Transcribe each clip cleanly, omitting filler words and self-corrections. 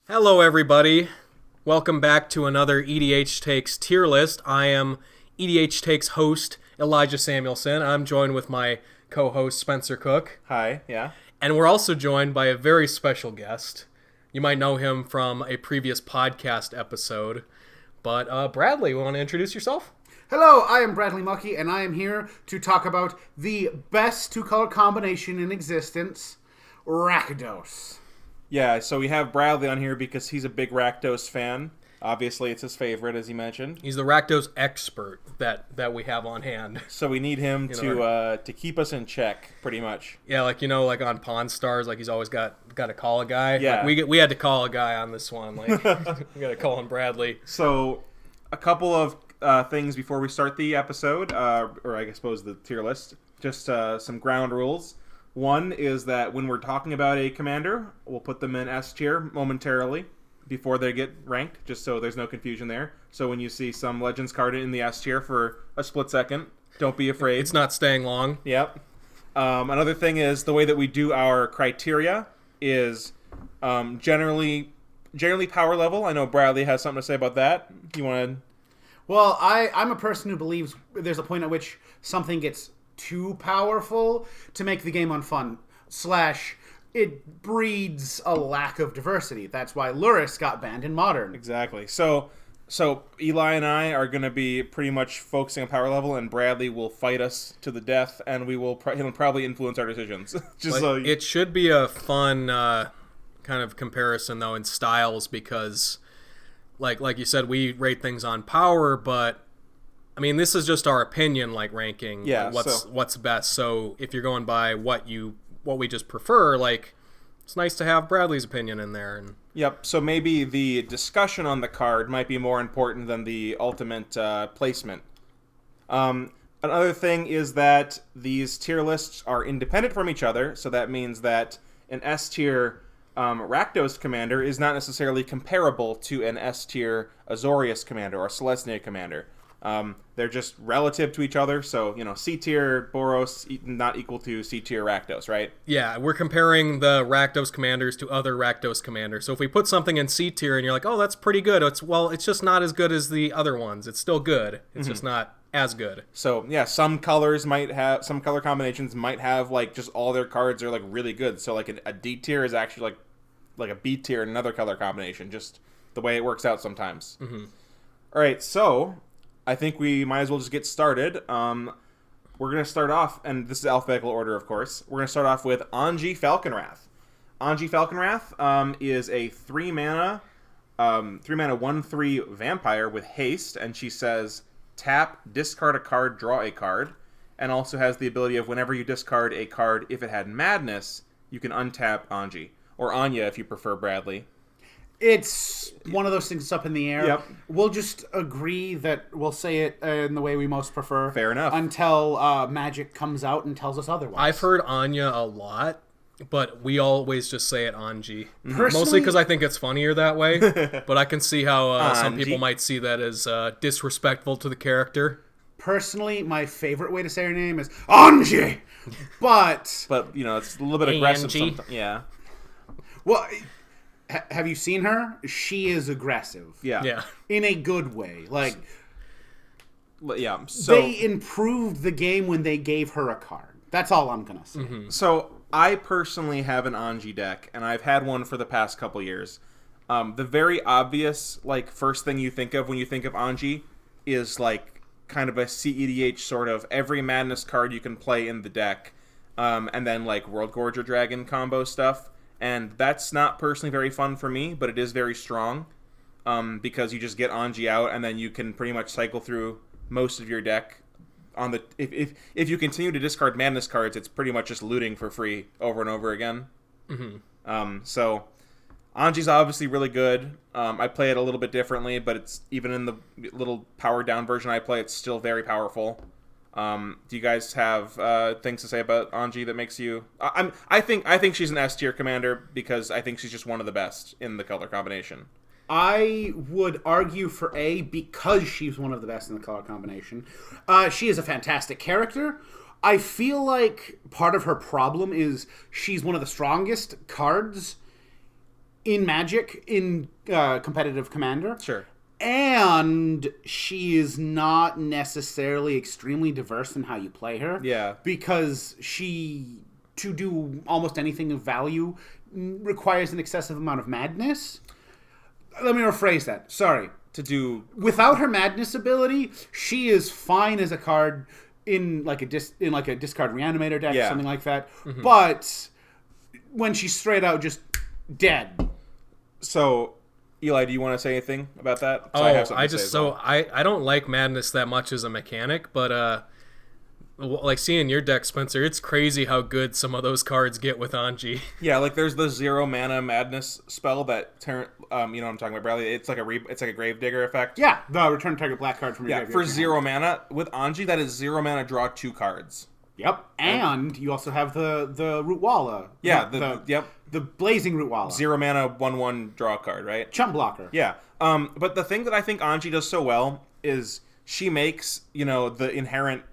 Hello, everybody. Welcome back to another EDH Takes tier list. I am EDH Takes host Elijah Samuelson. I'm joined with my co-host Spencer Cook. Hi, yeah. And we're also joined by a very special guest. You might know him from a previous podcast episode. But Bradley, want to introduce yourself? Hello, I am Bradley Mucky, and I am here to talk about the best two-color combination in existence, Rakdos. Yeah, so we have Bradley on here because he's a big Rakdos fan. Obviously, it's his favorite, as he mentioned. He's the Rakdos expert that we have on hand. So we need him to keep us in check, pretty much. Yeah, like on Pawn Stars, like he's always got to call a guy. Yeah. Like we had to call a guy on this one. Like we got to call him Bradley. So a couple of things before we start the episode, or I suppose the tier list. Just some ground rules. One is that when we're talking about a commander, we'll put them in S tier momentarily before they get ranked, just so there's no confusion there. So when you see some Legends card in the S tier for a split second, don't be afraid. It's not staying long. Yep. Another thing is the way that we do our criteria is generally power level. I know Bradley has something to say about that. You want to... Well, I'm a person who believes there's a point at which something gets too powerful to make the game unfun, / it breeds a lack of diversity. That's why Luris got banned in Modern. Exactly. So Eli and I are going to be pretty much focusing on power level, and Bradley will fight us to the death, and he'll probably influence our decisions. It should be a fun kind of comparison, though, in styles, because like you said, we rate things on power, but I mean, this is just our opinion, like ranking what's best. So if you're going by what we just prefer, like it's nice to have Bradley's opinion in there. And yep. So maybe the discussion on the card might be more important than the ultimate placement. Another thing is that these tier lists are independent from each other. So that means that an S tier Rakdos commander is not necessarily comparable to an S tier Azorius commander or Selesnya commander. They're just relative to each other, so, C tier Boros not equal to C tier Rakdos, right? Yeah, we're comparing the Rakdos commanders to other Rakdos commanders. So if we put something in C tier and you're like, oh, that's pretty good, it's just not as good as the other ones. It's still good. It's just not as good. So, yeah, some color combinations might have, like, just all their cards are, like, really good. So, like, a D tier is actually, like a B tier in another color combination, just the way it works out sometimes. Mm-hmm. All right, so I think we might as well just get started. We're going to start off, and this is alphabetical order, of course. We're going to start off with Anje Falkenrath. Anje Falkenrath is a 3-mana 1/3 vampire with haste, and she says, tap, discard a card, draw a card, and also has the ability of whenever you discard a card, if it had madness, you can untap Anje. Or Anya, if you prefer, Bradley. It's one of those things that's up in the air. Yep. We'll just agree that we'll say it in the way we most prefer. Fair enough. Until Magic comes out and tells us otherwise. I've heard Anya a lot, but we always just say it Anje. Mostly because I think it's funnier that way, but I can see how some people might see that as disrespectful to the character. Personally, my favorite way to say her name is Anje! But it's a little bit aggressive sometimes. Yeah. Well, have you seen her? She is aggressive. Yeah. In a good way. Like, yeah. So they improved the game when they gave her a card. That's all I'm going to say. Mm-hmm. So I personally have an Anje deck, and I've had one for the past couple years. The very obvious, first thing you think of when you think of Anje is, kind of a CEDH sort of every madness card you can play in the deck, and then, World Gorger Dragon combo stuff. And that's not personally very fun for me, but it is very strong, because you just get Anje out, and then you can pretty much cycle through most of your deck. If you continue to discard madness cards, it's pretty much just looting for free over and over again. Mm-hmm. So Anje's obviously really good. I play it a little bit differently, but it's even in the little powered down version I play, it's still very powerful. Do you guys have things to say about Anje that makes you... I think she's an S tier commander because I think she's just one of the best in the color combination. I would argue for A because she's one of the best in the color combination. She is a fantastic character. I feel like part of her problem is she's one of the strongest cards in Magic, in competitive Commander. Sure. And she is not necessarily extremely diverse in how you play her. Yeah. Because she, to do almost anything of value, requires an excessive amount of madness. Let me rephrase that. Sorry. Without her madness ability, she is fine as a card in like a discard reanimator deck, something like that. Mm-hmm. But when she's straight out just dead. So, Eli, do you want to say anything about that? I don't like madness that much as a mechanic, but like seeing your deck, Spencer, it's crazy how good some of those cards get with Anje. Yeah, like there's the 0 mana madness spell that you know what I'm talking about, Bradley. It's like a Gravedigger effect. Yeah, the return target black card from your graveyard. For 0 mana with Anje, that is 0 mana, draw 2 cards. Yep, and you also have the Rootwalla. Yeah, the Blazing Rootwalla. 0 mana, 1/1 draw a card, right? Chump blocker. Yeah. But the thing that I think Anje does so well is she makes, the inherent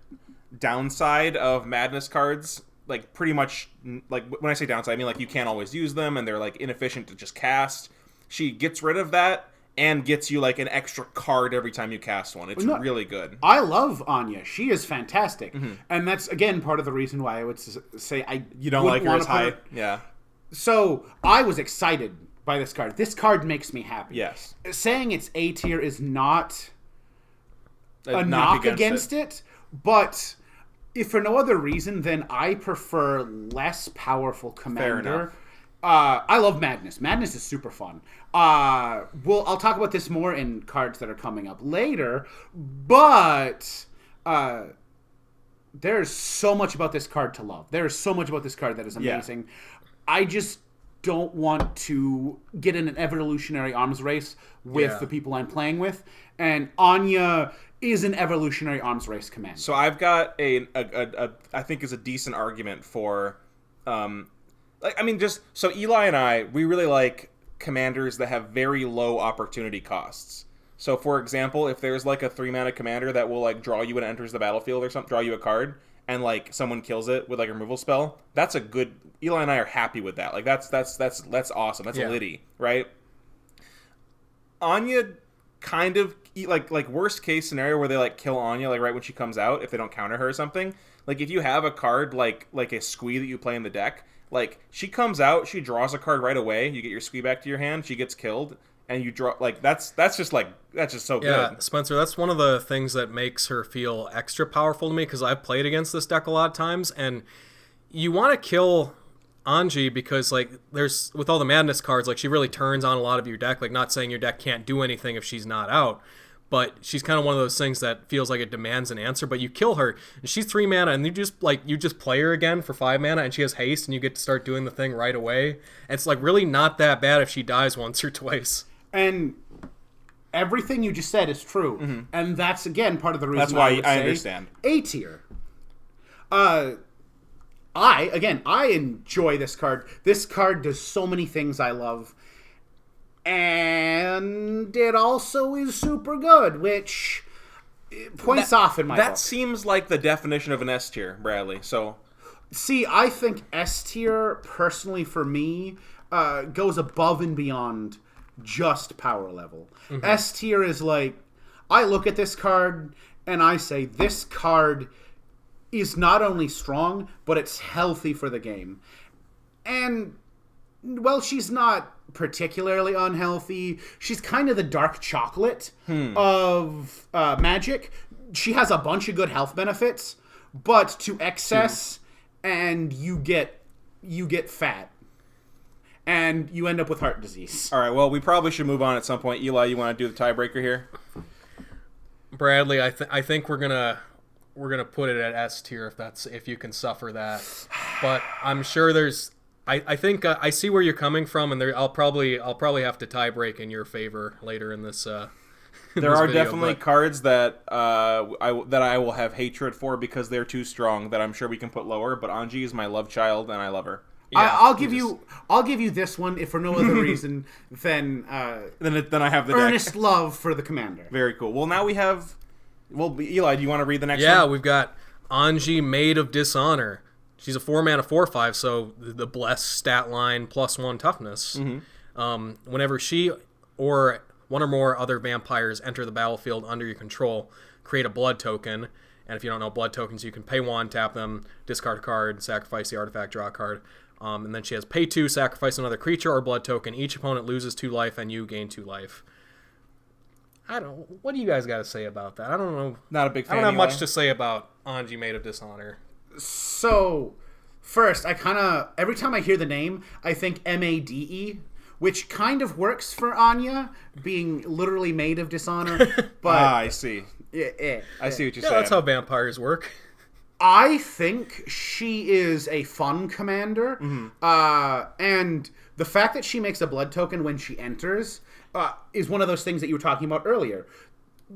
downside of madness cards, like pretty much, like when I say downside, I mean like you can't always use them and they're like inefficient to just cast. She gets rid of that and gets you like an extra card every time you cast one. It's really good. I love Anya. She is fantastic. Mm-hmm. And that's, again, part of the reason why I would say you don't like her as high. Yeah. So I was excited by this card. This card makes me happy. Yes. Saying it's A tier is not a knock against it, but if for no other reason, then I prefer less powerful commander. Fair enough. I love Madness. Madness is super fun. I'll talk about this more in cards that are coming up later, but there's so much about this card to love. There's so much about this card that is amazing. Yeah. I just don't want to get in an evolutionary arms race with the people I'm playing with, and Anya is an evolutionary arms race commander. So I've got a I think is a decent argument for, so Eli and I, we really like commanders that have very low opportunity costs. So for example, if there's like a 3-mana commander that will like draw you when it enters the battlefield or something, draw you a card, and like someone kills it with like a removal spell, that's a good. Eli and I are happy with that. Like that's awesome. That's a Liddy, right? Anya kind of like worst case scenario where they like kill Anya like right when she comes out if they don't counter her or something. Like if you have a card like a squee that you play in the deck, like she comes out, she draws a card right away, you get your squee back to your hand, she gets killed, and you draw like that's just so good. Yeah, Spencer, that's one of the things that makes her feel extra powerful to me because I've played against this deck a lot of times, and you want to kill Anje because like there's with all the madness cards, like she really turns on a lot of your deck. Like not saying your deck can't do anything if she's not out, but she's kind of one of those things that feels like it demands an answer. But you kill her, and she's 3 mana, and you just play her again for 5 mana, and she has haste, and you get to start doing the thing right away. And it's like really not that bad if she dies once or twice. And everything you just said is true, mm-hmm. and that's again part of the reason. That's why I understand A tier. I enjoy this card. This card does so many things I love. And it also is super good, which points off in my book. That seems like the definition of an S tier, Bradley. So, see, I think S tier, personally for me, goes above and beyond just power level. Mm-hmm. S tier is like, I look at this card and I say, this card is not only strong, but it's healthy for the game. And, well, she's not particularly unhealthy. She's kind of the dark chocolate of Magic. She has a bunch of good health benefits, but to excess, and you get fat. And you end up with heart disease. All right, well, we probably should move on at some point. Eli, you want to do the tiebreaker here? Bradley, I think we're gonna put it at S tier if you can suffer that. But I'm sure there's. I think I see where you're coming from, and I'll probably have to tie break in your favor later in this. There are definitely cards that I will have hatred for because they're too strong that I'm sure we can put lower. But Anje is my love child, and I love her. Yeah, I'll give you this one if for no other reason than then I have the earnest deck. Love for the commander. Very cool. Well, now we have. Well, Eli, do you want to read the next one? Yeah, we've got Anje, Maid of Dishonor. She's a 4-mana 4/5, so the blessed stat line +1 toughness. Mm-hmm. Whenever she or one or more other vampires enter the battlefield under your control, create a blood token. And if you don't know blood tokens, you can pay 1, tap them, discard a card, sacrifice the artifact, draw a card. And then she has pay 2, sacrifice another creature or blood token. Each opponent loses 2 life, and you gain 2 life. What do you guys got to say about that? I don't know. Not a big fan. I don't have much to say about Anje, Maid of Dishonor. So, first, every time I hear the name, I think Made, which kind of works for Anya, being literally Maid of Dishonor. But I see. I see what you're saying. That's how vampires work. I think she is a fun commander, and the fact that she makes a blood token when she enters is one of those things that you were talking about earlier.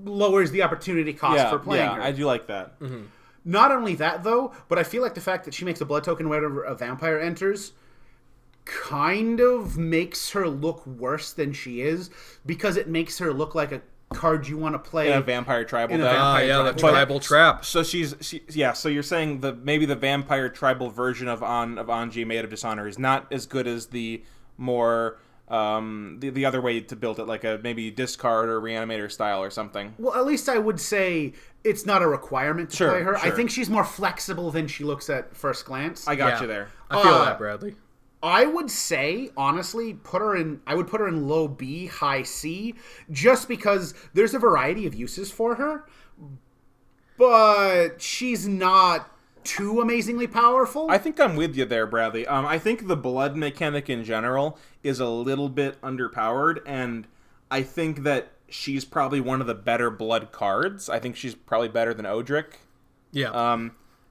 Lowers the opportunity cost for playing her. I do like that. Mm-hmm. Not only that, though, but I feel like the fact that she makes a blood token whenever a vampire enters kind of makes her look worse than she is, because it makes her look like a card you want to play in a vampire tribal deck. The tribal trap. So so you're saying maybe the vampire tribal version of Anje, Maid of Dishonor, is not as good as the more the other way to build it, like a maybe discard or reanimator style or something. Well, at least I would say it's not a requirement to play her. Sure. I think she's more flexible than she looks at first glance. I got you there. I feel that, Bradley. I would say, honestly, I would put her in low B, high C, just because there's a variety of uses for her, but she's not too amazingly powerful. I think I'm with you there, Bradley. I think the blood mechanic in general is a little bit underpowered, and I think that she's probably one of the better blood cards. I think she's probably better than Odric. Yeah.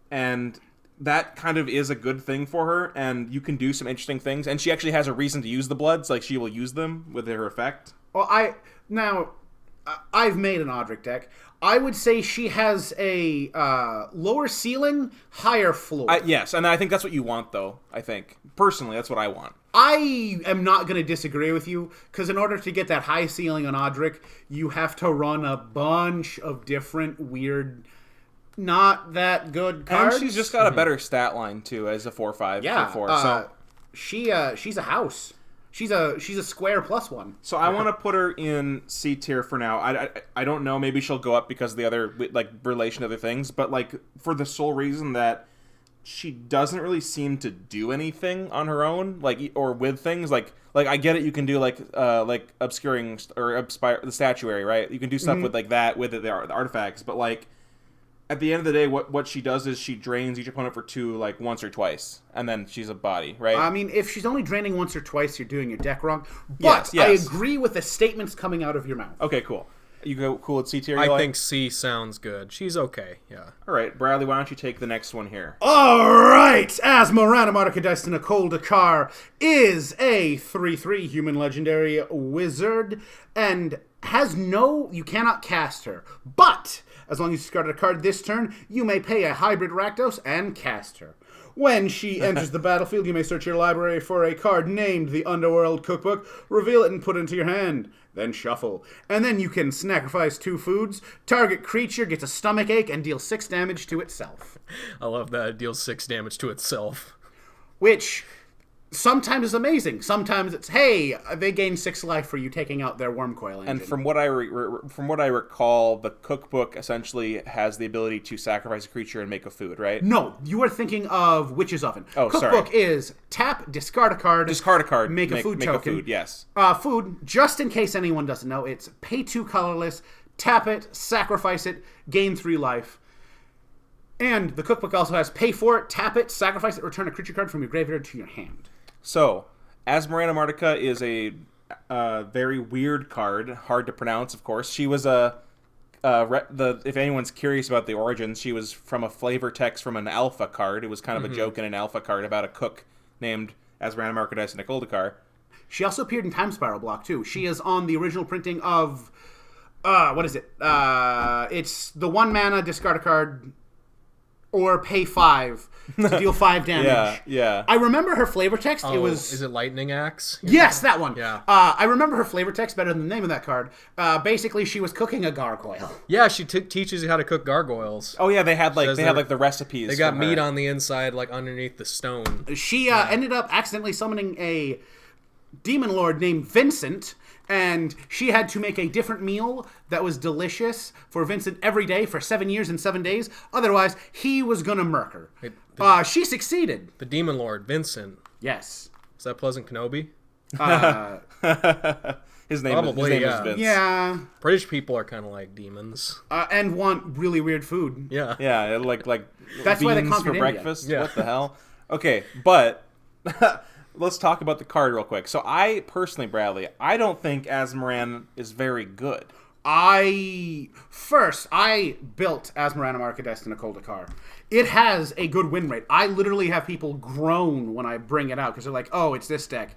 And that kind of is a good thing for her, and you can do some interesting things. And she actually has a reason to use the bloods, like she will use them with her effect. Well, I've made an Odric deck. I would say she has a lower ceiling, higher floor. Yes, and I think that's what you want, though. I think personally, that's what I want. I am not going to disagree with you, because in order to get that high ceiling on Odric, you have to run a bunch of different weird, not that good cards. And she's just got a better stat line too, as a 4/5. Yeah, 4/4. So she's a house. She's a square +1. So I want to put her in C tier for now. I don't know. Maybe she'll go up because of the other relation to other things, but for the sole reason that she doesn't really seem to do anything on her own, or with things like I get it. You can do obscuring or the statuary, right? You can do stuff with that with the artifacts, but at the end of the day, what she does is she drains each opponent for 2, once or twice, and then she's a body, right? I mean, if she's only draining once or twice, you're doing your deck wrong. But yes. I agree with the statements coming out of your mouth. Okay, cool. You go cool at C tier? I think C sounds good. She's okay, yeah. All right, Bradley, why don't you take the next one here? All right! Asmoranomardicadaistinaculdacar is a 3/3 human legendary wizard, and you cannot cast her. But as long as you discarded a card this turn, you may pay a hybrid Rakdos and cast her. When she enters the battlefield, you may search your library for a card named the Underworld Cookbook, reveal it and put it into your hand, then shuffle. And then you can sacrifice 2 foods, target creature gets a stomach ache, and deal 6 damage to itself. I love that. It deals 6 damage to itself. Which sometimes is amazing. Sometimes it's, hey, they gain 6 life for you taking out their worm coil engine. And from what I recall, the cookbook essentially has the ability to sacrifice a creature and make a food, right? No, you are thinking of Witch's Oven. Oh, cookbook is tap, discard a card, make a food token. A food, yes. Food, just in case anyone doesn't know, it's pay 2 colorless, tap it, sacrifice it, gain 3 life. And the cookbook also has pay 4 it, tap it, sacrifice it, return a creature card from your graveyard to your hand. So, Asmoranomardicadaistinaculdacar is a very weird card, hard to pronounce, of course. She was if anyone's curious about the origins, she was from a flavor text from an alpha card. It was kind of a joke in an alpha card about a cook named Asmoranomardicadaistinaculdacar. She also appeared in Time Spiral Block, too. She is on the original printing of, what is it? It's the 1 mana, discard a card, or pay 5 to deal 5 damage. Yeah. I remember her flavor text. Oh, it was. Is it Lightning Axe? Yes, that one. Yeah. I remember her flavor text better than the name of that card. Basically, she was cooking a gargoyle. Yeah, she teaches you how to cook gargoyles. Oh yeah, they had the recipes. They got meat on the inside, underneath the stone. She ended up accidentally summoning a demon lord named Vincent, and she had to make a different meal that was delicious for Vincent every day for 7 years and 7 days. Otherwise, he was gonna murk her. She succeeded. The demon lord, Vincent. Yes. Is that Pleasant Kenobi? His name is Vince. Yeah. British people are kind of like demons. And want really weird food. Yeah. Yeah, like That's beans why they for conquered India. breakfast. Yeah. What the hell? Okay, but let's talk about the card real quick. So I personally, Bradley, I don't think Asmoran is very good. I built Asmoranomardicadaistinaculdacar. It has a good win rate. I literally have people groan when I bring it out because they're like, "Oh, it's this deck."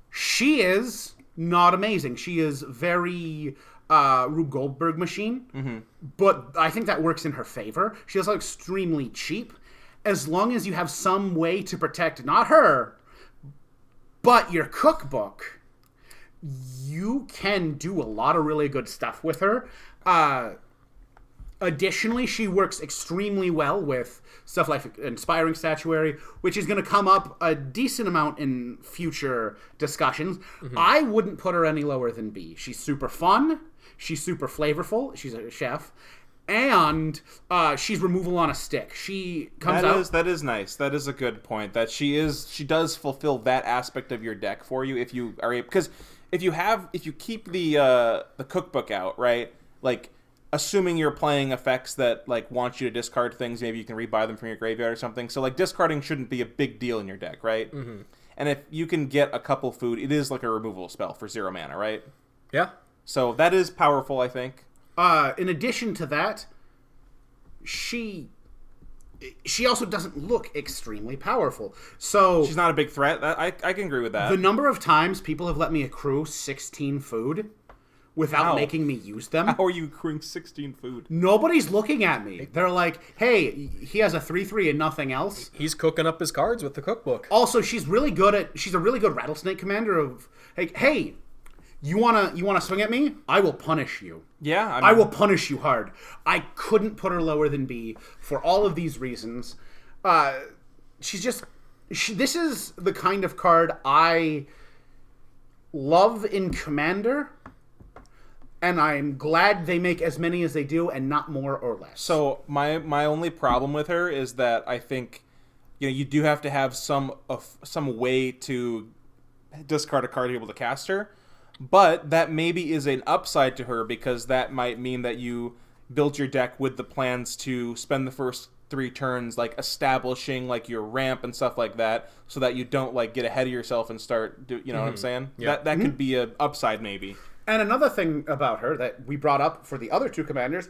She is not amazing. She is very Rube Goldberg machine, but I think that works in her favor. She is extremely cheap, as long as you have some way to protect not her, but your cookbook. You can do a lot of really good stuff with her. Additionally, she works extremely well with stuff like Inspiring Statuary, which is going to come up a decent amount in future discussions. I wouldn't put her any lower than B. She's super fun. She's super flavorful. She's a chef. And she's removal on a stick. She comes out. That is nice. That is a good point. That she does fulfill that aspect of your deck for you if you are able, because if you keep the cookbook out, right? Like, assuming you're playing effects that want you to discard things, maybe you can rebuy them from your graveyard or something. So discarding shouldn't be a big deal in your deck, right? Mm-hmm. And if you can get a couple food, it is like a removal spell for 0 mana, right? Yeah. So that is powerful, I think. In addition to that, she also doesn't look extremely powerful. So she's not a big threat. I can agree with that. The number of times people have let me accrue 16 food without making me use them. How are you accruing 16 food? Nobody's looking at me. They're like, hey, he has a 3/3 and nothing else. He's cooking up his cards with the cookbook. Also, she's a really good rattlesnake commander of, hey, you wanna swing at me? I will punish you. Yeah, I will punish you hard. I couldn't put her lower than B for all of these reasons. This is the kind of card I love in Commander, and I'm glad they make as many as they do and not more or less. So my only problem with her is that I think you do have to have some way to discard a card to be able to cast her. But that maybe is an upside to her, because that might mean that you build your deck with the plans to spend the first 3 turns establishing your ramp and stuff like that, so that you don't get ahead of yourself and start what I'm saying? Yeah. That could be an upside maybe. And another thing about her that we brought up for the other 2 commanders,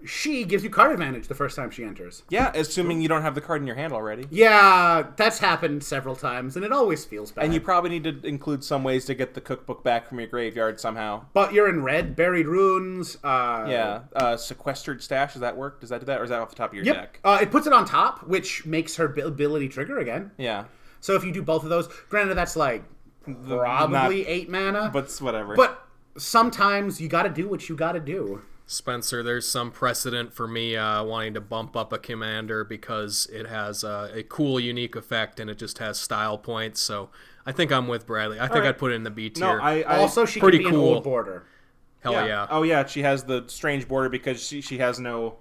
she gives you card advantage the first time she enters. Yeah, assuming you don't have the card in your hand already. Yeah, that's happened several times, and it always feels bad. And you probably need to include some ways to get the cookbook back from your graveyard somehow. But you're in red, buried runes. Sequestered stash, does that work? Does that do that, or is that off the top of your deck? It puts it on top, which makes her ability trigger again. Yeah. So if you do both of those, granted that's probably 8 mana. But whatever. But sometimes you gotta do what you gotta do. Spencer, there's some precedent for me wanting to bump up a commander because it has a cool, unique effect, and it just has style points. So I think I'm with Bradley. I think I'd put it in the B tier. No, also, she pretty can be cool. an old border. Hell yeah. Oh yeah, she has the strange border because she has no...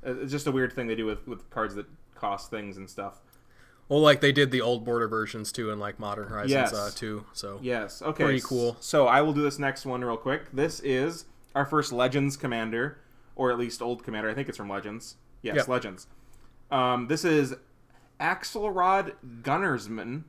It's just a weird thing they do with cards that cost things and stuff. Well, they did the old border versions too in Modern Horizons too. So yes, okay, pretty cool. So I will do this next one real quick. This is our first Legends commander, or at least old commander. I think it's from Legends. Yes, yep. Legends. This is Axelrod Gunnarson,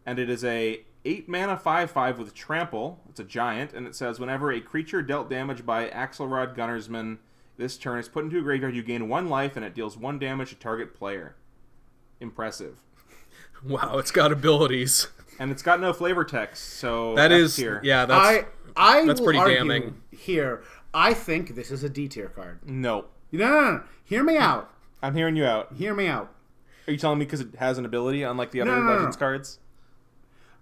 and it is a 8 mana 5/5 with trample. It's a giant, and it says whenever a creature dealt damage by Axelrod Gunnarson this turn is put into a graveyard, you gain 1 life, and it deals 1 damage to target player. Impressive. Wow, it's got abilities. And it's got no flavor text, so that is tier. Yeah, that's pretty damning. Here, I think this is a D tier card. No. No. Hear me out. I'm hearing you out. Hear me out. Are you telling me because it has an ability unlike the other Legends cards?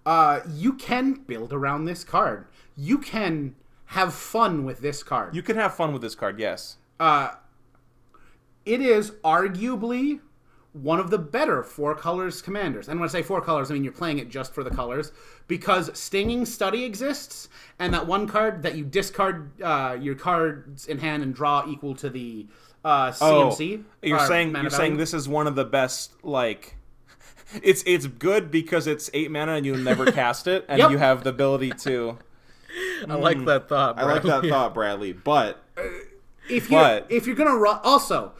You can build around this card. You can have fun with this card. You can have fun with this card, yes. It is arguably one of the better 4 colors commanders. And when I say 4 colors, I mean you're playing it just for the colors, because Stinging Study exists, and that one card that you discard your cards in hand and draw equal to the CMC. You're saying this is one of the best, like, it's good because it's 8 mana and you'll never cast it, and you have the ability to. I like that thought, Bradley. I like that thought, Bradley. But if you're gonna run, also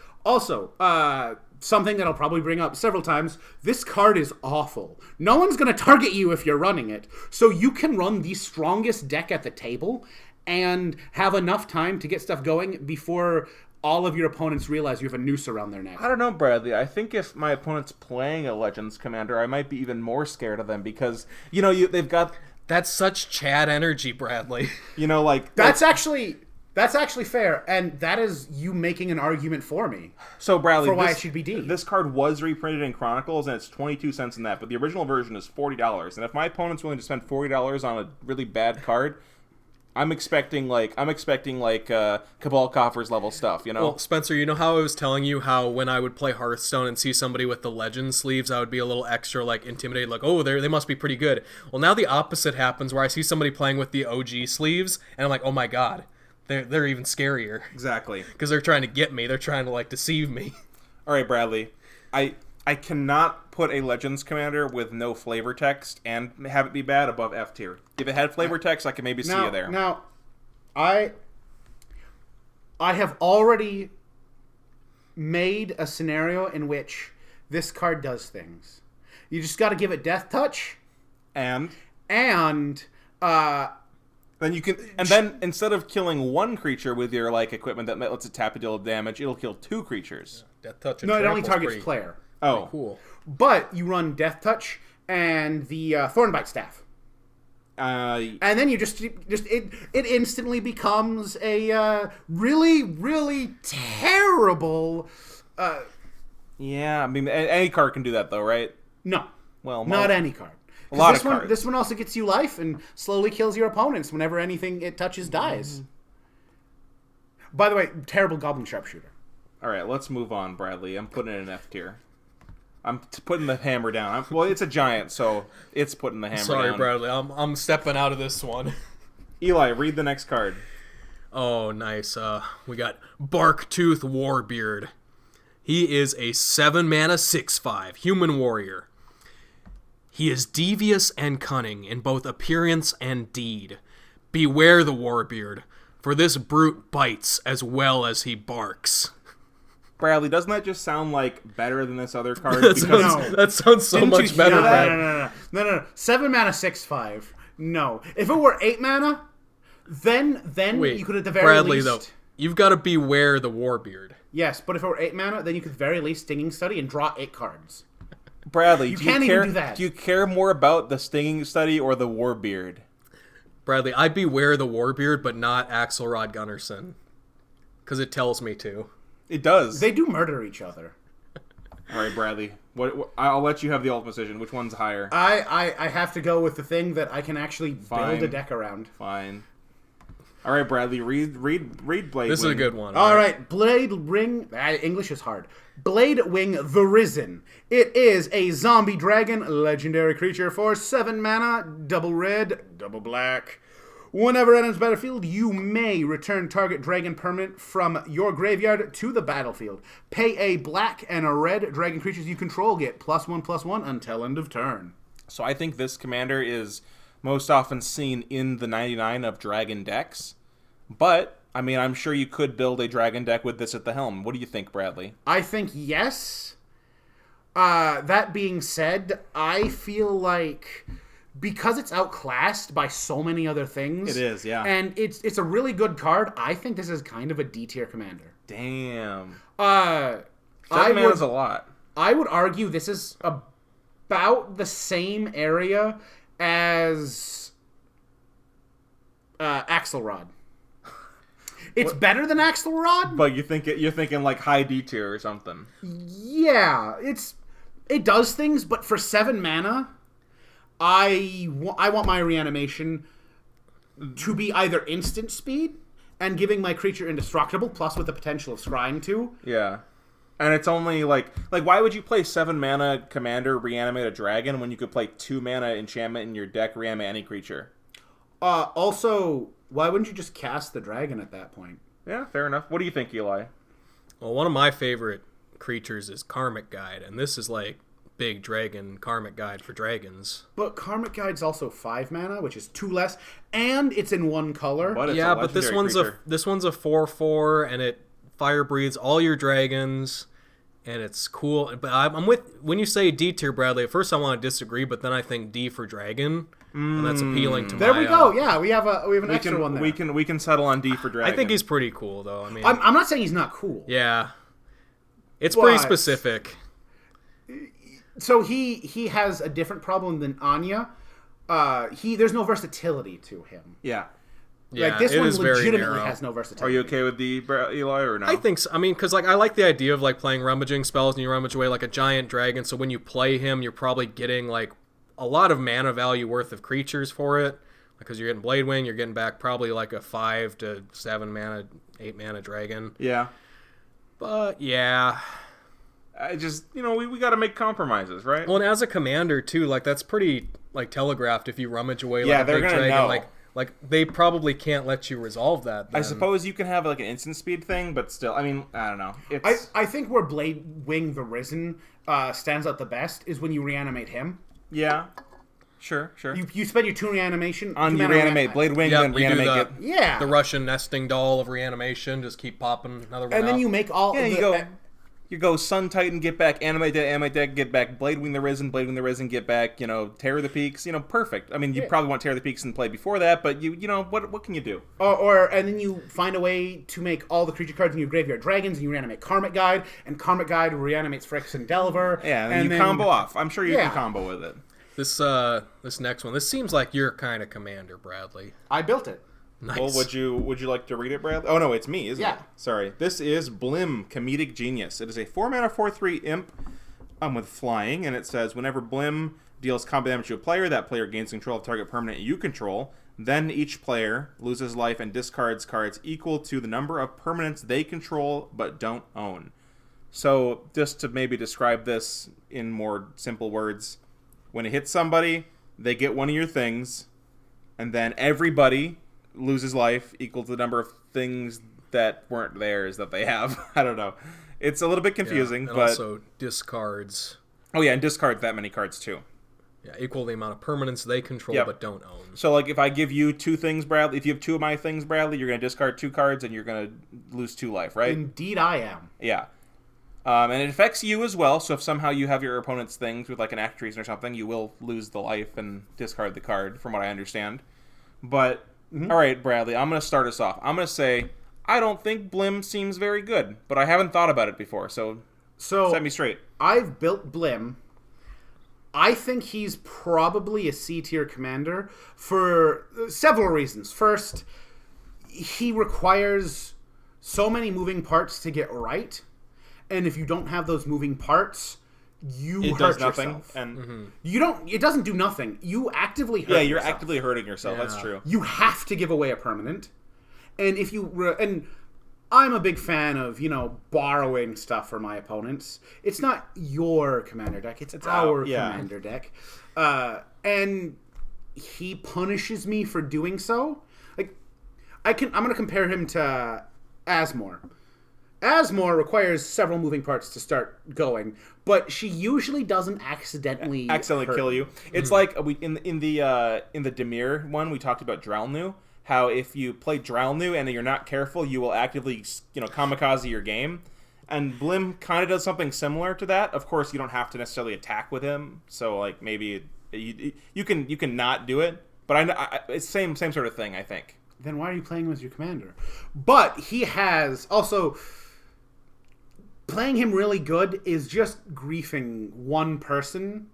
something that I'll probably bring up several times, this card is awful. No one's gonna target you if you're running it, so you can run the strongest deck at the table and have enough time to get stuff going before all of your opponents realize you have a noose around their neck. I don't know, Bradley. I think if my opponent's playing a Legends Commander, I might be even more scared of them because, they've got... That's such Chad energy, Bradley. That's actually fair, and that is you making an argument for me. So, Bradley, for why it should be D. This card was reprinted in Chronicles, and it's 22 cents in that, but the original version is $40. And if my opponent's willing to spend $40 on a really bad card, I'm expecting Cabal Coffers level stuff, Well, Spencer, you know how I was telling you how when I would play Hearthstone and see somebody with the Legend sleeves, I would be a little extra, intimidated, oh, they must be pretty good. Well, now the opposite happens, where I see somebody playing with the OG sleeves, and I'm like, oh my god, they're even scarier. Exactly. Because they're trying to get me. They're trying to, deceive me. All right, Bradley. I cannot put a Legends Commander with no flavor text and have it be bad above F tier. If it had flavor text, I could maybe see you there. Now, I have already made a scenario in which this card does things. You just got to give it Death Touch, and then you can, and then instead of killing one creature with your equipment that lets it tap and deal damage, it'll kill 2 creatures. Yeah, Death Touch. And no, it only targets player. Oh, cool. But you run Death Touch and the Thornbite Staff. And then you just it instantly becomes a really, really terrible. Yeah, I mean, any card can do that, though, right? No. Well, not any card. A lot of cards. This one also gets you life and slowly kills your opponents whenever anything it touches dies. By the way, terrible Goblin Sharpshooter. All right, let's move on, Bradley. I'm putting it in F tier. I'm putting the hammer down. Well, it's a giant, so it's putting the hammer down. Sorry, Bradley. I'm stepping out of this one. Eli, read the next card. Oh, nice. We got Barktooth Warbeard. He is a 7-mana 6/5 human warrior. He is devious and cunning in both appearance and deed. Beware the Warbeard, for this brute bites as well as he barks. Bradley, doesn't that just sound better than this other card? That sounds so much better, Brad. No. 7 mana 6/5. No. If it were 8 mana, then Wait, you could at the very Bradley, least... though, you've got to beware the Warbeard. Yes, but if it were 8 mana, then you could very least Stinging Study and draw 8 cards. Bradley, you can't even do that. Do you care more about the Stinging Study or the Warbeard? Bradley, I beware the Warbeard, but not Axelrod Gunnarson. Because it tells me to. It does. They do murder each other. All right, Bradley. What I'll let you have the ultimate decision. Which one's higher? I have to go with the thing that I can actually build a deck around. Fine. All right, Bradley. Read Bladewing. This is a good one. All right. Bladewing. English is hard. Bladewing the Risen. It is a zombie dragon legendary creature for 7 mana, double red, double black. Whenever it enters the battlefield, you may return target dragon permanent from your graveyard to the battlefield. Pay a black and a red dragon creatures you control get +1/+1 until end of turn. So I think this commander is most often seen in the 99 of dragon decks. But, I mean, I'm sure you could build a dragon deck with this at the helm. What do you think, Bradley? I think yes. That being said, I feel like... because it's outclassed by so many other things. It is, yeah. And it's a really good card. I think this is kind of a D tier commander. Damn. 7 mana is a lot. I would argue this is about the same area as Axelrod. It's better than Axelrod, but you're thinking high D tier or something. Yeah, it does things, but for 7 mana. I want my reanimation to be either instant speed and giving my creature indestructible, plus with the potential of scrying too. Yeah. And it's only like why would you play 7 mana commander reanimate a dragon when you could play 2 mana enchantment in your deck reanimate any creature? Also, why wouldn't you just cast the dragon at that point? Yeah, fair enough. What do you think, Eli? Well, one of my favorite creatures is Karmic Guide, and this is like big dragon Karmic Guide for dragons. But Karmic Guide's also 5 mana, which is 2 less, and it's in 1 color. But it's yeah, a but this legendary one's a 4/4, and it fire breathes all your dragons, and it's cool. But I'm with when you say D tier, Bradley. At first, I want to disagree, but then I think D for dragon, and that's appealing to There my, we go. Yeah, we have an extra one there. We can settle on D for dragon. I think he's pretty cool, though. I mean, I'm not saying he's not cool. yeah, it's pretty specific. So he has a different problem than Anya. There's no versatility to him. Yeah. Yeah, Like, this it one is very legitimately narrow. has no Are versatility. you okay with the Eli or no? I think so. I mean, because like I like the idea of like playing rummaging spells and you rummage away like a giant dragon. So when you play him, you're probably getting like a lot of mana value worth of creatures for it. Because you're getting Bladewing, you're getting back probably like a 5 to 7 mana, 8 mana dragon. Yeah. But yeah. I just, we got to make compromises, right? Well, and as a commander too, like that's pretty like telegraphed if you rummage away Yeah, like a they're big gonna dragon. know. Like they probably can't let you resolve that. I then. suppose you can have like an instant speed thing, but still, I mean, I don't know. It's I think where Bladewing the Risen stands out the best is when you reanimate him. yeah, sure. You spend your 2 reanimation On you mana reanimate Bladewing, Yep, then you do reanimate. Yeah, the Russian nesting doll of reanimation. Just keep popping another one and then out. you make all. You go Sun Titan, get back Animate Deck, get back Bladewing the Risen, get back, Terror the Peaks, perfect. I mean, you probably want Terror the Peaks in play before that, but what can you do? And then you find a way to make all the creature cards in your graveyard dragons, and you reanimate Karmic Guide, and Karmic Guide reanimates Phyrex and Delver. Yeah, and then you combo off. I'm sure you can combo with it. This next one. This seems like your kind of commander, Bradley. I built it. Nice. Well, would you like to read it, Bradley? Oh no, it's me, isn't Yeah. it? Sorry. This is Blim, Comedic Genius. It is a 4-mana 4/3 imp with flying, and it says whenever Blim deals combat damage to a player, that player gains control of target permanent you control. Then each player loses life and discards cards equal to the number of permanents they control but don't own. So, just to maybe describe this in more simple words, when it hits somebody, they get one of your things, and then everybody loses life equal to the number of things that weren't theirs that they have. I don't know. It's a little bit confusing, and but also discards. Oh yeah, and discards that many cards too. Yeah, equal the amount of permanents they control but don't own. So like if I give you 2 things, Bradley, if you have 2 of my things, Bradley, you're going to discard 2 cards and you're going to lose 2 life, right? Indeed, I am. Yeah. And it affects you as well, so if somehow you have your opponent's things with like an act treason or something, you will lose the life and discard the card, from what I understand. But all right, Bradley, I'm going to start us off. I'm going to say, I don't think Blim seems very good, but I haven't thought about it before, so set me straight. I've built Blim. I think he's probably a C-tier commander for several reasons. First, he requires so many moving parts to get right, and if you don't have those moving parts, you hurt yourself. And you don't. It doesn't do nothing. You actively hurt. yeah, you're yourself. actively hurting yourself. Yeah. That's true. You have to give away a permanent, and if you and I'm a big fan of borrowing stuff from my opponents. It's not your commander deck; it's our commander deck, and he punishes me for doing so. Like I'm going to compare him to Asmor. Asmor requires several moving parts to start going, but she usually doesn't accidentally kill you. It's like in the Dimir one we talked about Dralnu, how if you play Dralnu and you're not careful, you will actively kamikaze your game. And Blim kind of does something similar to that. Of course, you don't have to necessarily attack with him, so like maybe you can not do it. But it's same sort of thing, I think. Then why are you playing him as your commander? But he has also. Playing him really good is just griefing one person,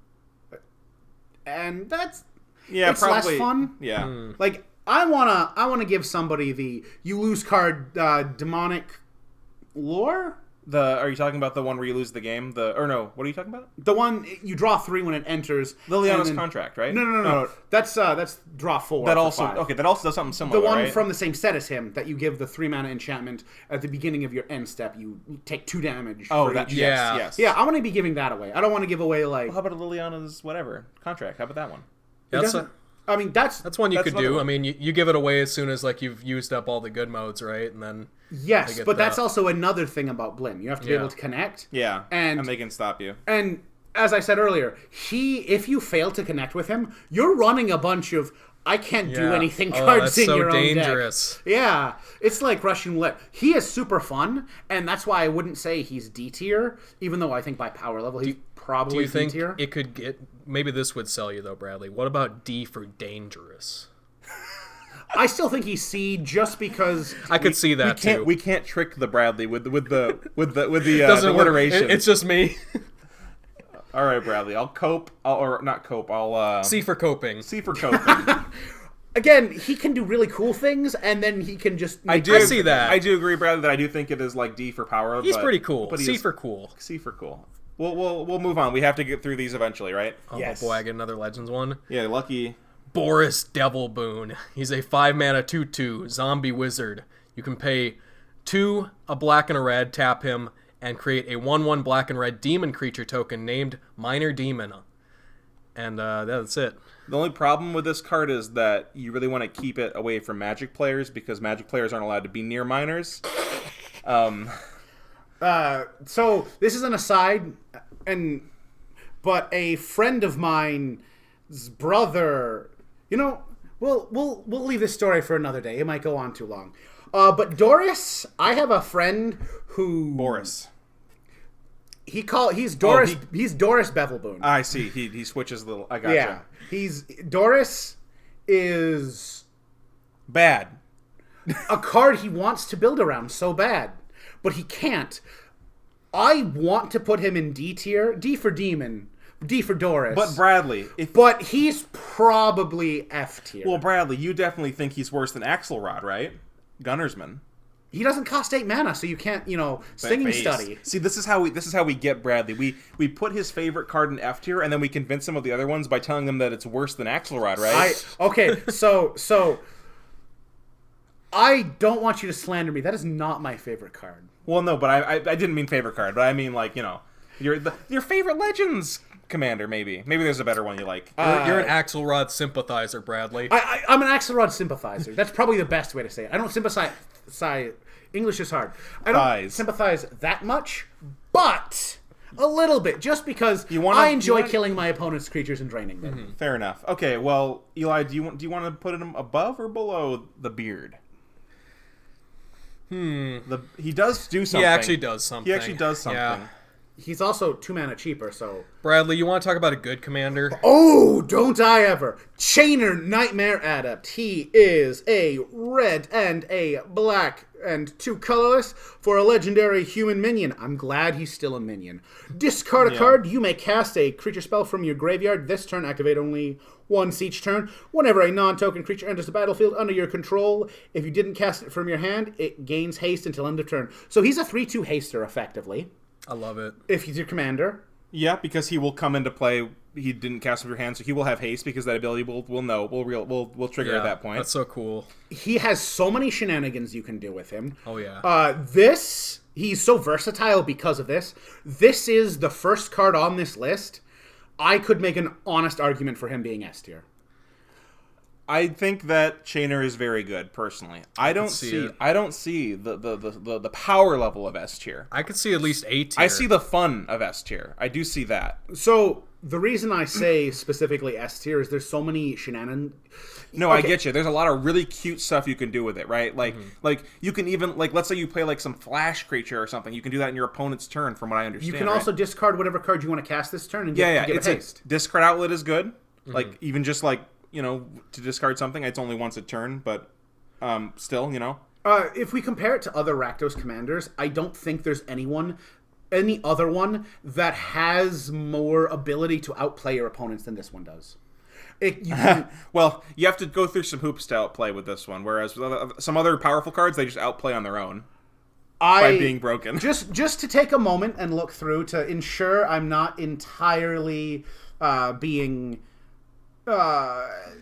and it's probably less fun. Yeah, Like I wanna give somebody the you lose card demonic lore. Are you talking about the one where you lose the game? Or no, what are you talking about? The one you draw 3 when it enters. Liliana's contract, right? No. That's draw 4. That also 5. okay. That also does something similar. The one right? from the same set as him that you give the 3 mana enchantment at the beginning of your end step. You take 2 damage. Oh, for each. yes. Yeah, I'm gonna be giving that away. I don't want to give away like. Well, how about Liliana's whatever contract? How about that one? That's one you could do. I mean, you give it away as soon as like you've used up all the good modes, right? And then yes, but that's also another thing about Blim. You have to be able to connect. Yeah, and they can stop you. And as I said earlier, if you fail to connect with him, you're running a bunch of I can't do anything cards in your own deck. Yeah, it's like Russian roulette. He is super fun, and that's why I wouldn't say he's D tier, even though I think by power level he's probably D tier. Do you think it could get? Maybe this would sell you though, Bradley. What about D for dangerous? I still think he's C just because I could see that too. We can't trick the Bradley with the Doesn't alliteration. It's just me. All right, Bradley. I'll cope. Or not cope. I'll C for coping. C for coping. Again, he can do really cool things, and then he can just. I see that. I do agree, Bradley, that I do think it is like D for power. He's pretty cool. But C for cool. C for cool. We'll move on. We have to get through these eventually, right? Oh boy, I get another Legends one. Yeah, lucky. Boris Devilboon. He's a 5-mana 2/2 zombie wizard. You can pay 2, a black and a red, tap him, and create a 1/1 black and red demon creature token named Minor Demon. And that's it. The only problem with this card is that you really want to keep it away from Magic players because Magic players aren't allowed to be near minors. So this is an aside, but a friend of mine's brother. We'll leave this story for another day. It might go on too long. But Doris, I have a friend who Boris. He's Doris. He's Doris Bevelboon. I see. He switches little. I gotcha. Yeah. Doris is bad. A card he wants to build around so bad, but he can't. I want to put him in D tier. D for Demon. D for Doris. But Bradley. But he's probably F tier. Well, Bradley, you definitely think he's worse than Axelrod, right? Gunnarsman. He doesn't cost 8 mana, so you can't, singing study. See, this is how we get Bradley. We put his favorite card in F tier, and then we convince him of the other ones by telling them that it's worse than Axelrod, right? So I don't want you to slander me. That is not my favorite card. Well, no, but I didn't mean favorite card, but I mean your favorite Legends commander. Maybe there's a better one you like. You're an Axelrod sympathizer, Bradley. I'm an Axelrod sympathizer. That's probably the best way to say it. I don't sympathize. English is hard. I don't sympathize that much, but a little bit, just because I enjoy killing my opponent's creatures and draining them. Mm-hmm. Fair enough. Okay, well, Eli, do you want to put him above or below the beard? He does do something. He actually does something. Yeah. He's also 2 mana cheaper, so... Bradley, you want to talk about a good commander? Oh, don't I ever! Chainer Nightmare Adept. He is a red and a black and 2 colorless for a legendary human minion. I'm glad he's still a minion. Discard a card. You may cast a creature spell from your graveyard. This turn, activate only once each turn. Whenever a non-token creature enters the battlefield under your control, if you didn't cast it from your hand, it gains haste until end of turn. So he's a 3/2 haster, effectively. I love it. If he's your commander. Yeah, because he will come into play. He didn't cast from your hand, so he will have haste because that ability will trigger at that point. That's so cool. He has so many shenanigans you can do with him. Oh yeah. He's so versatile because of this. This is the first card on this list. I could make an honest argument for him being S tier. I think that Chainer is very good, personally. I don't see the power level of S tier. I could see at least A tier. I see the fun of S tier. I do see that. So the reason I say specifically S tier is there's so many shenanigans. No, okay. I get you. There's a lot of really cute stuff you can do with it, right? Like, like you can even let's say you play like some flash creature or something. You can do that in your opponent's turn, from what I understand. You can also discard whatever card you want to cast this turn and get haste. Discard outlet is good. Like even just like. To discard something, it's only once a turn, but still, If we compare it to other Rakdos commanders, I don't think there's any other one that has more ability to outplay your opponents than this one does. Well, you have to go through some hoops to outplay with this one, whereas with some other powerful cards, they just outplay on their own. by being broken. Just to take a moment and look through to ensure I'm not entirely being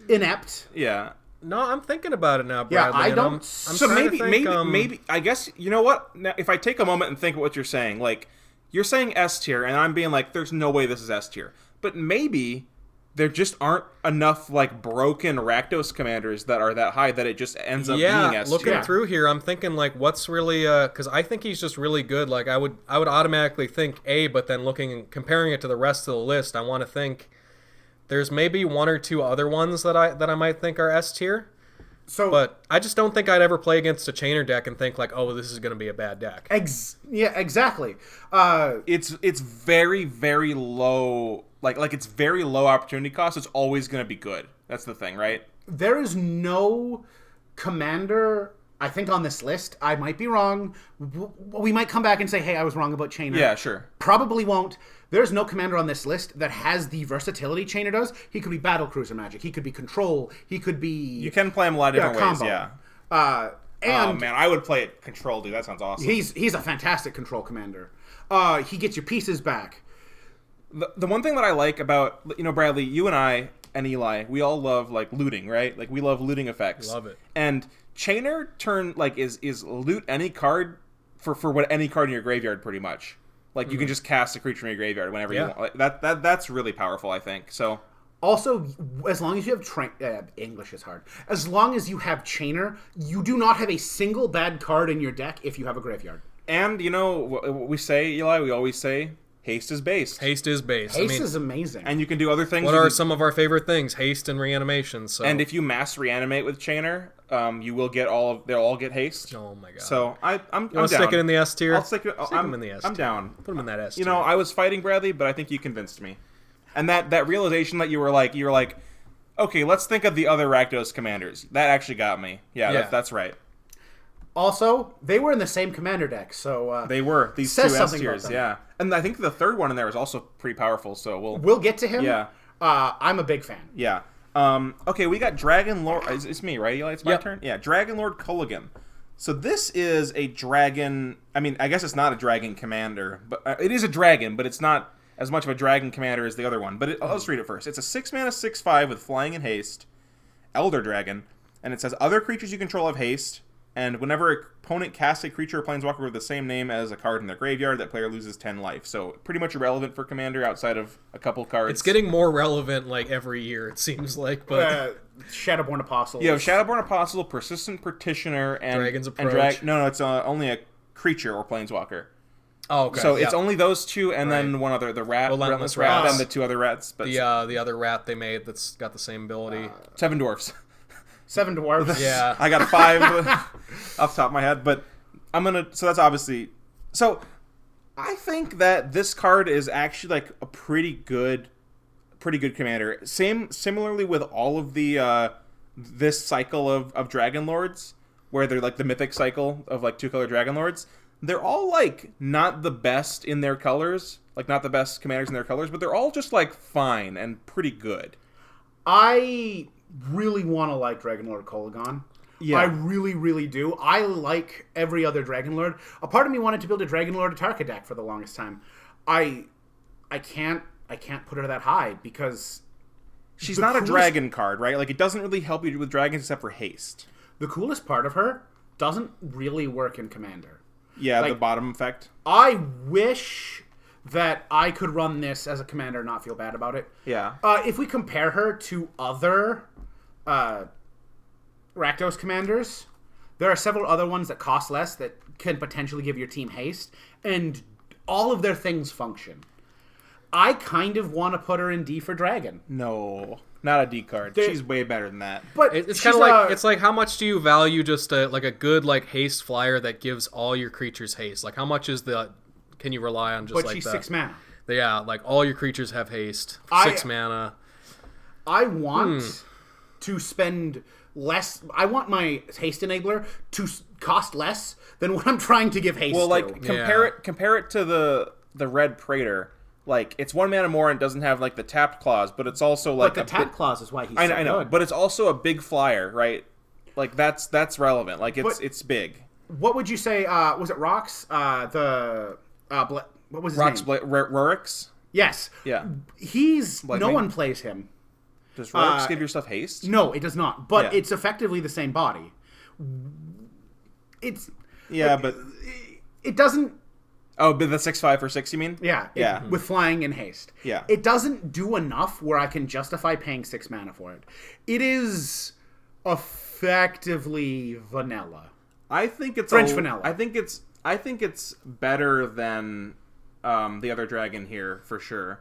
inept. Yeah. No, I'm thinking about it now, Yeah, Bradley. I don't. I'm So trying to think, maybe. I guess you know what? Now, if I take a moment and think what you're saying, like you're saying S tier, and I'm being like, there's no way this is S tier. But maybe there just aren't enough like broken Rakdos commanders that are that high that it just ends up being S tier. Looking through here, I'm thinking like, what's really because I think he's just really good. Like I would automatically think A, but then looking and comparing it to the rest of the list, I want to think. There's maybe one or two other ones that I might think are S tier. So, but I just don't think I'd ever play against a Chainer deck and think like, oh, this is going to be a bad deck. Yeah, exactly. It's very, very low. Like it's very low opportunity cost. It's always going to be good. That's the thing, right? There is no commander, I think, on this list. I might be wrong. We might come back and say, hey, I was wrong about Chainer. Yeah, sure. Probably won't. There's no commander on this list that has the versatility Chainer does. He could be Battlecruiser Magic. He could be Control. He could be... You can play him a lot of different ways, yeah. And oh, man, I would play it Control, dude. That sounds awesome. He's a fantastic Control commander. He gets your pieces back. The one thing that I like about, Bradley, you and I and Eli, we all love, like, looting, right? Like, we love looting effects. Love it. And Chainer is loot any card for what any card in your graveyard, pretty much. Like, you can just cast a creature from your graveyard whenever you want. Like, that's really powerful, I think. So... Also, as long as you have English is hard. As long as you have Chainer, you do not have a single bad card in your deck if you have a graveyard. And, what we say, Eli, we always say, haste is based. Haste is based. Haste is amazing. And you can do other things. What are some of our favorite things? Haste and reanimation. So. And if you mass reanimate with Chainer, you will get they'll all get haste. Oh my god. So I'm down. Stick it in the S tier? I'll stick him in the S I'm tier. down. Put him in that S tier. I was fighting Bradley, but I think you convinced me. And that realization that you were like, okay, let's think of the other Rakdos commanders. That actually got me. Yeah. That's right. Also, they were in the same commander deck, so... they were. These two S tiers, yeah. And I think the third one in there is also pretty powerful, so we'll get to him. Yeah. I'm a big fan. Yeah. Okay, we got Dragonlord... It's me, right, Eli? It's my turn? Yeah, Dragonlord Kolaghan. So this is a dragon... I mean, I guess it's not a dragon commander, but it is a dragon, but it's not as much of a dragon commander as the other one. But let's read it first. It's a 6-mana 6/5 with flying and haste, Elder Dragon, and it says other creatures you control have haste, and whenever an opponent casts a creature or planeswalker with the same name as a card in their graveyard, that player loses 10 life. So pretty much irrelevant for Commander outside of a couple cards. It's getting more relevant like every year, it seems like. But Shadowborn Apostle. You have Shadowborn Apostle, Persistent Petitioner, and Dragon's Approach. No, it's only a creature or planeswalker. Oh, okay. So it's only those two, and then one other, the Relentless Rat, and the two other rats. But the other rat they made that's got the same ability. 7 dwarfs. 7 dwarves. Yeah. I got 5 off the top of my head, but so that's obviously... So, I think that this card is actually, like, a pretty good commander. Similarly with all of the, this cycle of Dragonlords, where they're, like, the mythic cycle of, like, 2-color Dragonlords. They're all, like, not the best in their colors, like, not the best commanders in their colors, but they're all just, like, fine and pretty good. I really want to like Dragonlord Kolaghan. Yeah. I really, really do. I like every other Dragonlord. A part of me wanted to build a Dragonlord Atarka deck for the longest time. I can't put her that high because she's not a dragon card, right? Like, it doesn't really help you with dragons except for haste. The coolest part of her doesn't really work in Commander. Yeah, like, the bottom effect. I wish that I could run this as a commander and not feel bad about it. Yeah. If we compare her to other Rakdos commanders, there are several other ones that cost less that can potentially give your team haste, and all of their things function. I kind of want to put her in D for Dragon. No, not a D card. She's way better than that. But it's kind of like it's like, how much do you value just a good like haste flyer that gives all your creatures haste? Like, how much is can you rely on just but like she's that? 6 mana. Yeah, like all your creatures have haste. 6 mana. I want to spend less. I want my haste enabler to cost less than what I'm trying to give haste. Well, like compare it to the Red Praetor. Like, it's 1 mana more and doesn't have like the tapped clause, but it's also like the tapped clause is why he's I know, good. But it's also a big flyer, right? Like that's relevant. Like it's big. what would you say? Was it Rox? What was his name? Rorix? Yes. Yeah. No one plays him. Does Rorix give your stuff haste? No, it does not. But it's effectively the same body. It's... Yeah, but... It doesn't... Oh, but the 6/5 for 6, you mean? Yeah. With flying and haste. Yeah. It doesn't do enough where I can justify paying 6 mana for it. It is effectively vanilla. I think it's French vanilla. I think it's better than the other dragon here for sure.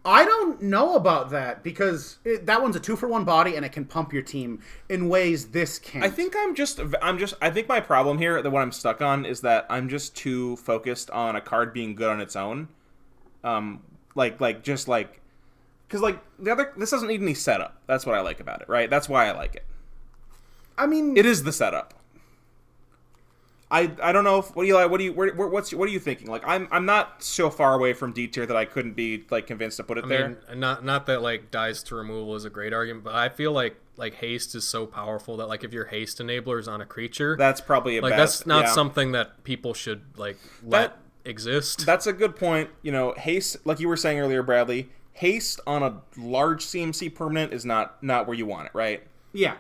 I don't know about that because that one's a 2-for-1 body and it can pump your team in ways this can't. I think I think my problem here, that what I'm stuck on, is that I'm just too focused on a card being good on its own. Because the other, this doesn't need any setup. That's what I like about it, right? That's why I like it. I mean, it is the setup. I don't know if, what are you thinking? Like, I'm not so far away from D tier that I couldn't be like convinced to put it there. Mean, not that like dies to removal is a great argument, but I feel like haste is so powerful that like if your haste enabler is on a creature, that's probably that's not something that people should let exist. That's a good point. Haste, like you were saying earlier, Bradley, haste on a large CMC permanent is not where you want it, right? Yeah,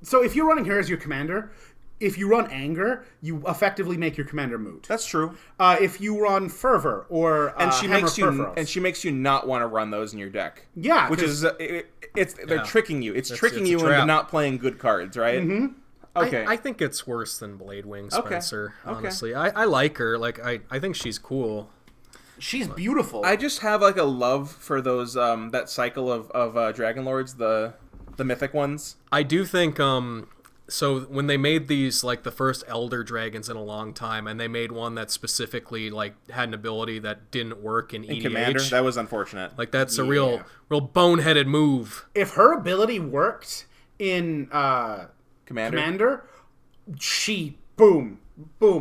so if you're running her as your commander, if you run Anger, you effectively make your commander moot. That's true. If you run Fervor or she makes you not want to run those in your deck. Yeah, which is they're tricking you. It's tricking you into not playing good cards, right? Mm-hmm. Okay. I think it's worse than Bladewing Spencer. Okay. Honestly, I like her. I think she's cool. She's beautiful. I just have a love for those that cycle of Dragonlords, the mythic ones. I do think so when they made these the first Elder Dragons in a long time, and they made one that specifically had an ability that didn't work in EDH. Commander, that was unfortunate. That's a real boneheaded move. If her ability worked in Commander, she boom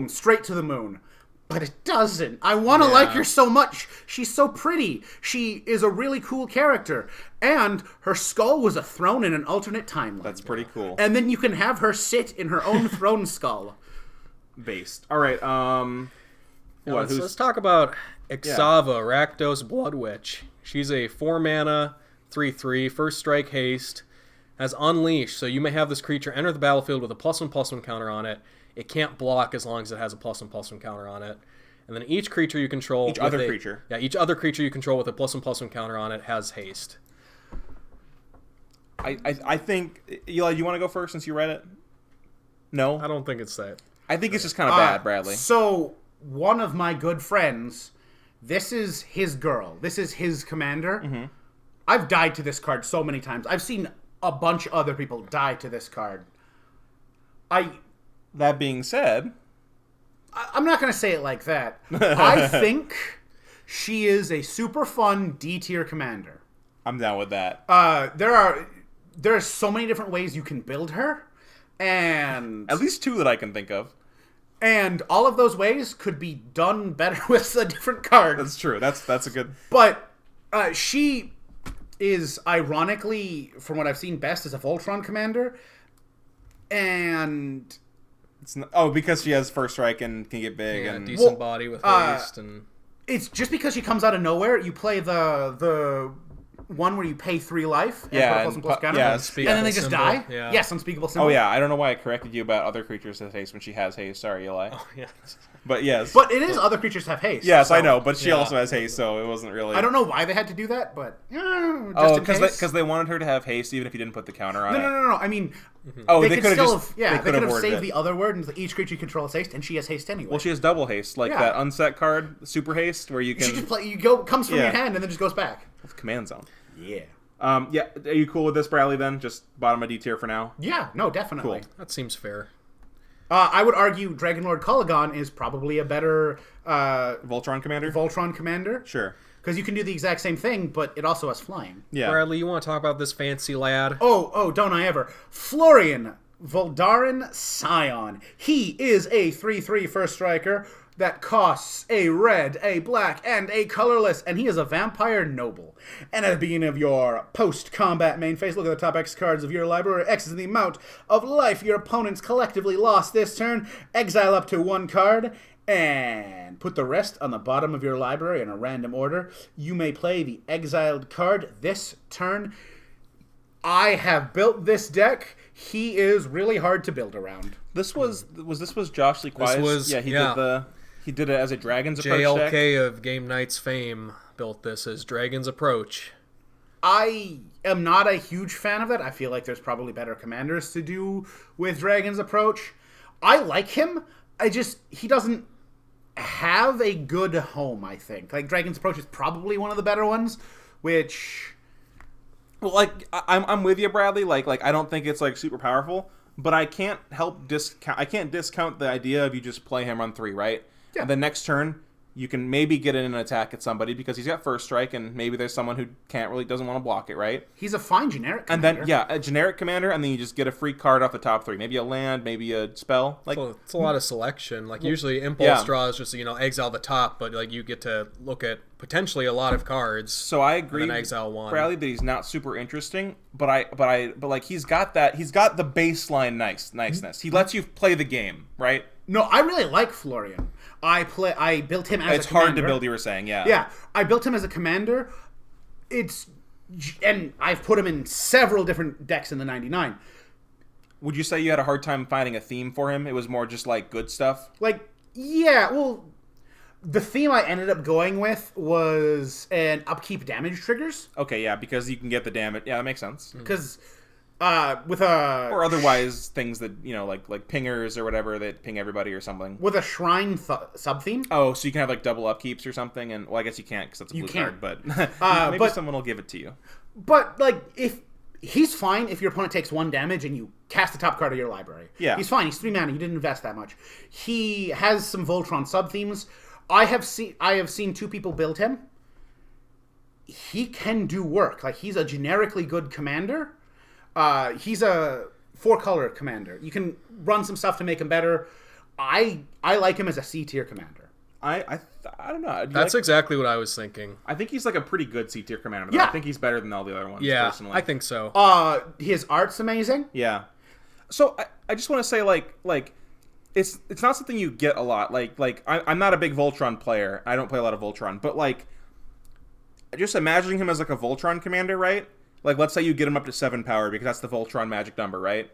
straight to the moon. But it doesn't. I want to like her so much. She's so pretty. She is a really cool character. And her skull was a throne in an alternate timeline. That's pretty cool. And then you can have her sit in her own throne skull. Based. All right. Let's talk about Exava, Rakdos Blood Witch. She's a 4-mana, 3/3, first strike haste. Has Unleash, so you may have this creature enter the battlefield with a +1/+1 counter on it. It can't block as long as it has a +1/+1 counter on it. And then each creature you control... Each other creature you control with a +1/+1 counter on it has haste. I think... Eli, you want to go first since you read it? No? I don't think it's that. I think it's just kind of bad, Bradley. So, one of my good friends, this is his girl. This is his commander. Mm-hmm. I've died to this card so many times. I've seen a bunch of other people die to this card. That being said... I'm not going to say it like that. I think she is a super fun D-tier commander. I'm down with that. There are so many different ways you can build her, and... At least 2 that I can think of. And all of those ways could be done better with a different card. That's true. That's a good... But she is, ironically, from what I've seen, best as a Voltron commander, and... because she has first strike and can get big and decent body with haste and it's just because she comes out of nowhere. You play the one where you pay 3 life and put a +1/+1 counter, and then they just die. Yeah. Yes, unspeakable symbol. Oh yeah, I don't know why I corrected you about other creatures that have haste when she has haste. Sorry, Eli. Oh yeah. But yes. But it is other creatures have haste. Yes, so. I know, but she also has haste, so it wasn't really... I don't know why they had to do that, but... because they wanted her to have haste even if you didn't put the counter on it. No. I mean... they could have they could have saved the other word, and each creature you control has haste, and she has haste anyway. Well, she has double haste, that unset card, super haste, where you can... She just comes from your hand and then just goes back. With command zone. Yeah. Are you cool with this, Bradley, then? Just bottom of D tier for now? Yeah, no, definitely. Cool. That seems fair. I would argue Dragonlord Kolaghan is probably a better... Voltron commander? Sure. Because you can do the exact same thing, but it also has flying. Yeah. Bradley, you want to talk about this fancy lad? Oh, don't I ever. Florian Voldaren Scion. He is a 3/3 first striker that costs a red, a black, and a colorless, and he is a vampire noble. And at the beginning of your post-combat main phase, look at the top X cards of your library. X is the amount of life your opponents collectively lost this turn. Exile up to 1 card, and put the rest on the bottom of your library in a random order. You may play the exiled card this turn. I have built this deck. He is really hard to build around. This was Josh Lee Quiet's? He did it as a Dragon's Approach deck. JLK of Game Night's fame built this as Dragon's Approach. I am not a huge fan of that. I feel like there's probably better commanders to do with Dragon's Approach. I like him. He doesn't have a good home, I think. Like, Dragon's Approach is probably one of the better ones, which... Well, like, I'm with you, Bradley. Like, I don't think it's, like, super powerful, but I can't discount the idea of you just play him on 3, right? Yeah. And the next turn, you can maybe get in an attack at somebody because he's got first strike, and maybe there's someone who doesn't want to block it, right? He's a fine generic commander. And then, a generic commander, and then you just get a free card off the top 3. Maybe a land, maybe a spell. Like, it's a lot of selection. Like, usually Impulse Draw is just, exile the top, but, like, you get to look at potentially a lot of cards. So I agree, and then exile 1. Bradley, that he's not super interesting, but like, he's got the baseline niceness. He lets you play the game, right? No, I really like Florian. I built him as a commander. It's hard to build, you were saying, yeah. Yeah, I built him as a commander. And I've put him in several different decks in the 99. Would you say you had a hard time finding a theme for him? It was more just, like, good stuff? Like, yeah, well, the theme I ended up going with was an upkeep damage triggers. Okay, yeah, because you can get the damage. Yeah, that makes sense. Because... or otherwise things that, like pingers or whatever that ping everybody or something. With a shrine sub-theme. Oh, so you can have, like, double upkeeps or something, and, well, I guess you can't because that's a blue card, but maybe someone will give it to you. But, like, if he's fine if your opponent takes 1 damage and you cast the top card of your library. Yeah. He's fine. He's 3 mana. You didn't invest that much. He has some Voltron sub-themes. I have seen 2 people build him. He can do work. Like, he's a generically good commander. He's a 4-color commander. You can run some stuff to make him better. I like him as a C-tier commander. I don't know. That's exactly what I was thinking. I think he's like a pretty good C-tier commander. Yeah. I think he's better than all the other ones, personally. I think so. His art's amazing. Yeah. So I just want to say, like it's not something you get a lot. Like I'm not a big Voltron player. I don't play a lot of Voltron. But, like, just imagining him as, like, a Voltron commander, right? Like, let's say you get him up to 7 power because that's the Voltron magic number, right?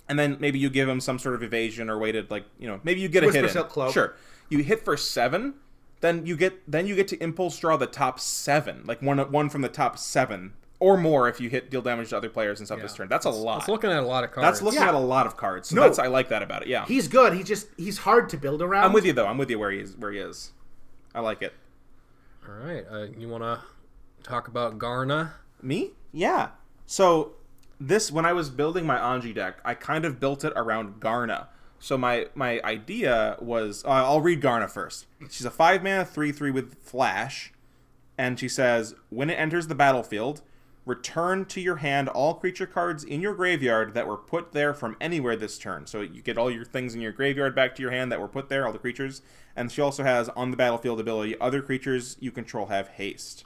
And then maybe you give him some sort of evasion or weighted, like, maybe you get a hit in. Silk Cloak. Sure. You hit for 7, then you get to impulse draw the top 7, like one from the top 7 or more if you deal damage to other players and stuff this turn. That's a lot. That's looking at a lot of cards. That's looking at a lot of cards. So I like that about it. Yeah. He's good. He's hard to build around. I'm with you though. I'm with you where he is. I like it. All right. You want to talk about Garna? Me? Yeah. So when I was building my Anje deck, I kind of built it around Garna. So my idea was, I'll read Garna first. She's a 5-mana 3/3 with flash, and she says, when it enters the battlefield, return to your hand all creature cards in your graveyard that were put there from anywhere this turn. So you get all your things in your graveyard back to your hand that were put there, all the creatures. And she also has on the battlefield ability, other creatures you control have haste.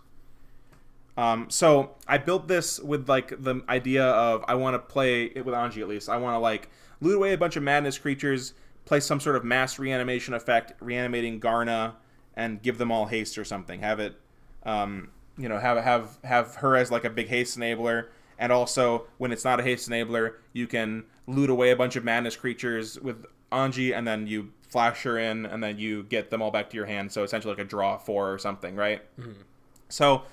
So I built this with, like, the idea of I want to play it with Anje, at least. I want to, like, loot away a bunch of madness creatures, play some sort of mass reanimation effect, reanimating Garna, and give them all haste or something. Have it, have her as, like, a big haste enabler, and also when it's not a haste enabler, you can loot away a bunch of madness creatures with Anje, and then you flash her in, and then you get them all back to your hand. So essentially like a draw 4 or something, right? Mm-hmm. So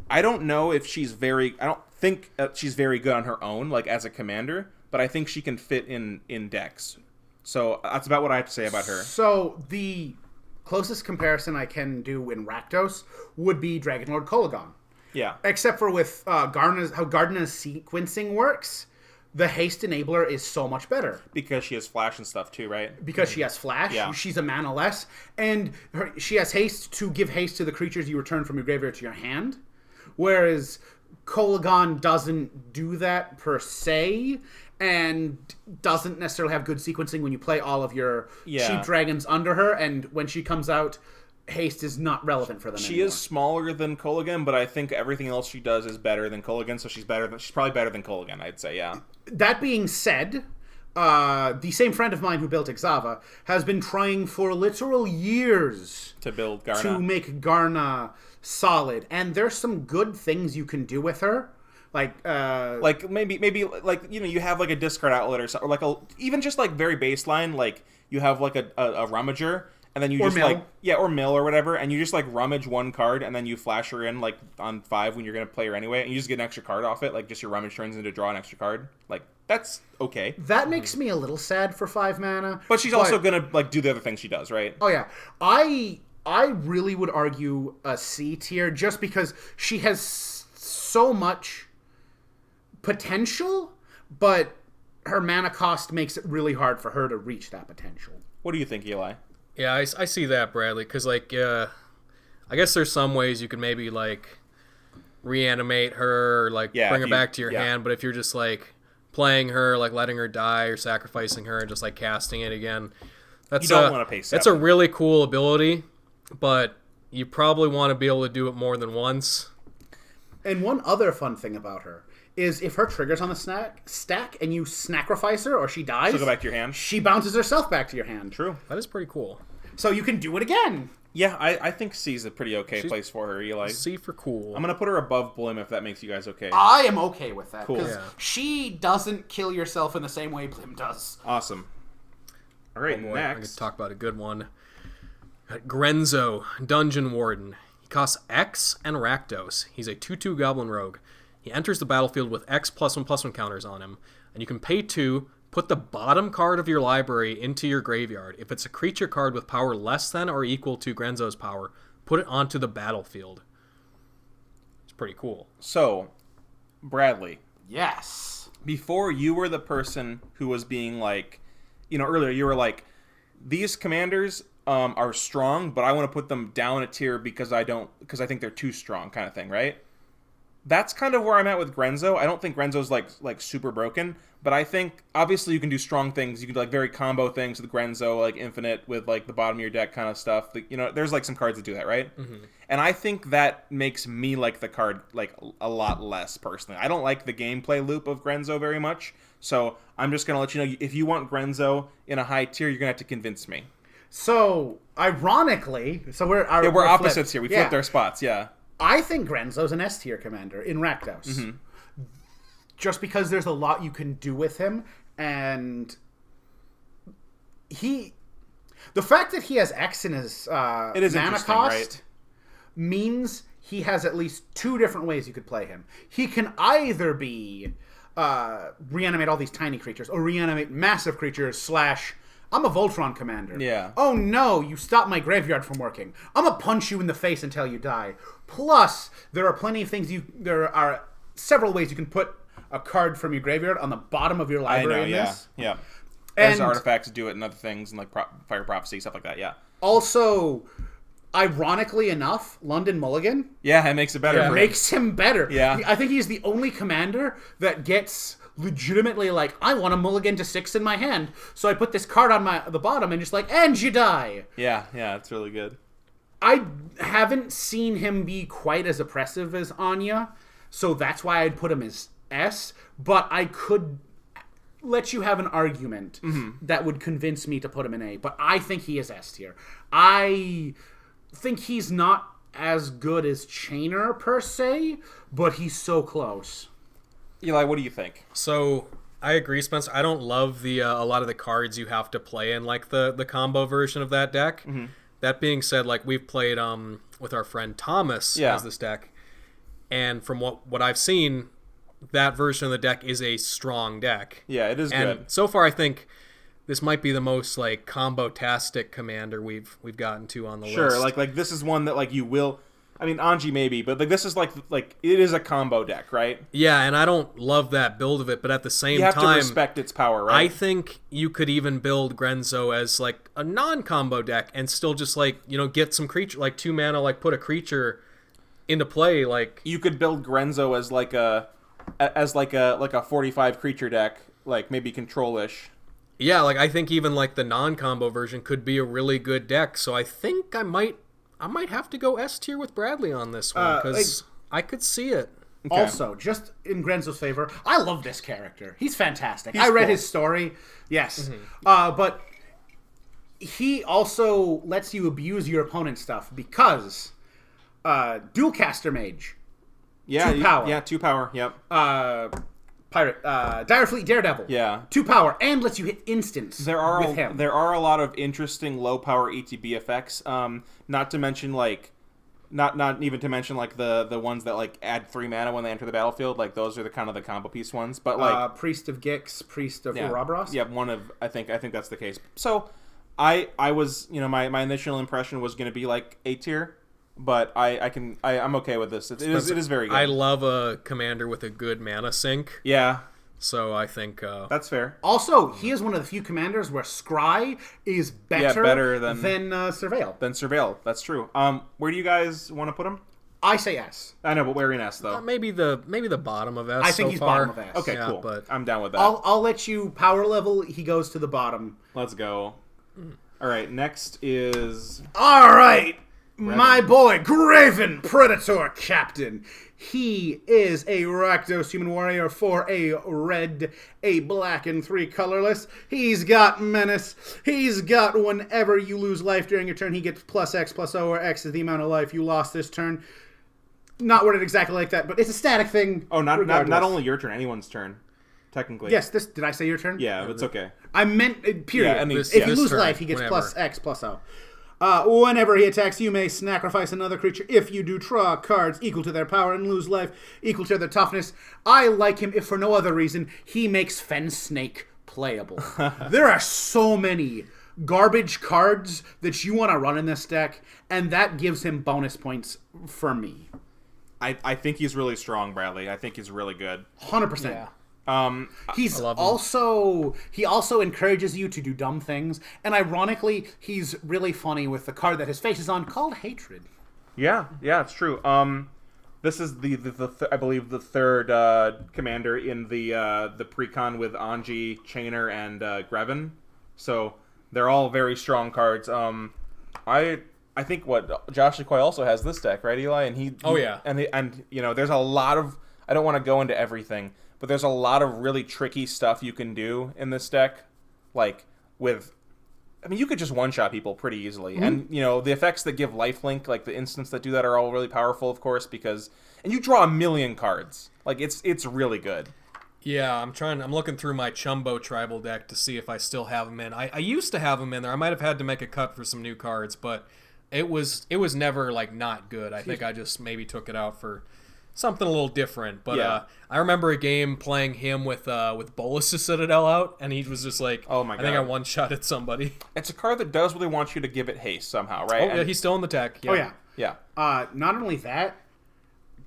I don't know if I don't think she's very good on her own, like, as a commander, but I think she can fit in decks. So that's about what I have to say about her. So the closest comparison I can do in Rakdos would be Dragonlord Kolaghan. Yeah. Except for with how Garna's sequencing works, the haste enabler is so much better. Because she has flash and stuff too, right? Because she has flash, she's a mana less, and she has haste to give haste to the creatures you return from your graveyard to your hand. Whereas Kolaghan doesn't do that per se, and doesn't necessarily have good sequencing when you play all of your cheap dragons under her, and when she comes out, haste is not relevant for them She anymore. is smaller than Kolaghan, but I think everything else she does is better than Kolaghan, so she's probably better than Kolaghan, I'd say, yeah. That being said, the same friend of mine who built Exava has been trying for literal years to build Garna. to make Garna solid, and there's some good things you can do with her. Like maybe like, you know, you have like a discard outlet or something, or like even just like very baseline, like you have like a rummager, and then you or just mill. like or mill or whatever, and you just like rummage one card, and then you flash her in like on 5 when you're gonna play her anyway, and you just get an extra card off it. Like just your rummage turns into draw an extra card. Like that's okay. That makes me a little sad for 5 mana. But she's also gonna like do the other things she does, right? Oh yeah, I really would argue a C tier just because she has so much potential, but her mana cost makes it really hard for her to reach that potential. What do you think, Eli? Yeah, I see that, Bradley, because, like, I guess there's some ways you could maybe, like, reanimate her or, like, bring her back to your hand, but if you're just, like, playing her, like, letting her die or sacrificing her and just, like, casting it again, you don't want to pay 7. That's a really cool ability, but you probably want to be able to do it more than once. And one other fun thing about her is if her trigger's on the stack and you sacrifice her or she dies, she'll go back to your hand. She bounces herself back to your hand. True. That is pretty cool. So you can do it again. Yeah, I think C's a pretty okay place for her, Eli. C for cool. I'm going to put her above Blim if that makes you guys okay. I am okay with that. Cool. Because she doesn't kill yourself in the same way Blim does. Awesome. All right, I next. could talk about a good one. Grenzo, Dungeon Warden. He costs X and Rakdos. He's a 2/2 Goblin Rogue. He enters the battlefield with X +1/+1 counters on him, and you can pay 2, put the bottom card of your library into your graveyard. If it's a creature card with power less than or equal to Grenzo's power, put it onto the battlefield. It's pretty cool. So, Bradley. Yes. Before you were the person who was being like, you know, earlier you were like, these commanders are strong, but I want to put them down a tier because I think they're too strong, kind of thing, right? That's kind of where I'm at with Grenzo. I don't think Grenzo's like super broken, but I think obviously you can do strong things. You can do like very combo things with Grenzo, like infinite with like the bottom of your deck kind of stuff. You know, there's like some cards that do that, right? Mm-hmm. And I think that makes me like the card like a lot less personally. I don't like the gameplay loop of Grenzo very much, so I'm just gonna let you know if you want Grenzo in a high tier, you're gonna have to convince me. So ironically, we're opposites flipped. here. We flipped our spots, yeah. I think Grenzo's an S tier commander in Rakdos. Mm-hmm. Just because there's a lot you can do with him, and the fact that he has X in his mana cost right? means he has at least 2 different ways you could play him. He can either be reanimate all these tiny creatures, or reanimate massive creatures / I'm a Voltron commander. Yeah. Oh no, you stopped my graveyard from working. I'm gonna punch you in the face until you die. Plus, there are plenty of things there are several ways you can put a card from your graveyard on the bottom of your library this. Yeah. There's artifacts to do it and other things and like Fire Prophecy, stuff like that, yeah. Also, ironically enough, London Mulligan. Yeah, it makes it better. Makes him better. Yeah. I think he's the only commander that gets legitimately like, I want a mulligan to 6 in my hand, so I put this card on the bottom and just like, and you die. Yeah, it's really good. I haven't seen him be quite as oppressive as Anya, so that's why I'd put him as S, but I could let you have an argument that would convince me to put him in A, but I think he is S tier. I think he's not as good as Chainer per se, but he's so close. Eli, what do you think? So I agree, Spencer. I don't love the a lot of the cards you have to play in like the combo version of that deck. Mm-hmm. That being said, like we've played with our friend Thomas as this deck, and from what I've seen, that version of the deck is a strong deck. Yeah, it is good. So far, I think this might be the most like combo-tastic commander we've gotten to on the list. Sure, like this is one that like you will. I mean, Anje maybe, but like this is like it is a combo deck, right? Yeah, and I don't love that build of it, but at the same time, you have to respect its power, right? I think you could even build Grenzo as like a non-combo deck and still just like, you know, get some creature like 2 mana, like put a creature into play. Like you could build Grenzo as like a 45 creature deck, like maybe control-ish. Yeah, like I think even like the non-combo version could be a really good deck. So I think I might have to go S tier with Bradley on this one because I could see it. Okay. Also, just in Grenzo's favor, I love this character. He's fantastic. I read cool. his story. Yes. But he also lets you abuse your opponent's stuff because Dualcaster Mage. Yeah, 2 power. Yeah, 2 power. Yep. Pirate, Dire Fleet Daredevil. Yeah. 2 power, and lets you hit instants with him. There are a lot of interesting low power ETB effects. Not to mention not even to mention like the ones that like add 3 mana when they enter the battlefield. Like those are the kind of the combo piece ones. But like Priest of Gix, Priest of Ouroboros. Yeah, I think that's the case. So I was my initial impression was going to be like A tier. But I'm okay with this. It is very good. I love a commander with a good mana sink. Yeah. So I think that's fair. Also, he is one of the few commanders where Scry is better than Surveil. Than Surveil. That's true. Where do you guys want to put him? I say S. I know, but where in S though? Maybe the bottom of S. I think he's far. bottom of S. Okay, yeah, cool. But I'm down with that. I'll let you power level. He goes to the bottom. Let's go. All right. Next is. All right. My boy, Greven, Predator Captain. He is a Rakdos human warrior for a red, a black, and 3 colorless. He's got Menace. He's got whenever you lose life during your turn, he gets +X+O, where X is the amount of life you lost this turn. Not worded exactly like that, but it's a static thing. Oh, not only your turn, anyone's turn, technically. Yes, did I say your turn? Yeah, it's okay. I meant, period. Yeah, if you lose life, he gets +X+O. Whenever he attacks, you may sacrifice another creature. If you do, draw cards equal to their power and lose life equal to their toughness. I like him if for no other reason. He makes Fen Snake playable. There are so many garbage cards that you want to run in this deck, and that gives him bonus points for me. I think he's really strong, Bradley. I think he's really good. 100%. Yeah. He also encourages you to do dumb things, and ironically, he's really funny with the card that his face is on called Hatred. Yeah, it's true. This is I believe the third commander in the precon with Anje, Chainer, and Greven. So they're all very strong cards. I think Josh Lecoy also has this deck, right, Eli? And and there's a lot of, I don't want to go into everything, but there's a lot of really tricky stuff you can do in this deck, like you could just one-shot people pretty easily. Mm-hmm. And, the effects that give lifelink, like the instants that do that are all really powerful, of course, and you draw 1 million cards. Like, it's really good. Yeah, I'm looking through my Chumbo tribal deck to see if I still have them in. I used to have them in there. I might have had to make a cut for some new cards, but it was never, like, not good. I think I just maybe took it out for something a little different, but I remember a game playing him with Bolus's Citadel out, and he was just like, "Oh my god!" I think I one-shotted somebody. It's a card that does really want you to give it haste somehow, right? Oh yeah, he's still in the deck. Yeah. Oh yeah. Not only that,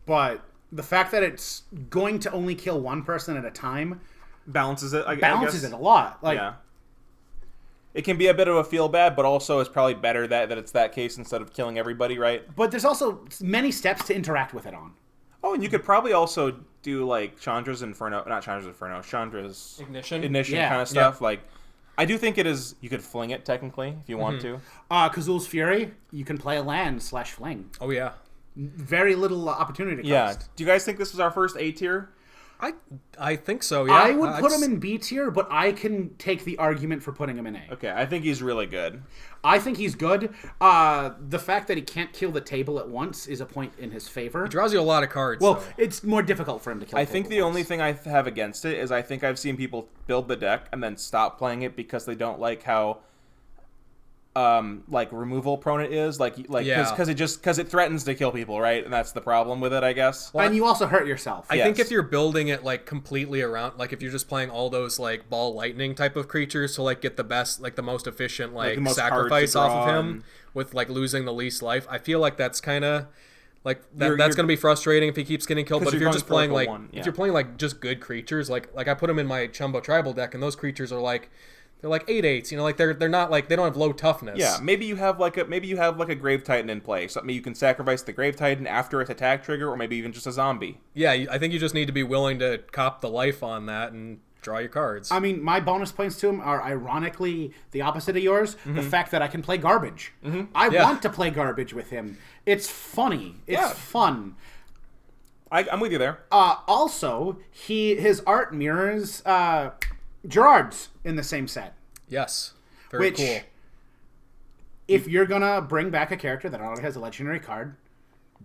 but the fact that it's going to only kill one person at a time balances it. I balances guess. It a lot. Like, yeah. It can be a bit of a feel bad, but also it's probably better that it's that case instead of killing everybody, right? But there's also many steps to interact with it on. Oh, and you could probably also do like Chandra's Ignition kind of stuff. Like, I do think it is. You could fling it technically if you want to. Kazul's Fury, you can play a land /fling. Oh yeah, very little opportunity cost. Yeah. Do you guys think this was our first A tier? I think so. Yeah, I would put him in B tier, but I can take the argument for putting him in A. Okay, I think he's really good. I think he's good. The fact that he can't kill the table at once is a point in his favor. He draws you a lot of cards. Well, it's more difficult for him to kill. I think the only thing I have against it is I think I've seen people build the deck and then stop playing it because they don't like how removal prone it is, because it threatens to kill people, right? And that's the problem with it, I guess. Well, and you also hurt yourself. I think if you're building it like completely around, like if you're just playing all those like ball lightning type of creatures to like get the best, like the most efficient like most sacrifice off of him with like losing the least life, I feel like that's kind of like that's going to be frustrating if he keeps getting killed. But if you're just playing like if you're playing like just good creatures, like I put him in my Chumbo tribal deck, and those creatures are like they're like 8/8s. You know, like they're not like they don't have low toughness. Yeah, maybe you have like a Grave Titan in play. So maybe you can sacrifice the Grave Titan after its attack trigger, or maybe even just a zombie. Yeah, I think you just need to be willing to cop the life on that and draw your cards. I mean, my bonus points to him are ironically the opposite of yours. The fact that I can play garbage. I want to play garbage with him. It's funny. It's fun. I'm with you there. Also, his art mirrors Gerard's in the same set. Yes. Very cool. If you're going to bring back a character that already has a legendary card,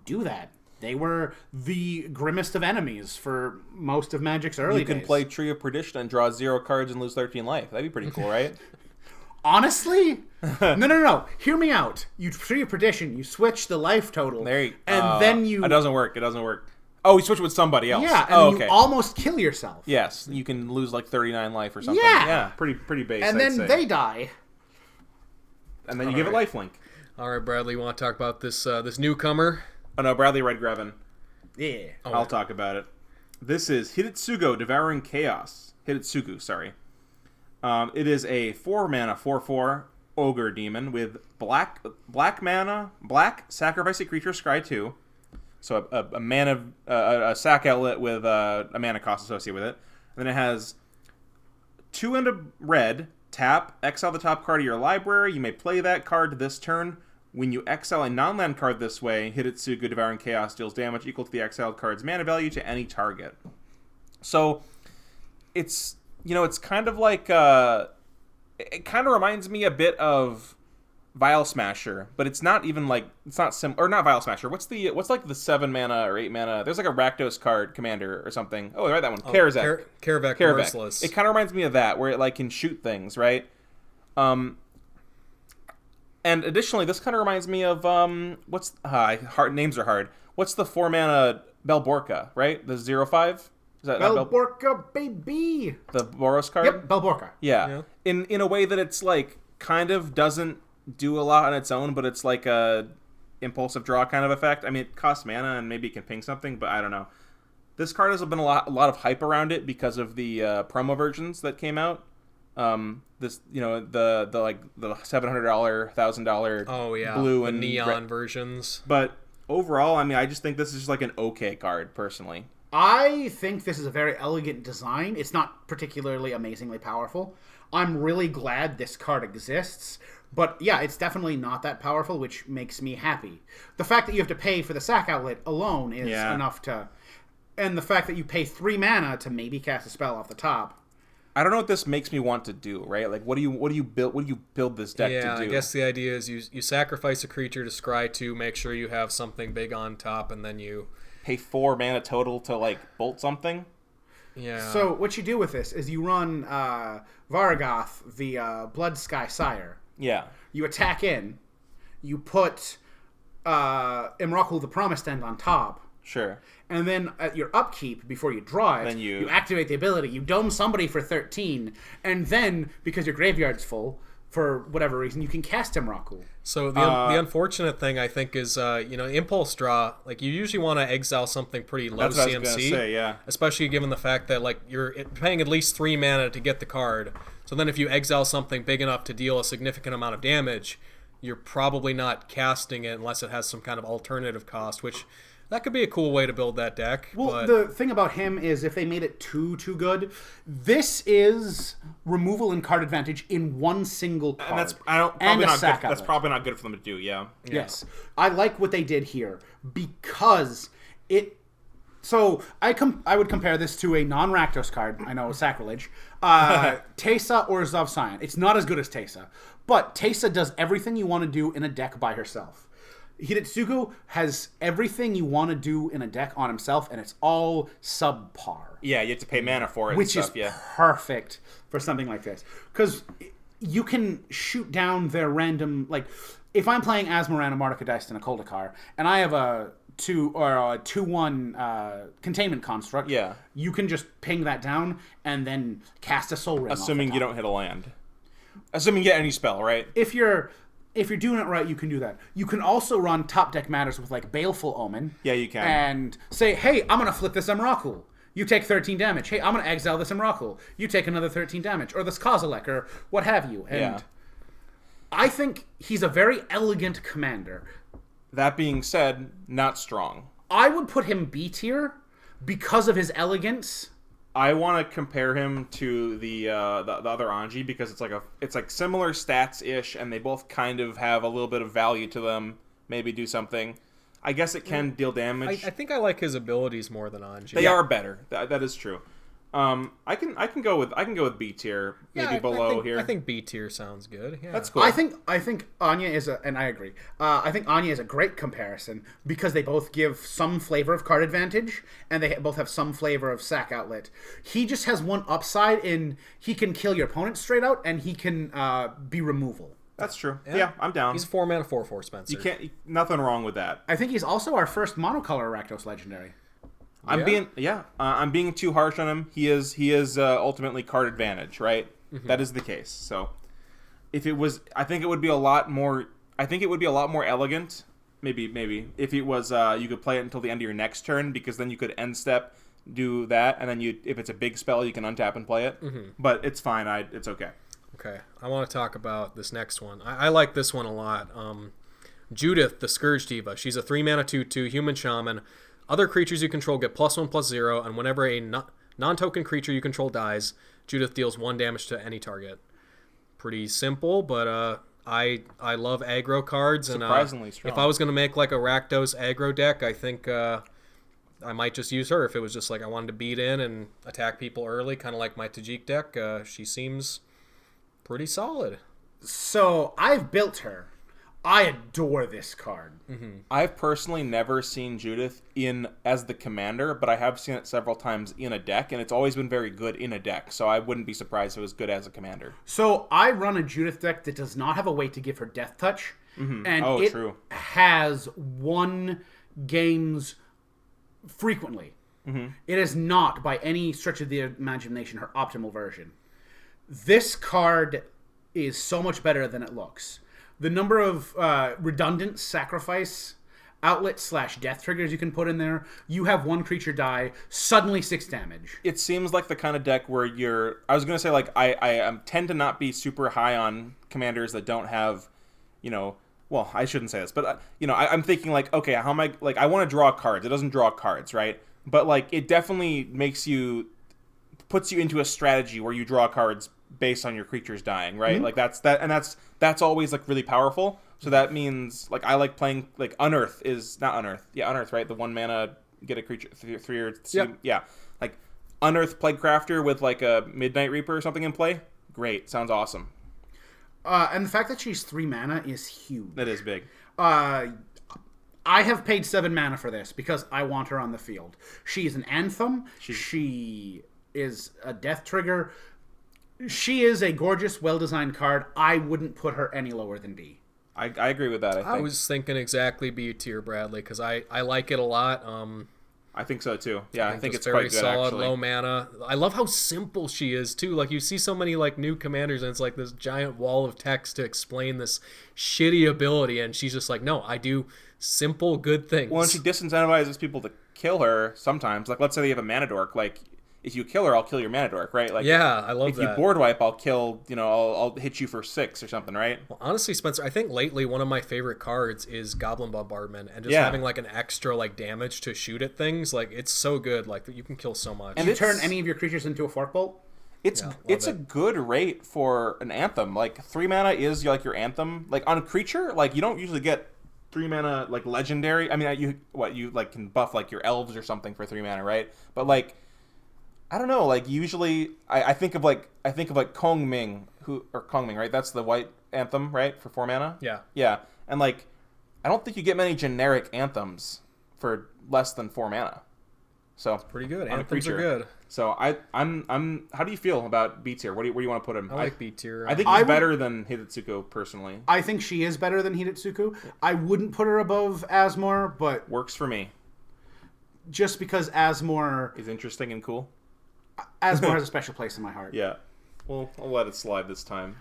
do that. They were the grimmest of enemies for most of Magic's early days. You can play Tree of Perdition and draw 0 cards and lose 13 life. That'd be pretty cool, right? Honestly? No. Hear me out. You Tree of Perdition, you switch the life total. Then you... It doesn't work. Oh, you switch with somebody else. Yeah, and you almost kill yourself. Yes, you can lose like 39 life or something. Yeah. Pretty basic. And then they die. And then you give it lifelink. All right, Bradley, you want to talk about this newcomer? Oh no, Bradley read Greven. Yeah. I'll talk about it. This is Hidetsugu, Devouring Chaos. Hidetsugu, sorry. It is a 4-mana 4/4 ogre demon with black mana, sacrifice a creature, scry 2. So a sack outlet with a mana cost associated with it. And then it has 2 and a red, tap, exile the top card of your library. You may play that card this turn. When you exile a non-land card this way, Hidetsugu Devouring Chaos deals damage equal to the exiled card's mana value to any target. So, it's kind of like, it kind of reminds me a bit of Vial Smasher, but it's not even like, or not Vial Smasher. What's like the 7 mana or 8 mana? There's like a Rakdos card commander or something. Oh, right, that one. Kaervek the Merciless. It kind of reminds me of that, where it like can shoot things, right? And additionally, this kind of reminds me of names are hard. What's the 4-mana Belborka, right? The 0/5? Is that Belborka, baby. The Boros card? Yep, Belborka. Yeah. In a way that it's like kind of doesn't do a lot on its own, but it's like a impulsive draw kind of effect. I mean, it costs mana and maybe it can ping something, but I don't know. This card has been a lot of hype around it because of the promo versions that came out. The $700, $1,000 blue and neon red versions. But overall, I mean, I just think this is just like an okay card personally. I think this is a very elegant design. It's not particularly amazingly powerful. I'm really glad this card exists. But yeah, it's definitely not that powerful, which makes me happy. The fact that you have to pay for the sack outlet alone is enough to... And the fact that you pay 3 mana to maybe cast a spell off the top. I don't know what this makes me want to do, right? Like, what do you build this deck to do? Yeah, I guess the idea is you sacrifice a creature to scry 2, make sure you have something big on top, and then you... Pay 4 mana total to, like, bolt something? Yeah. So what you do with this is you run Vargoth, the Blood Sky Sire. Yeah. You attack in. You put Imrakul the Promised End on top. Sure. And then at your upkeep, before you draw it, then you activate the ability. You dome somebody for 13. And then, because your graveyard's full, for whatever reason, you can cast Imrakul. So the unfortunate thing, I think, is, impulse draw. Like, you usually want to exile something pretty low That's what CMC. I was gonna say, yeah. Especially given the fact that, like, you're paying at least 3 mana to get the card. So then if you exile something big enough to deal a significant amount of damage, you're probably not casting it unless it has some kind of alternative cost, which... That could be a cool way to build that deck. Well, the thing about him is if they made it too good, this is removal and card advantage in one single card. And that's probably not good for them to do, yeah. Yes. I like what they did here because it... So, I would compare this to a non-Rakdos card. I know, sacrilege. Teysa or Zav Scion. It's not as good as Teysa. But Teysa does everything you want to do in a deck by herself. Hidetsugu has everything you want to do in a deck on himself, and it's all subpar. Yeah, you have to pay mana for it. Which is perfect for something like this. Because you can shoot down their random... Like, if I'm playing Asmoranomardicadaistinaculdacar, and I have a 2/1 containment construct, you can just ping that down and then cast a Soul Ring. Assuming you don't hit a land. Assuming you get any spell, right? If you're doing it right, you can do that. You can also run top deck matters with like Baleful Omen. Yeah, you can. And say, hey, I'm going to flip this Imrakul. You take 13 damage. Hey, I'm going to exile this Emrakul. You take another 13 damage. Or this Kozilek, or what have you. And I think he's a very elegant commander. That being said, not strong. I would put him B tier because of his elegance. I want to compare him to the other Anje because it's like similar stats ish, and they both kind of have a little bit of value to them. Maybe do something. I guess it can deal damage. I think I like his abilities more than Anje. They are better. That is true. I can go with B tier, maybe below here. I think B tier sounds good. Yeah. That's cool. I think Anya is and I agree. I think Anya is a great comparison because they both give some flavor of card advantage and they both have some flavor of sack outlet. He just has one upside in he can kill your opponent straight out and he can be removal. That's true. Yeah, I'm down. He's a 4-mana 4/4 Spencer. Nothing wrong with that. I think he's also our first monocolor Rakdos legendary. I'm being too harsh on him. He is ultimately card advantage, right? Mm-hmm. That is the case. So if it was, I think it would be a lot more elegant. Maybe if it was, you could play it until the end of your next turn because then you could end step, do that, and then if it's a big spell, you can untap and play it. Mm-hmm. But it's fine. It's okay. Okay, I want to talk about this next one. I like this one a lot. Judith, the Scourge Diva. She's a 3-mana 2/2 human shaman. Other creatures you control get +1/+0, and whenever a non-token creature you control dies, Judith deals 1 damage to any target. Pretty simple, but I love aggro cards. Surprisingly strong. If I was going to make like a Rakdos aggro deck, I think I might just use her. If it was just like I wanted to beat in and attack people early, kind of like my Tajik deck, she seems pretty solid. So I've built her. I adore this card. Mm-hmm. I've personally never seen Judith as the commander, but I have seen it several times in a deck, and it's always been very good in a deck, so I wouldn't be surprised if it was good as a commander. So I run a Judith deck that does not have a way to give her Death Touch, and it has 1 games frequently. Mm-hmm. It is not, by any stretch of the imagination, her optimal version. This card is so much better than it looks. The number of redundant sacrifice outlet/death triggers you can put in there. You have 1 creature die, suddenly 6 damage. It seems like the kind of deck where I was going to say, like, I tend to not be super high on commanders that don't have, well, I shouldn't say this, but, I'm thinking, like, okay, how am I, like, I want to draw cards. It doesn't draw cards, right? But, like, it definitely puts you into a strategy where you draw cards based on your creatures dying, right? Mm-hmm. Like that's always like really powerful. So that means like I like playing like Unearth, right? The 1 mana get a creature 3 or 2. Yeah. Like Unearth Plaguecrafter with like a Midnight Reaper or something in play. Great, sounds awesome. And the fact that she's 3 mana is huge. That is big. I have paid 7 mana for this because I want her on the field. She's an Anthem. She is a death trigger. She is a gorgeous, well-designed card. I wouldn't put her any lower than B. I agree with that, I was thinking exactly B tier, Bradley, because I like it a lot. I think so, too. Yeah, I think it's very quite good, solid, actually. low mana. I love how simple she is, too. Like, you see so many, like, new commanders, and it's like this giant wall of text to explain this shitty ability, and she's just like, no, I do simple, good things. Well, and she disincentivizes people to kill her sometimes. Like, let's say they have a mana dork, like, if you kill her, I'll kill your mana dork, right? Like, yeah, I love that. If you board wipe, I'll kill, I'll hit you for 6 or something, right? Well, honestly, Spencer, I think lately one of my favorite cards is Goblin Bombardment, and just having like an extra like damage to shoot at things, like it's so good. Like you can kill so much. And you turn any of your creatures into a Fork Bolt. It's a good rate for an Anthem. Like 3 mana is like your Anthem. Like on a creature, like you don't usually get 3 mana like legendary. I mean, you like can buff like your elves or something for 3 mana, right? But like. I don't know, like usually I think of Kong Ming, right? That's the white Anthem, right? For 4 mana? Yeah. Yeah. And like I don't think you get many generic anthems for less than 4 mana. So it's pretty good. Anthems are good. So I'm how do you feel about B tier? Where do you want to put him? I like B tier. I think he's better than Hidetsugu personally. I think she is better than Hidetsugu. I wouldn't put her above Asmor, but works for me. Just because Asmor is interesting and cool. Asmor has a special place in my heart. Yeah. Well, I'll let it slide this time.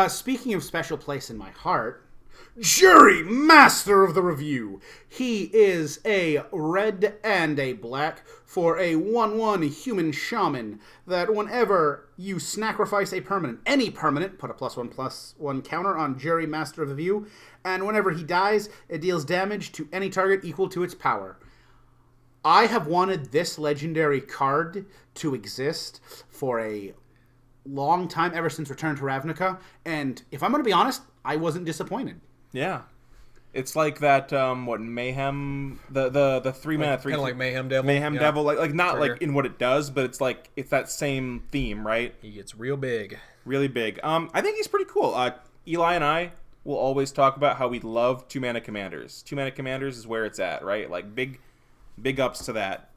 Speaking of special place in my heart, Juri, master of the Revue. He is a red and a black for a 1/1 human shaman that whenever you sacrifice a permanent, any permanent, put a +1/+1 counter on Juri, master of the Revue, and whenever he dies, it deals damage to any target equal to its power. I have wanted this legendary card to exist for a long time, ever since Return to Ravnica, and if I'm going to be honest, I wasn't disappointed. Yeah. It's like that, Mayhem, the 3-mana, 3 kind of like Mayhem Devil. Mayhem yeah. Devil, like not Trigger. like in what it does, but it's like, it's that same theme, right? He gets real big. Really big. I think he's pretty cool. Eli and I will always talk about how we love 2-mana commanders. 2-mana commanders is where it's at, right? Like, big ups to that.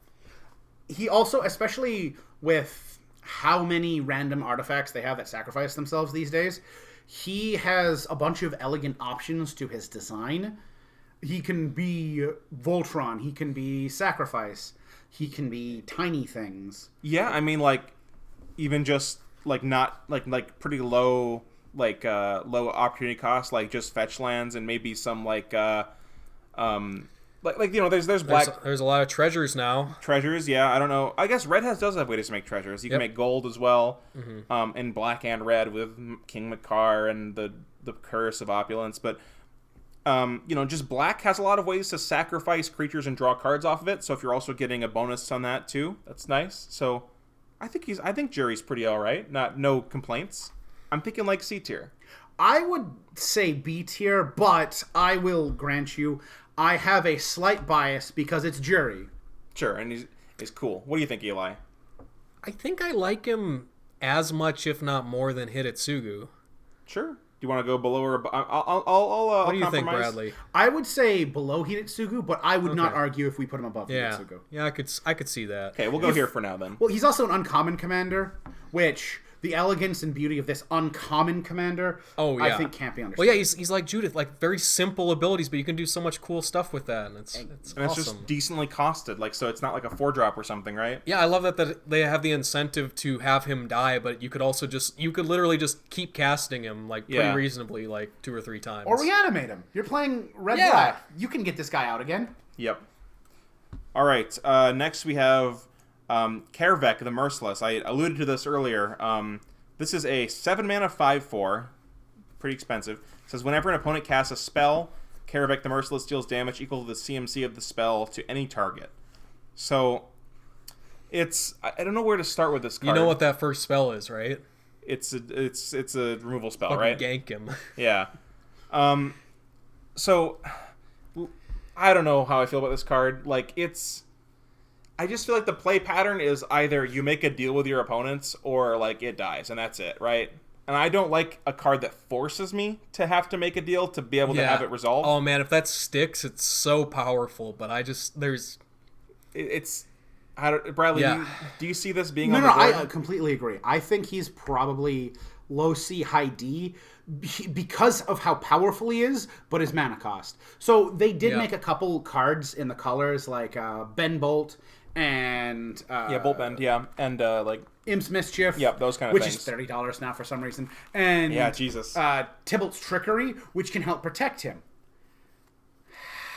He also, especially with how many random artifacts they have that sacrifice themselves these days, he has a bunch of elegant options to his design. He can be Voltron, he can be Sacrifice, he can be tiny things. Yeah, I mean, like, even just, like, not, like pretty low, like, low opportunity cost, like, just fetch lands and maybe some, like, you know, there's black... There's a lot of treasures now. Treasures, yeah, I don't know. I guess red does have ways to make treasures. You can make gold as well, and black and red with King Makar and the Curse of Opulence. But, you know, just black has a lot of ways to sacrifice creatures and draw cards off of it. So if you're also getting a bonus on that too, that's nice. So I think Juri's pretty all right. No complaints. I'm thinking like C tier. I would say B tier, but I will grant you, I have a slight bias because it's Juri. Sure, and he's cool. What do you think, Eli? I think I like him as much, if not more, than Hidetsugu. Sure. Do you want to go below or above? I'll What do you think, compromise. Bradley? I would say below Hidetsugu, but I would not argue if we put him above Hidetsugu. Yeah, I could see that. Okay, we'll go here for now then. Well, he's also an uncommon commander, which the elegance and beauty of this uncommon commander, I think can't be understood. Well, yeah, he's like Judith, like very simple abilities, but you can do so much cool stuff with that, and it's It's awesome. just decently costed, like, so it's not like a 4-drop or something, right? Yeah, I love that they have the incentive to have him die, but you could also you could literally just keep casting him like pretty reasonably, like 2 or 3 times. Or reanimate him. You're playing red-black. You can get this guy out again. Yep. All right. Next we have Kaervek the Merciless. I alluded to this earlier. This is a 7-mana 5/4. Pretty expensive. It says whenever an opponent casts a spell, Kaervek the Merciless deals damage equal to the CMC of the spell to any target. So it's I don't know where to start with this card. You know what that first spell is, right? It's a removal spell, Fucking right? gank him. Yeah. So I don't know how I feel about this card. Like, I just feel like the play pattern is either you make a deal with your opponents or, like, it dies, and that's it, right? And I don't like a card that forces me to have to make a deal to be able to have it resolved. Oh, man, if that sticks, it's so powerful, but Bradley, do you see this being on the board? I completely agree. I think he's probably low C, high D because of how powerful he is, but his mana cost. So they did make a couple cards in the colors, like Ben Bolt and... Bolt Bend, and like... Imp's Mischief. Yep, those kind of which things. Which is $30 now for some reason. And yeah, Jesus. Tybalt's Trickery, which can help protect him.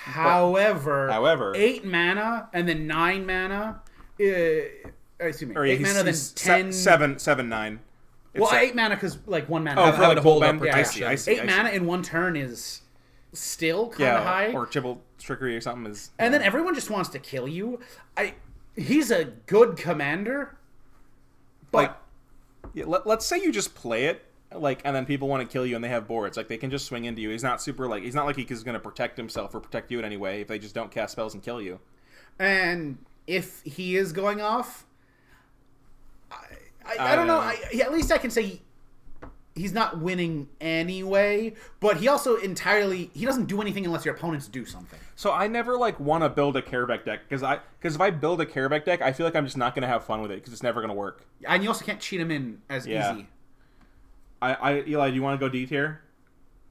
However, 8 mana and then 9 mana... excuse me. Or 8 mana, then 10... 7, 9. Well, 8 mana because, like, 1 mana. Oh, for like hold up Bend? protection. I see. 8 mana in 1 turn is still kind of high. Or Tybalt Trickery or something is... And then everyone just wants to kill you. He's a good commander, but... let's say you just play it, like, and then people want to kill you and they have boards. Like, they can just swing into you. He's not like he's going to protect himself or protect you in any way if they just don't cast spells and kill you. And if he is going off... I don't know. At least I can say he's not winning anyway, but he also he doesn't do anything unless your opponents do something. So I never want to build a Kaervek deck because if I build a Kaervek deck, I feel like I'm just not going to have fun with it because it's never going to work. And you also can't cheat him in as easy. Eli, do you want to go D tier,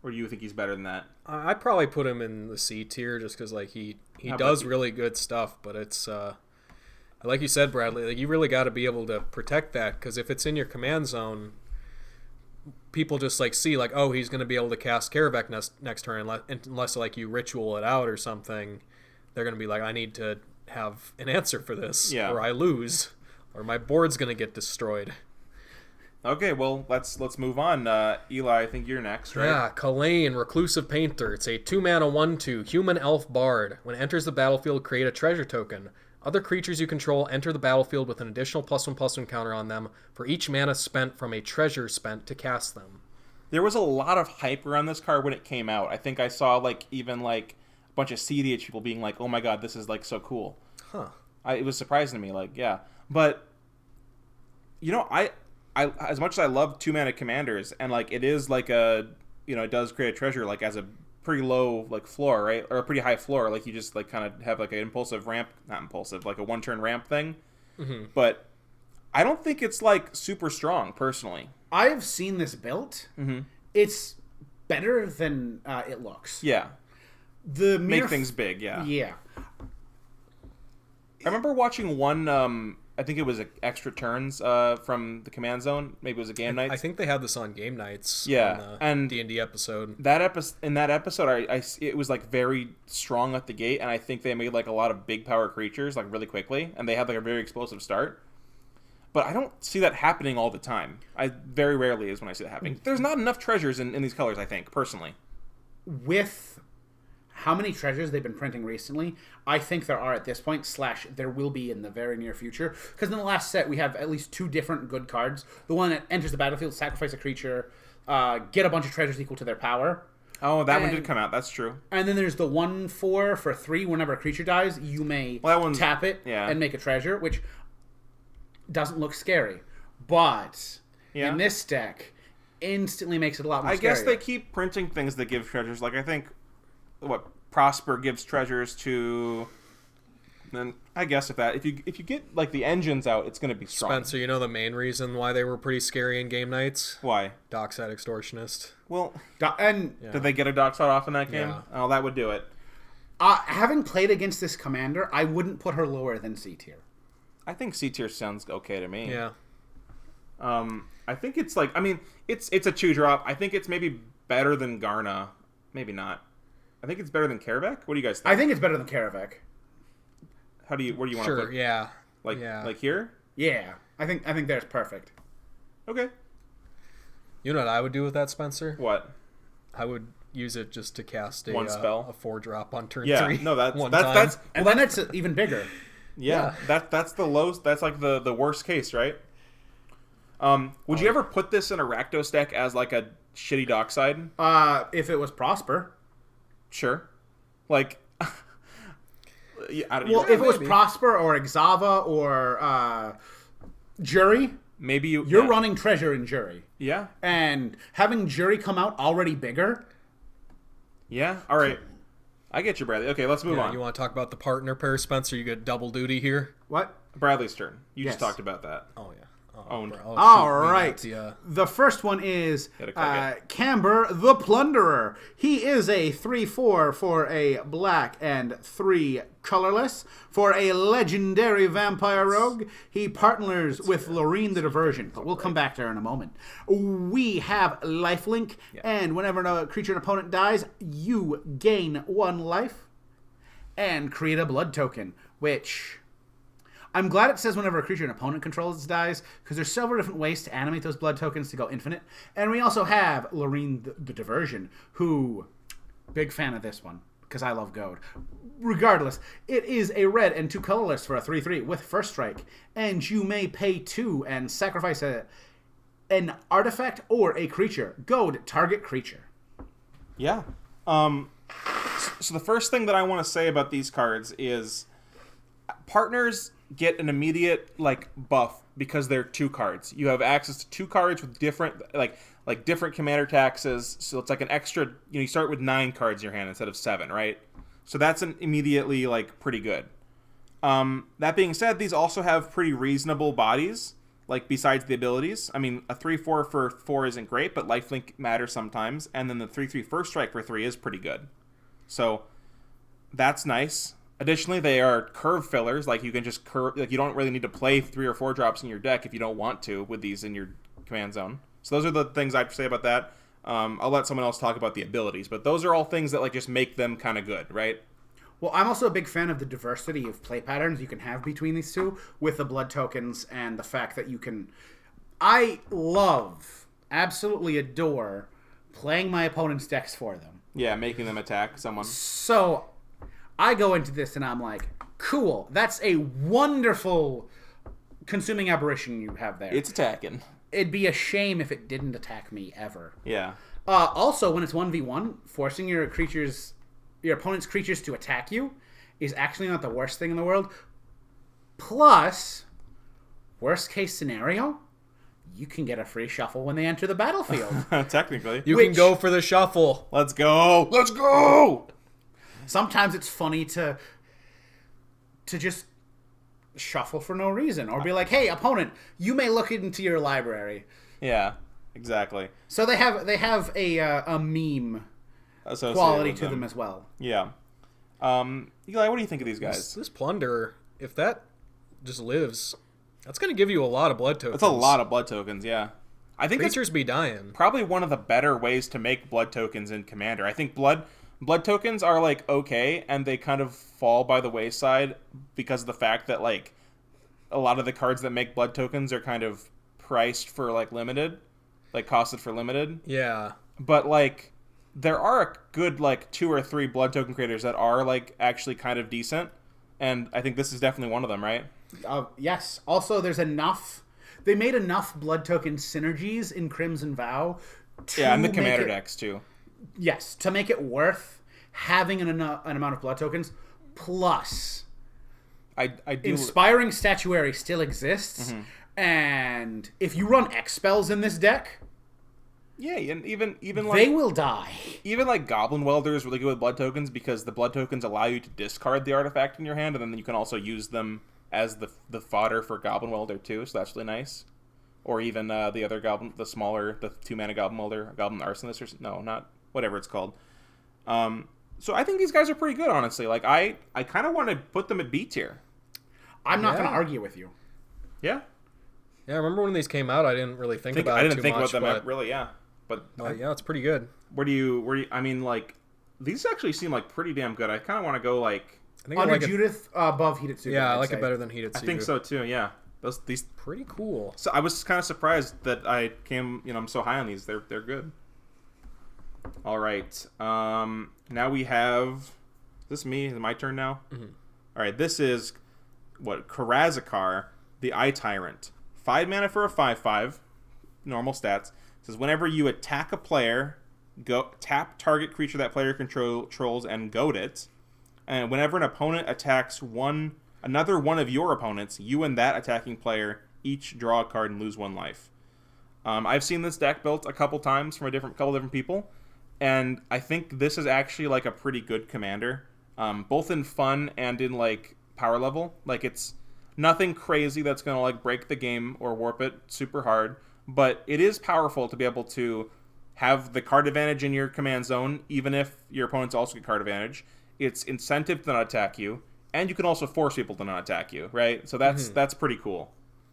or do you think he's better than that? I'd probably put him in the C tier just because like he does really good stuff, but it's like you said, Bradley, like you really got to be able to protect that because if it's in your command zone, people just like see like, oh, he's going to be able to cast Kaervek next turn unless like you ritual it out or something. They're going to be like, I need to have an answer for this, or I lose, or my board's going to get destroyed. Okay, well, let's move on. Eli, I think you're next, right? Yeah, Kalain, Reclusive Painter. It's a 2-mana 1/2 human elf bard. When it enters the battlefield, create a treasure token. Other creatures you control enter the battlefield with an additional +1/+1 counter on them for each mana spent from a treasure spent to cast them. There was a lot of hype around this card when it came out. I think I saw even a bunch of CDH people being like, "Oh my god, this is so cool." Huh. It was surprising to me, yeah. But I as much as I love 2-mana commanders, and it is it does create a treasure as a pretty low floor, right, or a pretty high floor, you just kind of have an impulsive ramp, not impulsive, a 1-turn ramp thing. Mm-hmm. But I don't think it's super strong personally. I have seen this built. Mm-hmm. It's better than it looks. Yeah, make things big. Yeah. I remember watching one. I think it was extra turns from the command zone. Maybe it was a game night. I think they had this on game nights. Yeah, and D&D episode. In that episode, it was very strong at the gate, and I think they made a lot of big power creatures really quickly, and they had a very explosive start. But I don't see that happening all the time. Very rarely is when I see that happening. There's not enough treasures in these colors, I think, personally. With how many treasures they've been printing recently, I think there are at this point, / there will be in the very near future. Because in the last set, we have at least 2 different good cards. The one that enters the battlefield, sacrifice a creature, get a bunch of treasures equal to their power. Oh, that one did come out. That's true. And then there's the 1/4 for 3. Whenever a creature dies, you may tap it and make a treasure, which doesn't look scary. But in this deck, instantly makes it a lot more scary. I guess they keep printing things that give treasures. I think... Prosper gives treasures to, then I guess if you get the engines out, it's going to be strong. Spencer, you know the main reason why they were pretty scary in game nights? Why? Dockside Extortionist. Well, did they get a dockside off in that game? Yeah. Oh, that would do it. Having played against this commander, I wouldn't put her lower than C tier. I think C tier sounds okay to me. Yeah. I think it's it's a 2-drop. I think it's maybe better than Garna. Maybe not. I think it's better than Kaervek. What do you guys think? I think it's better than Kaervek. Where do you want to put? Sure, yeah. Like here? Yeah. I think there's perfect. Okay. You know what I would do with that, Spencer? What? I would use it just to cast one spell, a 4-drop on turn 3. Yeah, no, that's and then it's even bigger. Yeah. That's the lowest. That's the worst case, right? Would you ever put this in a Rakdos deck as a shitty dockside? If it was Prosper. Sure. If it was Prosper or Exava or Juri, maybe you're running treasure in Juri. Yeah. And having Juri come out already bigger. Yeah. All right. I get you, Bradley. Okay, let's move on. You want to talk about the partner pair, Spencer? You get double duty here. What? Bradley's turn. You just talked about that. Oh, yeah. Owned. All right. The first one is Kamber the Plunderer. He is a 3/4 for a black and 3 colorless. For a legendary vampire rogue, he partners with Loreen the Diversion, but we'll come back to her in a moment. We have lifelink, and whenever a creature and opponent dies, you gain 1 life and create a blood token, which... I'm glad it says whenever a creature an opponent controls dies, because there's several different ways to animate those blood tokens to go infinite. And we also have Loreen the Diversion, who... Big fan of this one, because I love Goad. Regardless, it is a red and 2 colorless for a 3/3 with first strike, and you may pay 2 and sacrifice an artifact or a creature. Goad, target creature. Yeah. So the first thing that I want to say about these cards is partners get an immediate buff because they're 2 cards. You have access to 2 cards with different different commander taxes, so it's an extra, you start with 9 cards in your hand instead of 7, right? So that's immediately pretty good. That being said, these also have pretty reasonable bodies, besides the abilities. I mean, a 3/4 for 4 isn't great, but lifelink matters sometimes, and then the 3/3 first strike for 3 is pretty good. So that's nice. Additionally, they are curve fillers. You can just curve. You don't really need to play 3 or 4 drops in your deck if you don't want to with these in your command zone. So those are the things I'd say about that. I'll let someone else talk about the abilities, but those are all things that like just make them kind of good, right? Well, I'm also a big fan of the diversity of play patterns you can have between these two with the blood tokens and the fact that you can... I love, absolutely adore, playing my opponent's decks for them. Yeah, making them attack someone. So, I go into this and I'm like, cool, that's a wonderful consuming aberration you have there. It's attacking. It'd be a shame if it didn't attack me ever. Yeah. Also, when it's 1v1, forcing your opponent's creatures to attack you is actually not the worst thing in the world. Plus, worst case scenario, you can get a free shuffle when they enter the battlefield. Technically. You can go for the shuffle. Let's go. Let's go. Sometimes it's funny to just shuffle for no reason, or be like, hey, opponent, you may look into your library. Yeah, exactly. So they have a meme quality to them as well. Yeah. Eli, what do you think of these guys? This plunder, if that just lives, that's going to give you a lot of blood tokens. That's a lot of blood tokens, yeah. I think creatures be dying. Probably one of the better ways to make blood tokens in Commander. I think blood tokens are like okay, and they kind of fall by the wayside because of the fact that like a lot of the cards that make blood tokens are kind of priced for like limited, like costed for limited. Yeah. But like there are a good like 2 or 3 blood token creators that are like actually kind of decent, and I think this is definitely one of them, right? Yes. Also, there's enough. They made enough blood token synergies in Crimson Vow. And the Commander decks too. Yes, to make it worth having an amount of blood tokens. Plus, I do. Inspiring Statuary still exists, and if you run X spells in this deck, yeah, and even like they will die. Even like Goblin Welder is really good with blood tokens because the blood tokens allow you to discard the artifact in your hand, and then you can also use them as the fodder for Goblin Welder too. So that's really nice. Or even the other goblin, the 2-mana Goblin Welder, Goblin Arsonist, or no, not whatever it's called. So I think these guys are pretty good, honestly. Like I kind of want to put them at B tier. I'm not going to argue with you. Yeah. Yeah, I remember when these came out, I didn't really think about it too much. I didn't think about them really, yeah. But yeah, it's pretty good. Where do you? I mean, like these actually seem like pretty damn good. I kind of want to go like I think under I like Judith, above Hidetsugu. Yeah, I like it better than Hidetsugu. I think so too. Yeah, these pretty cool. So I was kind of surprised that I came. I'm so high on these. They're good. All right. Now we have. Is this me? Is it my turn now? Mm-hmm. All right. This is Karazakar, the Eye Tyrant. 5 mana for a 5/5. Normal stats. It says whenever you attack a player, go tap target creature that player controls and goad it. And whenever an opponent attacks another one of your opponents, you and that attacking player each draw a card and lose 1 life. I've seen this deck built a couple times from couple different people, and I think this is actually like a pretty good commander, both in fun and in like power level. Like it's nothing crazy that's gonna like break the game or warp it super hard, but it is powerful to be able to have the card advantage in your command zone, even if your opponents also get card advantage. It's incentive to not attack you, and you can also force people to not attack you, right? So that's pretty cool.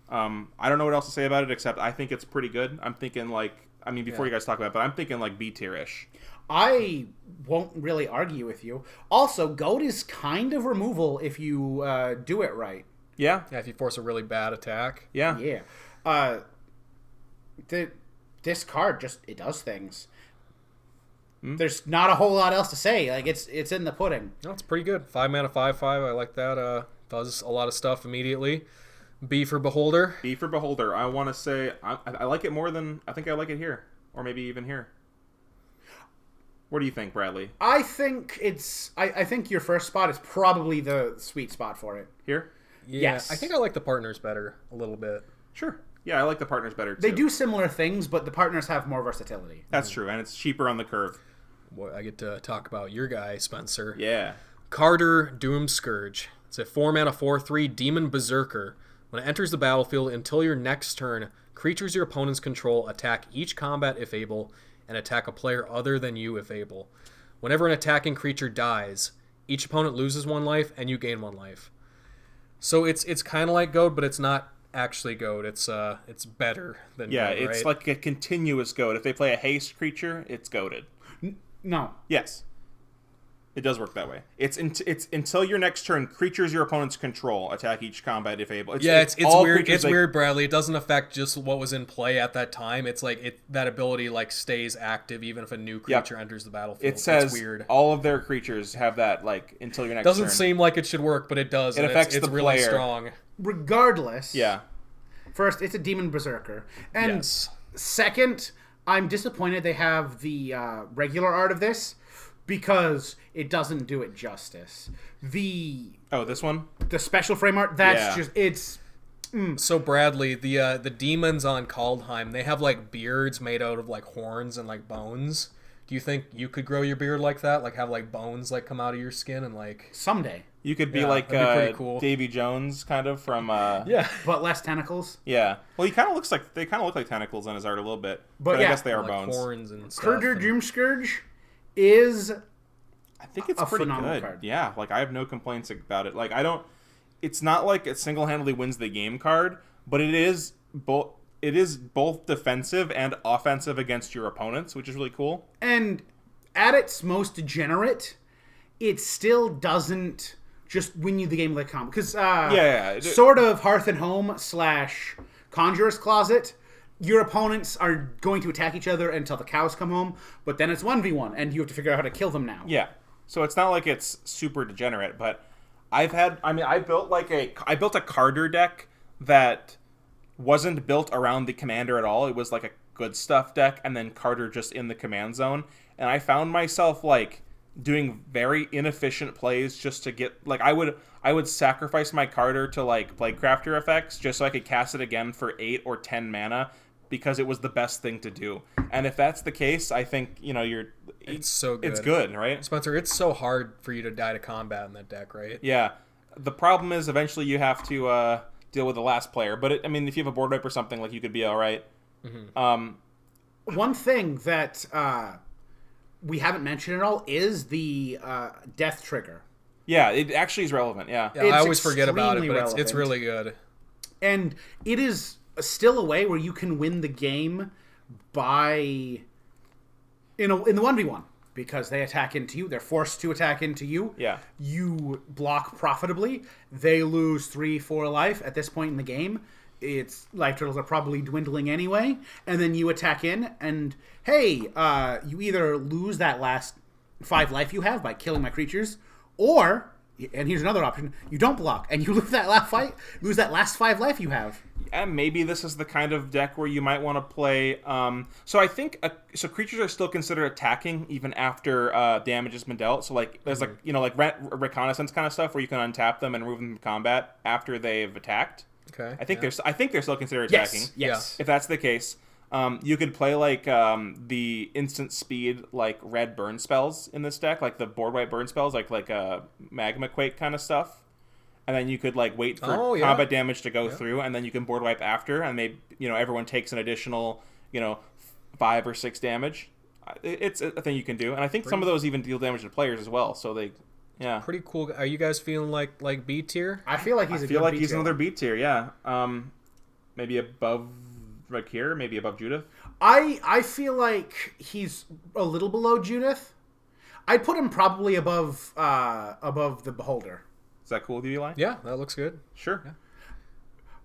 I don't know what else to say about it except I think it's pretty good. I'm thinking before you guys talk about it, but I'm thinking like B tier-ish. I won't really argue with you. Also, goad is kind of removal if you do it right. Yeah. Yeah, if you force a really bad attack. Yeah. Yeah. This card it does things. There's not a whole lot else to say. Like it's in the pudding. No, it's pretty good. 5 mana 5/5. I like that. Does a lot of stuff immediately. B for Beholder. B for Beholder. I want to say I like it more than I think I like it here, or maybe even here. What do you think, Bradley? I think I think your first spot is probably the sweet spot for it. Here? Yeah, Yes. I think I like the partners better a little bit. Sure. Yeah, I like the partners better too. They do similar things, but the partners have more versatility. That's true, and it's cheaper on the curve. Boy, I get to talk about your guy, Spencer. Yeah. Carter Doom Scourge. It's a 4 mana 4/3 Demon Berserker. When it enters the battlefield, until your next turn, creatures your opponents control attack each combat if able, and attack a player other than you if able. Whenever an attacking creature dies, each opponent loses 1 life, and you gain 1 life. So it's kind of like Goad, but it's not actually goad. It's better than Yeah, goad, it's right? like a continuous goad. If they play a haste creature, it's goaded. No. Yes. It does work that way. It's until your next turn, creatures your opponents control attack each combat if able. It's all weird. creatures It's weird, Bradley. It doesn't affect just what was in play at that time. It's like that ability like stays active even if a new creature enters the battlefield. It says it's weird. all of their creatures have that like until your next Doesn't turn. seem like it should work, but it does. It and affects it's the really player. strong. Regardless. Yeah. First, it's a demon berserker, and Yes. second, I'm disappointed they have the regular art of this because it doesn't do it justice. This one? The special frame art, that's Yeah. just it's. So Bradley, the demons on Kaldheim, they have like beards made out of like horns and like bones. Do you think you could grow your beard like that? Like have like bones like come out of your skin and like Someday. You could be Yeah, like that'd be pretty cool. Davy Jones, kind of from. yeah. But less tentacles. Yeah. Well, they kind of look like tentacles on his art a little bit, but yeah. I guess they are like bones. horns and stuff. Kurdur and- Doom Scourge is I think it's a pretty phenomenal good. card. Yeah, like I have no complaints about it. Like I don't. It's not like it single-handedly wins the game card, but it is both. It is both defensive and offensive against your opponents, which is really cool. and at its most degenerate, it still doesn't just win you the game like combo. Because Yeah. sort of Hearth and Home / Conjurer's Closet, your opponents are going to attack each other until the cows come home, but then it's 1v1, and you have to figure out how to kill them now. Yeah. So it's not like it's super degenerate, but I built a Carder deck that wasn't built around the commander at all. It was like a good stuff deck, and then Carder just in the command zone. And I found myself like doing very inefficient plays just to get like I would sacrifice my Carder to like Plaguecrafter effects just so I could cast it again for 8 or 10 mana because it was the best thing to do. And if that's the case, I think It's so good. it's good, right? Spencer, it's so hard for you to die to combat in that deck, right? Yeah. The problem is eventually you have to deal with the last player. But if you have a board wipe or something, like you could be all right. Mm-hmm. One thing that we haven't mentioned at all is the death trigger. Yeah, it actually is relevant. Yeah. Yeah, It's I always forget about it, extremely but it's relevant. really good. And it is still a way where you can win the game by in the 1v1 because they attack into you. They're forced to attack into you. Yeah. You block profitably. They lose 3-4 life at this point in the game. Its life totals are probably dwindling anyway. And then you attack in and, hey, you either lose that last 5 life you have by killing my creatures, or, and here's another option, you don't block and you lose that last 5 life you have. And maybe this is the kind of deck where you might want to play. So I think creatures are still considered attacking even after damage has been dealt. So like there's reconnaissance kind of stuff where you can untap them and remove them from combat after they've attacked. Okay. I think they're still considered attacking. Yes. If that's the case, you could play like the instant speed like red burn spells in this deck, like the board wipe burn spells, like magma quake kind of stuff. And then you could like wait for combat damage to go through, and then you can board wipe after, and maybe everyone takes an additional 5 or 6 damage. It's a thing you can do, and I think some of those even deal damage to players as well. So Pretty cool. Are you guys feeling like B tier? I feel like he's he's another B tier. Yeah, maybe above Rakir, maybe above Judith. I feel like he's a little below Judith. I'd put him probably above the Beholder. Is that cool with you, Eli? Yeah, that looks good. Sure. Yeah.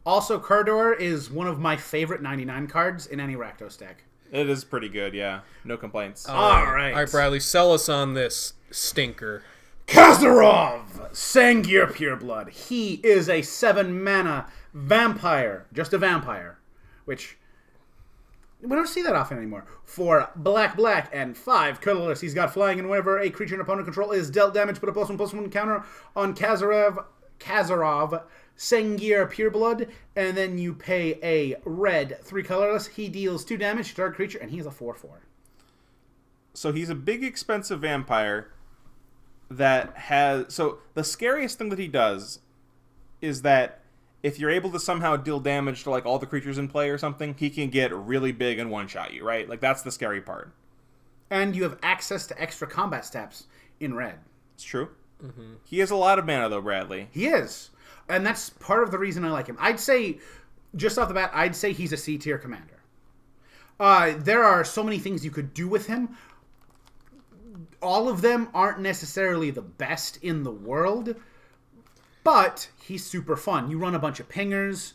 Also, Kurdur is one of my favorite 99 cards in any Rakdos deck. It is pretty good, yeah. No complaints. All right. All right, Bradley, sell us on this stinker. Kazarov, Sangir Pureblood. He is a 7-mana vampire, just a vampire, which we don't see that often anymore. For black, and 5 colorless, he's got flying, and whenever a creature in opponent control is dealt damage, put a +1/+1 counter on Kazarov, Sangir Pureblood, and then you pay a red 3 colorless. He deals 2 damage to target creature, and he's a 4/4. So he's a big, expensive vampire that has... So the scariest thing that he does is that if you're able to somehow deal damage to like all the creatures in play or something, he can get really big and one-shot you, right? Like that's the scary part. And you have access to extra combat steps in red. It's true. Mm-hmm. He has a lot of mana though, Bradley. He is. And that's part of the reason I like him. I'd say just off the bat, I'd say he's a C tier commander. There are so many things you could do with him. All of them aren't necessarily the best in the world, but he's super fun. You run a bunch of pingers.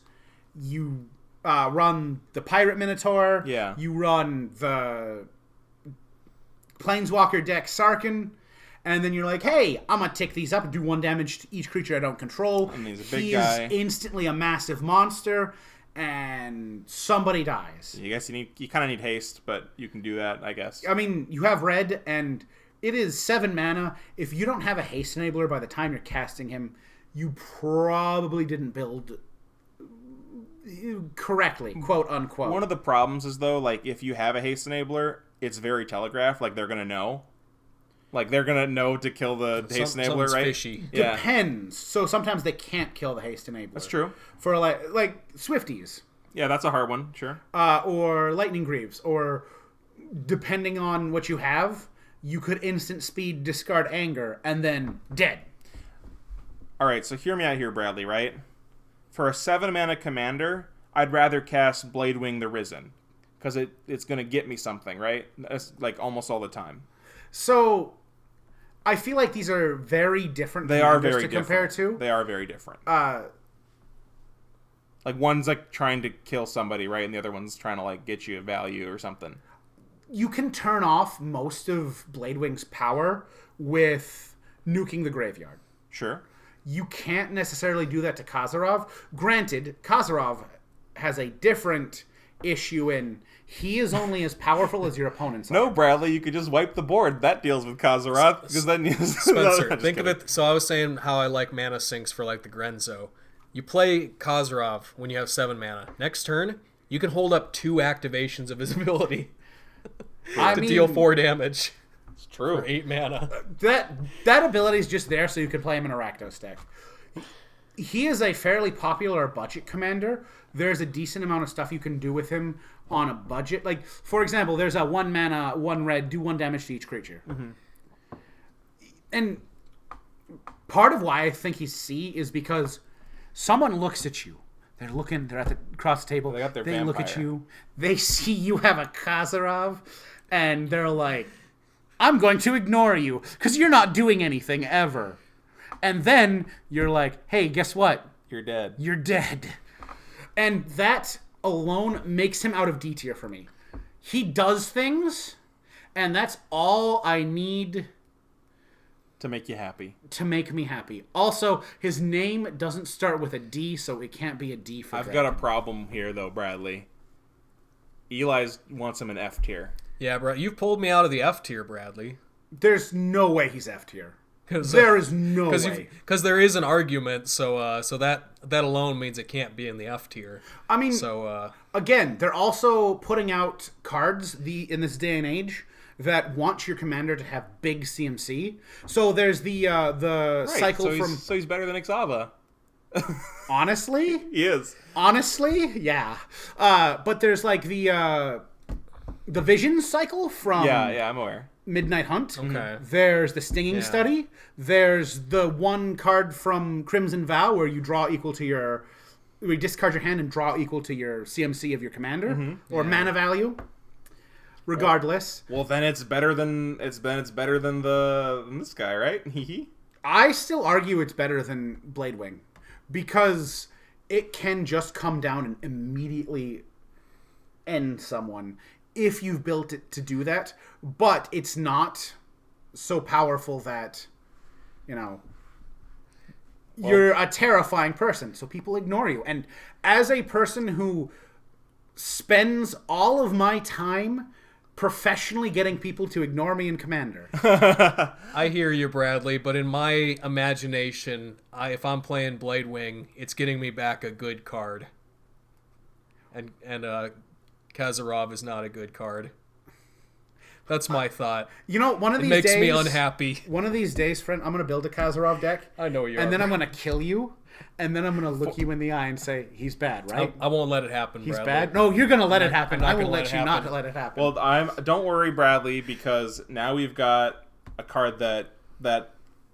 You run the Pirate Minotaur. Yeah. You run the Planeswalker deck Sarkhan. And then you're like, hey, I'm going to tick these up and do 1 damage to each creature I don't control. And he's a big guy. He's instantly a massive monster, and somebody dies. I guess you kind of need haste, but you can do that, I guess. I mean, you have red, and it is 7 mana. If you don't have a haste enabler by the time you're casting him, you probably didn't build correctly, quote unquote. One of the problems is, though, like, if you have a haste enabler, it's very telegraphed. Like, they're going to know. Like, they're going to know to kill the haste enabler, right? Fishy. Yeah. Depends. So sometimes they can't kill the haste enabler. That's true. For, like Swifties. Yeah, that's a hard one, sure. Or Lightning Greaves. Or, depending on what you have, you could instant speed, discard Anger, and then dead. All right, so hear me out here, Bradley, right? For a 7-mana commander, I'd rather cast Bladewing the Risen. Because it's going to get me something, right? That's, like, almost all the time. So, I feel like these are very different They are commanders very to different. compare to. They are very different. Like, one's, like, trying to kill somebody, right? And the other one's trying to, like, get you a value or something. You can turn off most of Bladewing's power with nuking the graveyard. Sure. You can't necessarily do that to Kazarov. Granted, Kazarov has a different issue in he is only as powerful as your opponents are. No, Bradley, you could just wipe the board. That deals with Kazaroth. Because then Spencer, think of it. So I was saying how I like mana sinks for like the Grenzo. You play Kazarov when you have 7 mana. Next turn, you can hold up 2 activations of his ability to deal 4 damage. It's true. For 8 mana. That ability is just there so you can play him in a Rakdos deck. He is a fairly popular budget commander. There's a decent amount of stuff you can do with him on a budget. Like, for example, there's a 1 mana, 1 red, do 1 damage to each creature. Mm-hmm. And part of why I think he's C is because someone looks at you. They're across the table. They got their They look at vampire. you. They see you have a Kazarov, and they're like, I'm going to ignore you because you're not doing anything ever. And then you're like, hey, guess what? You're dead. You're dead. And that alone makes him out of D tier for me. He does things, and that's all I need To make you happy. to make me happy. Also, his name doesn't start with a D, so it can't be a D for I've Dragon. got a problem here, though, Bradley. Eli wants him in F tier. Yeah, bro, you've pulled me out of the F tier, Bradley. There's no way he's F tier. 'Cause, There is no way. Because there is an argument, so that alone means it can't be in the F tier. I mean, So again, they're also putting out cards in this day and age that want your commander to have big CMC. So there's the Right, cycle so from... so he's better than Exava. Honestly? He is. Honestly? Yeah. But there's like the Vision cycle from Yeah, I'm aware. Midnight Hunt. Okay. There's the Stinging Yeah. Study. There's the 1 card from Crimson Vow where you draw equal to your... You discard your hand and draw equal to your CMC of your commander. Or mana value. Regardless. Well, then it's better than than this guy, right? Hee. I still argue it's better than Bladewing. Because it can just come down and immediately end someone if you've built it to do that. But it's not so powerful that, you're a terrifying person. So people ignore you. And as a person who spends all of my time professionally getting people to ignore me in Commander. I hear you, Bradley, but in my imagination, if I'm playing Bladewing, it's getting me back a good card. And Kazarov is not a good card. That's my thought. One of It these makes days... me unhappy. One of these days, friend, I'm going to build a Kazarov deck. I know you are. And then I'm going to kill you. And then I'm going to look you in the eye and say, he's bad, right? I won't let it happen, He's Bradley. bad? No, you're going to let it happen. not I will gonna let let you it not happen. let it happen. Well, don't worry, Bradley, because now we've got a card that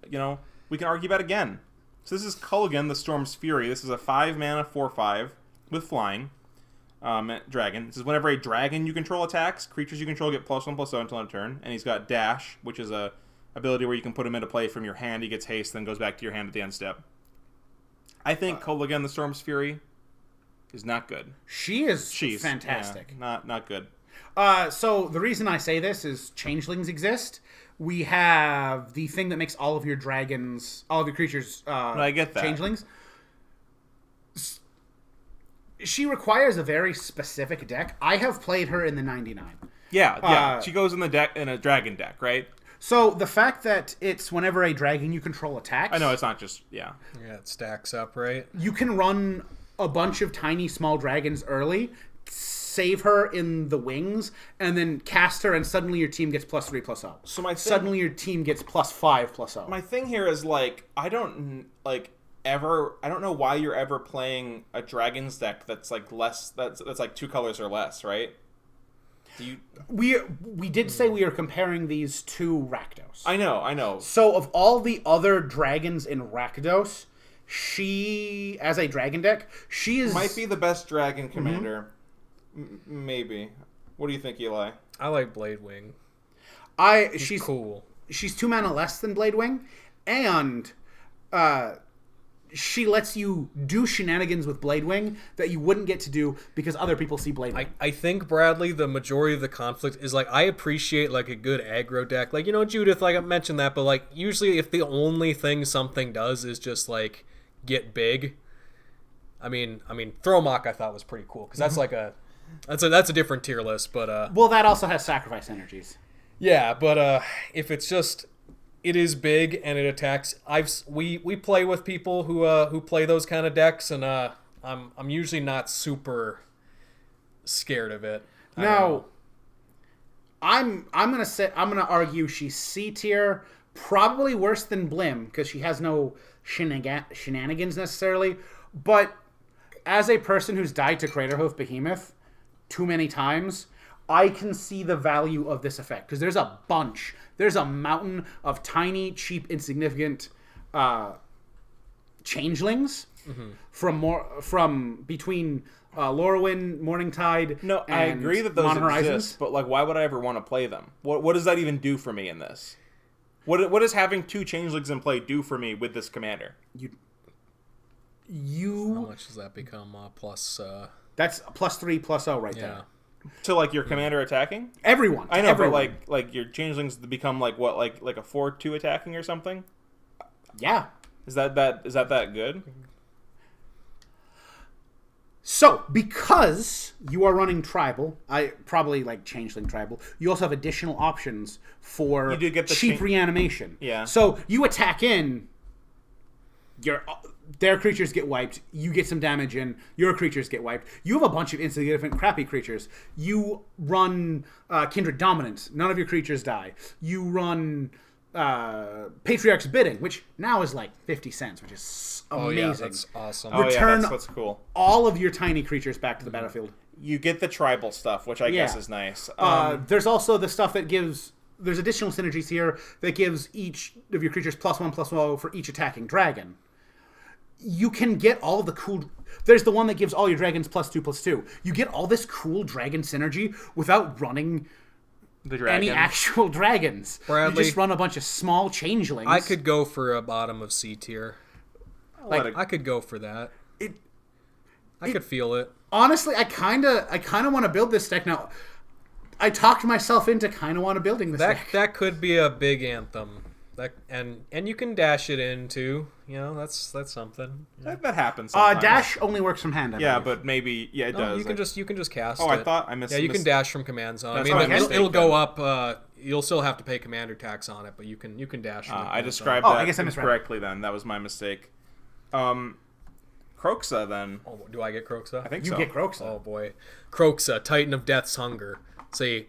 we can argue about again. So this is Kolaghan, the Storm's Fury. This is a 5 mana 4/5. with flying. Dragon. This is whenever a dragon you control attacks, creatures you control get +1/+0 until end of turn. And he's got Dash, which is a ability where you can put him into play from your hand. He gets haste, then goes back to your hand at the end step. I think Kolaghan the Storm's Fury is not good. She's fantastic. Yeah, not good. So the reason I say this is changelings exist. We have the thing that makes all of your dragons, all of your creatures, I get that. Changelings. She requires a very specific deck. I have played her in the 99. Yeah. She goes in the deck in a dragon deck, right? So the fact that it's whenever a dragon you control attacks. I know it's not just Yeah, it stacks up, right? You can run a bunch of tiny small dragons early, save her in the wings, and then cast her, and suddenly your team gets +3/+0. So suddenly your team gets +5/+0. My thing here is I don't know why you're ever playing a dragons deck that's like less that's like 2 colors or less, right? We did say we are comparing these to Rakdos. I know. So of all the other dragons in Rakdos, she, as a dragon deck, might be the best dragon commander. Maybe. What do you think, Eli? I like Bladewing. She's cool. She's 2 mana less than Bladewing, and she lets you do shenanigans with Bladewing that you wouldn't get to do because other people see Bladewing. I think, Bradley, the majority of the conflict is I appreciate a good aggro deck. Judith, I mentioned that, but usually if the only thing something does is just get big. I mean, Throwmock I thought was pretty cool because that's that's a different tier list, but well, that also has sacrifice energies. Yeah, but if it's just it is big and it attacks, we play with people who play those kind of decks, and I'm usually not super scared of it. Now, I'm gonna argue she's C tier, probably worse than Blim because she has no shenanigans necessarily, but as a person who's died to Craterhoof Behemoth too many times, I can see the value of this effect because there's a mountain of tiny, cheap, insignificant changelings from between Lorwyn, Morningtide. No, I agree that those exist, but why would I ever want to play them? What does that even do for me in this? What does having 2 changelings in play do for me with this commander? How much does that become? Plus. That's +3/+0 right there. To your commander attacking? Everyone. I know, everyone. but your changelings become a 4/2 attacking or something? Yeah. Is that good? So, because you are running tribal, I probably changeling tribal, you also have additional options for cheap reanimation. Yeah. So, you attack in, their creatures get wiped, you get some damage in, your creatures get wiped. You have a bunch of insignificant, crappy creatures. You run Kindred Dominance, none of your creatures die. You run Patriarch's Bidding, which now is 50 cents, which is amazing. Oh yeah, that's awesome. Return that's cool. all of your tiny creatures back to the battlefield. You get the tribal stuff, which I guess is nice. There's also the stuff that gives... There's additional synergies here that gives each of your creatures +1/+1 for each attacking dragon. You can get all the cool... There's the one that gives all your dragons +2/+2. You get all this cool dragon synergy without running any actual dragons. Bradley, you just run a bunch of small changelings. I could go for a bottom of C tier. I could go for that. I could feel it. Honestly, I kind of want to build this deck now. I talked myself into kind of want to building this deck. That could be a big anthem. And you can dash it in too. That's something. That happens sometimes. Dash only works from hand. I believe. But maybe it does. You can just cast. Oh, it. I thought I missed. Yeah, you can dash from command zone. It'll go up. You'll still have to pay commander tax on it, but you can dash. I described that incorrectly. Then that was my mistake. Croxa then. Oh, do I get Croxa? I think you get Croxa. Oh boy, Croxa, Titan of Death's Hunger. It's a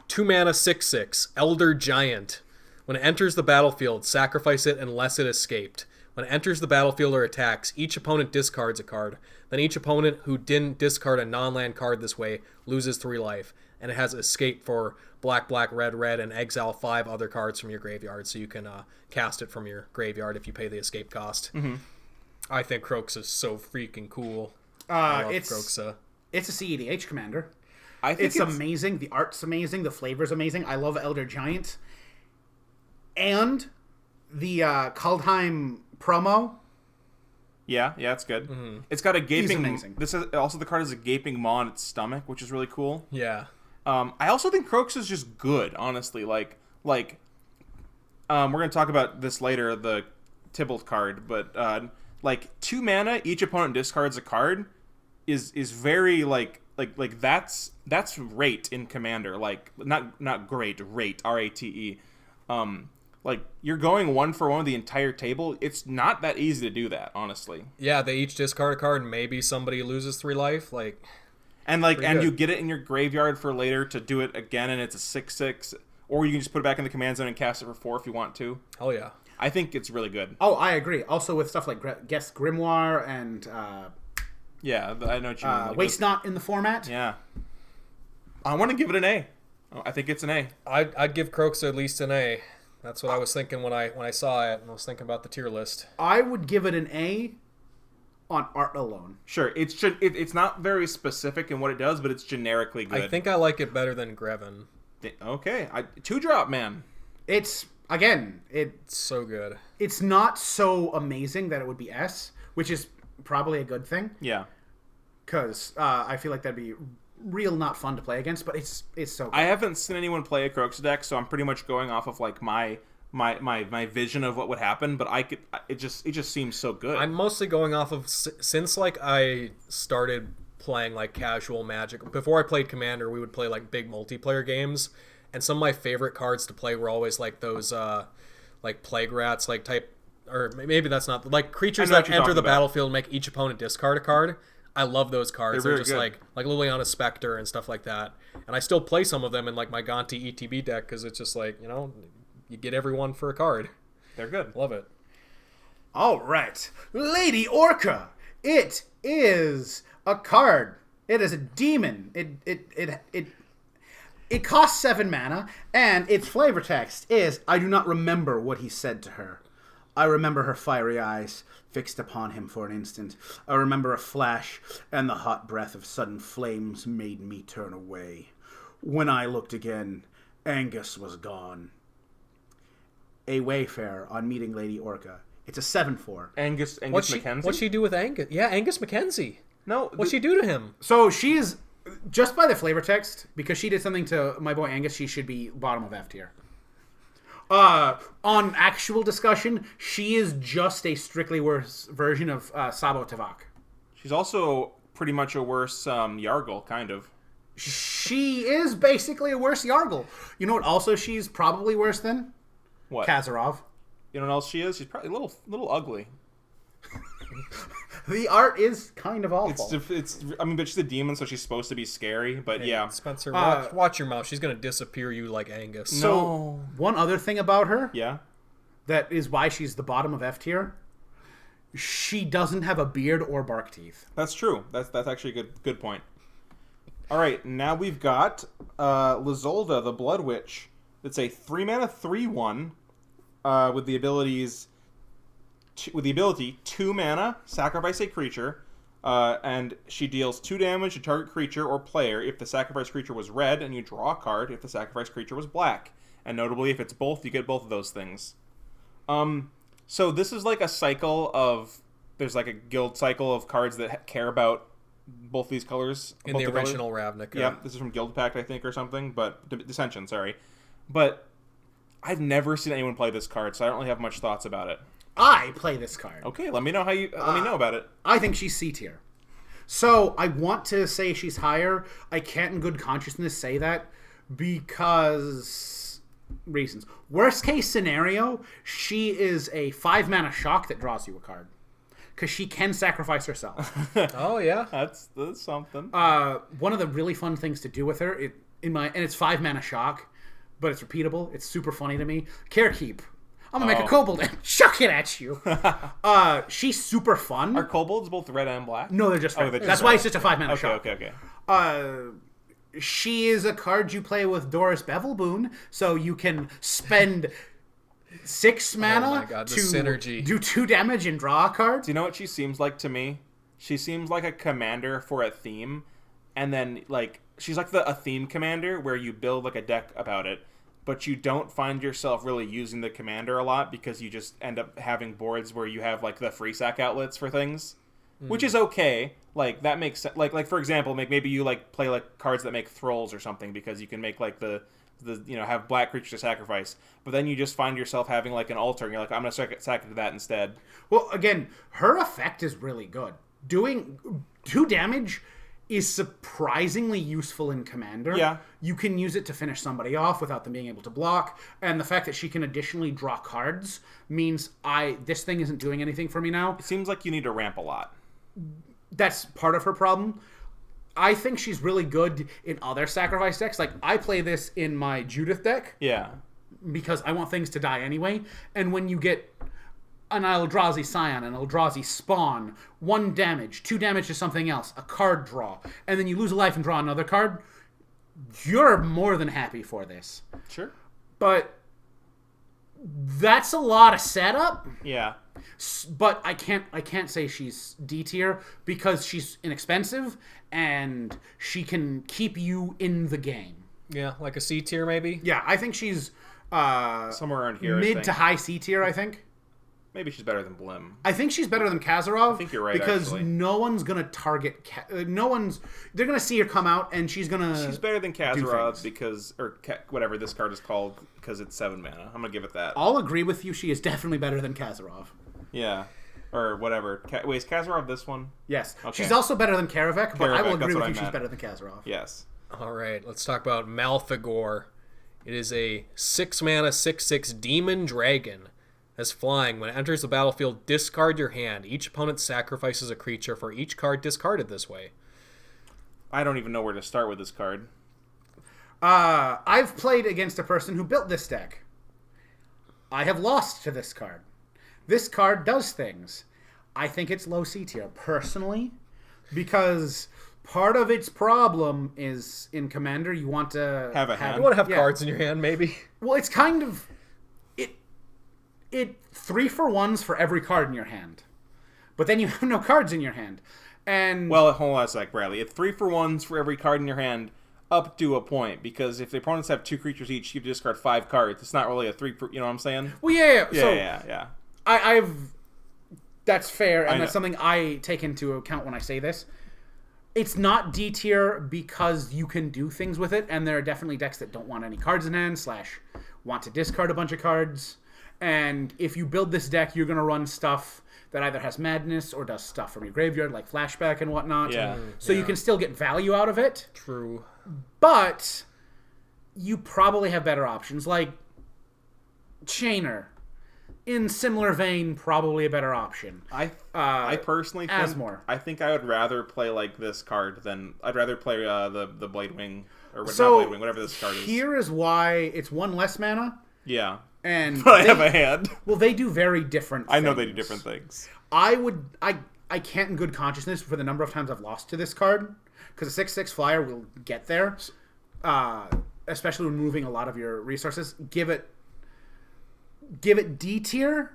2 mana 6/6 Elder Giant. When it enters the battlefield, sacrifice it unless it escaped. When it enters the battlefield or attacks, each opponent discards a card. Then each opponent who didn't discard a non-land card this way loses 3 life. And it has escape for black, red, and exile 5 other cards from your graveyard, so you can cast it from your graveyard if you pay the escape cost. Mm-hmm. I think Croaks is so freaking cool. I love It's Kroxa. a CEDH commander. I think It's amazing. The art's amazing. The flavor's amazing. I love Elder Giant. And the Kaldheim promo. Yeah, it's good. It's got a gaping. amazing. This is also the card has a gaping maw in its stomach, which is really cool. Yeah. I also think Kroxa is just good, honestly. Like, we're gonna talk about this later, the Tybalt card, but 2 mana, each opponent discards a card, is very that's rate in Commander. Like, not great, rate, RATE. You're going 1-for-1 with the entire table. It's not that easy to do that, honestly. Yeah, they each discard a card. Maybe somebody loses 3 life. And good. you get it in your graveyard for later to do it again, and it's a 6/6, or you can just put it back in the command zone and cast it for 4 if you want to. Hell yeah. I think it's really good. Oh, I agree. Also with stuff like Guest Grimoire and Yeah, I know what you mean. Waste Not in the format. Yeah. I want to give it an A. I think it's an A. I'd give Kroxa at least an A. That's what I was thinking when I saw it, and I was thinking about the tier list. I would give it an A on art alone. Sure, it's not very specific in what it does, but it's generically good. I think I like it better than Greven. Okay, 2-drop, man. It's So good. It's not so amazing that it would be S, which is probably a good thing. Yeah. Because I feel like that'd be real not fun to play against, but it's so good. I haven't seen anyone play a Kroxa deck, so I'm pretty much going off of my vision of what would happen, but it just seems so good. I'm mostly going off of since I started playing casual Magic. Before I played Commander, we would play big multiplayer games, and some of my favorite cards to play were always those Plague Rats type, or maybe that's not creatures that enter the battlefield and make each opponent discard a card. I love those cards. They're just good. like Liliana Spectre and stuff like that. And I still play some of them in my Gonti ETB deck because it's just you get everyone for a card. They're good. Love it. All right, Lady Orca. It is a card. It is a demon. It costs 7 mana, and its flavor text is, "I do not remember what he said to her. I remember her fiery eyes fixed upon him for an instant. I remember a flash, and the hot breath of sudden flames made me turn away. When I looked again, Angus was gone." A wayfarer on meeting Lady Orca. It's a 7/4. Angus Mackenzie? What'd she do with Angus? Yeah, Angus Mackenzie. No. What'd she do to him? So she's, just by the flavor text, because she did something to my boy Angus, she should be bottom of F tier. On actual discussion, she is just a strictly worse version of Sabo Tavak. She's also pretty much a worse Yargle, kind of. She is basically a worse Yargle. You know what also she's probably worse than? What? Kazarov. You know what else she is? She's probably a little ugly. The art is kind of awful. But she's a demon, so she's supposed to be scary. But Hey, yeah, Spencer, watch your mouth. She's gonna disappear you like Angus. So, one other thing about her yeah. that is why she's the bottom of F tier, she doesn't have a beard or bark teeth. That's true. That's actually a good point. All right, now we've got Lizolda, the Blood Witch. It's a 3-mana 3/1 with the ability 2 mana, sacrifice a creature, and she deals 2 damage to target creature or player if the sacrificed creature was red, and you draw a card if the sacrificed creature was black. And notably, if it's both, you get both of those things. So this is a cycle of... There's a guild cycle of cards that care about both these colors. In the original Ravnica. Yeah, this is from Guild Pact, I think, or something. But Dissension, sorry. But I've never seen anyone play this card, so I don't really have much thoughts about it. I play this card. Okay, let me know let me know about it. I think she's C tier. So I want to say she's higher. I can't in good consciousness say that because reasons. Worst case scenario, she is a 5-mana shock that draws you a card. Because she can sacrifice herself. Oh yeah, that's something. One of the really fun things to do with her, and it's 5-mana shock, but it's repeatable. It's super funny to me. Carekeep. I'm gonna make a kobold and chuck it at you. She's super fun. Are kobolds both red and black? No, they're just red. They're just That's red. why it's just a 5-mana shock. Okay. She is a card you play with Boris Devilboon, so you can spend 6 mana the synergy. do 2 damage and draw a card. Do you know what she seems like to me? She seems like a commander for a theme, and then like she's like a theme commander where you build like a deck about it, but you don't find yourself really using the commander a lot because you just end up having boards where you have like the free sack outlets for things, which is okay. Like that makes sense. Like for example, maybe you like play like cards that make thralls or something because you can make like the have black creatures to sacrifice, but then you just find yourself having like an altar and you're like, I'm gonna sack to that instead. Well, again, her effect is really good. Doing 2 damage is surprisingly useful in Commander. Yeah. You can use it to finish somebody off without them being able to block, and the fact that she can additionally draw cards means this thing isn't doing anything for me now. It seems like you need to ramp a lot. That's part of her problem. I think she's really good in other sacrifice decks. Like, I play this in my Judith deck. Yeah. Because I want things to die anyway. And when you get an Eldrazi Scion, an Eldrazi Spawn, 1 damage, 2 damage to something else, a card draw, and then you lose a life and draw another card, you're more than happy for this. Sure. But that's a lot of setup. Yeah. But I can't say she's D tier because she's inexpensive and she can keep you in the game. Yeah, like a C tier maybe? Yeah, I think she's somewhere around here. Mid to high C tier, I think. Maybe she's better than Blim. I think she's better than Kazarov. I think you're right, because actually. no one's gonna target. They're gonna see her come out, and she's gonna. She's better than Kazarov because, whatever this card is called, because it's 7 mana. I'm gonna give it that. I'll agree with you. She is definitely better than Kazarov. Yeah, or whatever. Wait, is Kazarov this one? Yes. Okay. She's also better than Kaervek, but I will agree with you. She's She's better than Kazarov. Yes. All right, let's talk about Malfegor. It is a 6 mana 6/6 demon dragon. As flying, when it enters the battlefield, discard your hand. Each opponent sacrifices a creature for each card discarded this way. I don't even know where to start with this card. I've played against a person who built this deck. I have lost to this card. This card does things. I think it's low C tier, personally, because part of its problem is in Commander, you want to have a hand. You want to have cards in your hand, maybe? Well, it's kind of... It 3-for-1s for every card in your hand. But then you have no cards in your hand. And well, hold on a sec, Bradley. It's 3-for-1s for every card in your hand up to a point, because if the opponents have 2 creatures each, you discard 5 cards. It's not really a 3 for, you know what I'm saying? Well, yeah. Yeah. I've that's fair, and that's something I take into account when I say this. It's not D tier because you can do things with it, and there are definitely decks that don't want any cards in hand / want to discard a bunch of cards. And if you build this deck, you're going to run stuff that either has madness or does stuff from your graveyard, like flashback and whatnot. Yeah. So you can still get value out of it. True. But you probably have better options, like Chainer. In similar vein, probably a better option. I personally think Asmor. I think I would rather play like this card than I'd rather play the Bladewing or not Bladewing, whatever this card is. Here is why it's 1 less mana. Yeah. And but I have a hand. Well, they do very different things. I know they do different things. I can't in good consciousness for the number of times I've lost to this card, because a 6/6 flyer will get there, especially when moving a lot of your resources. Give it D tier,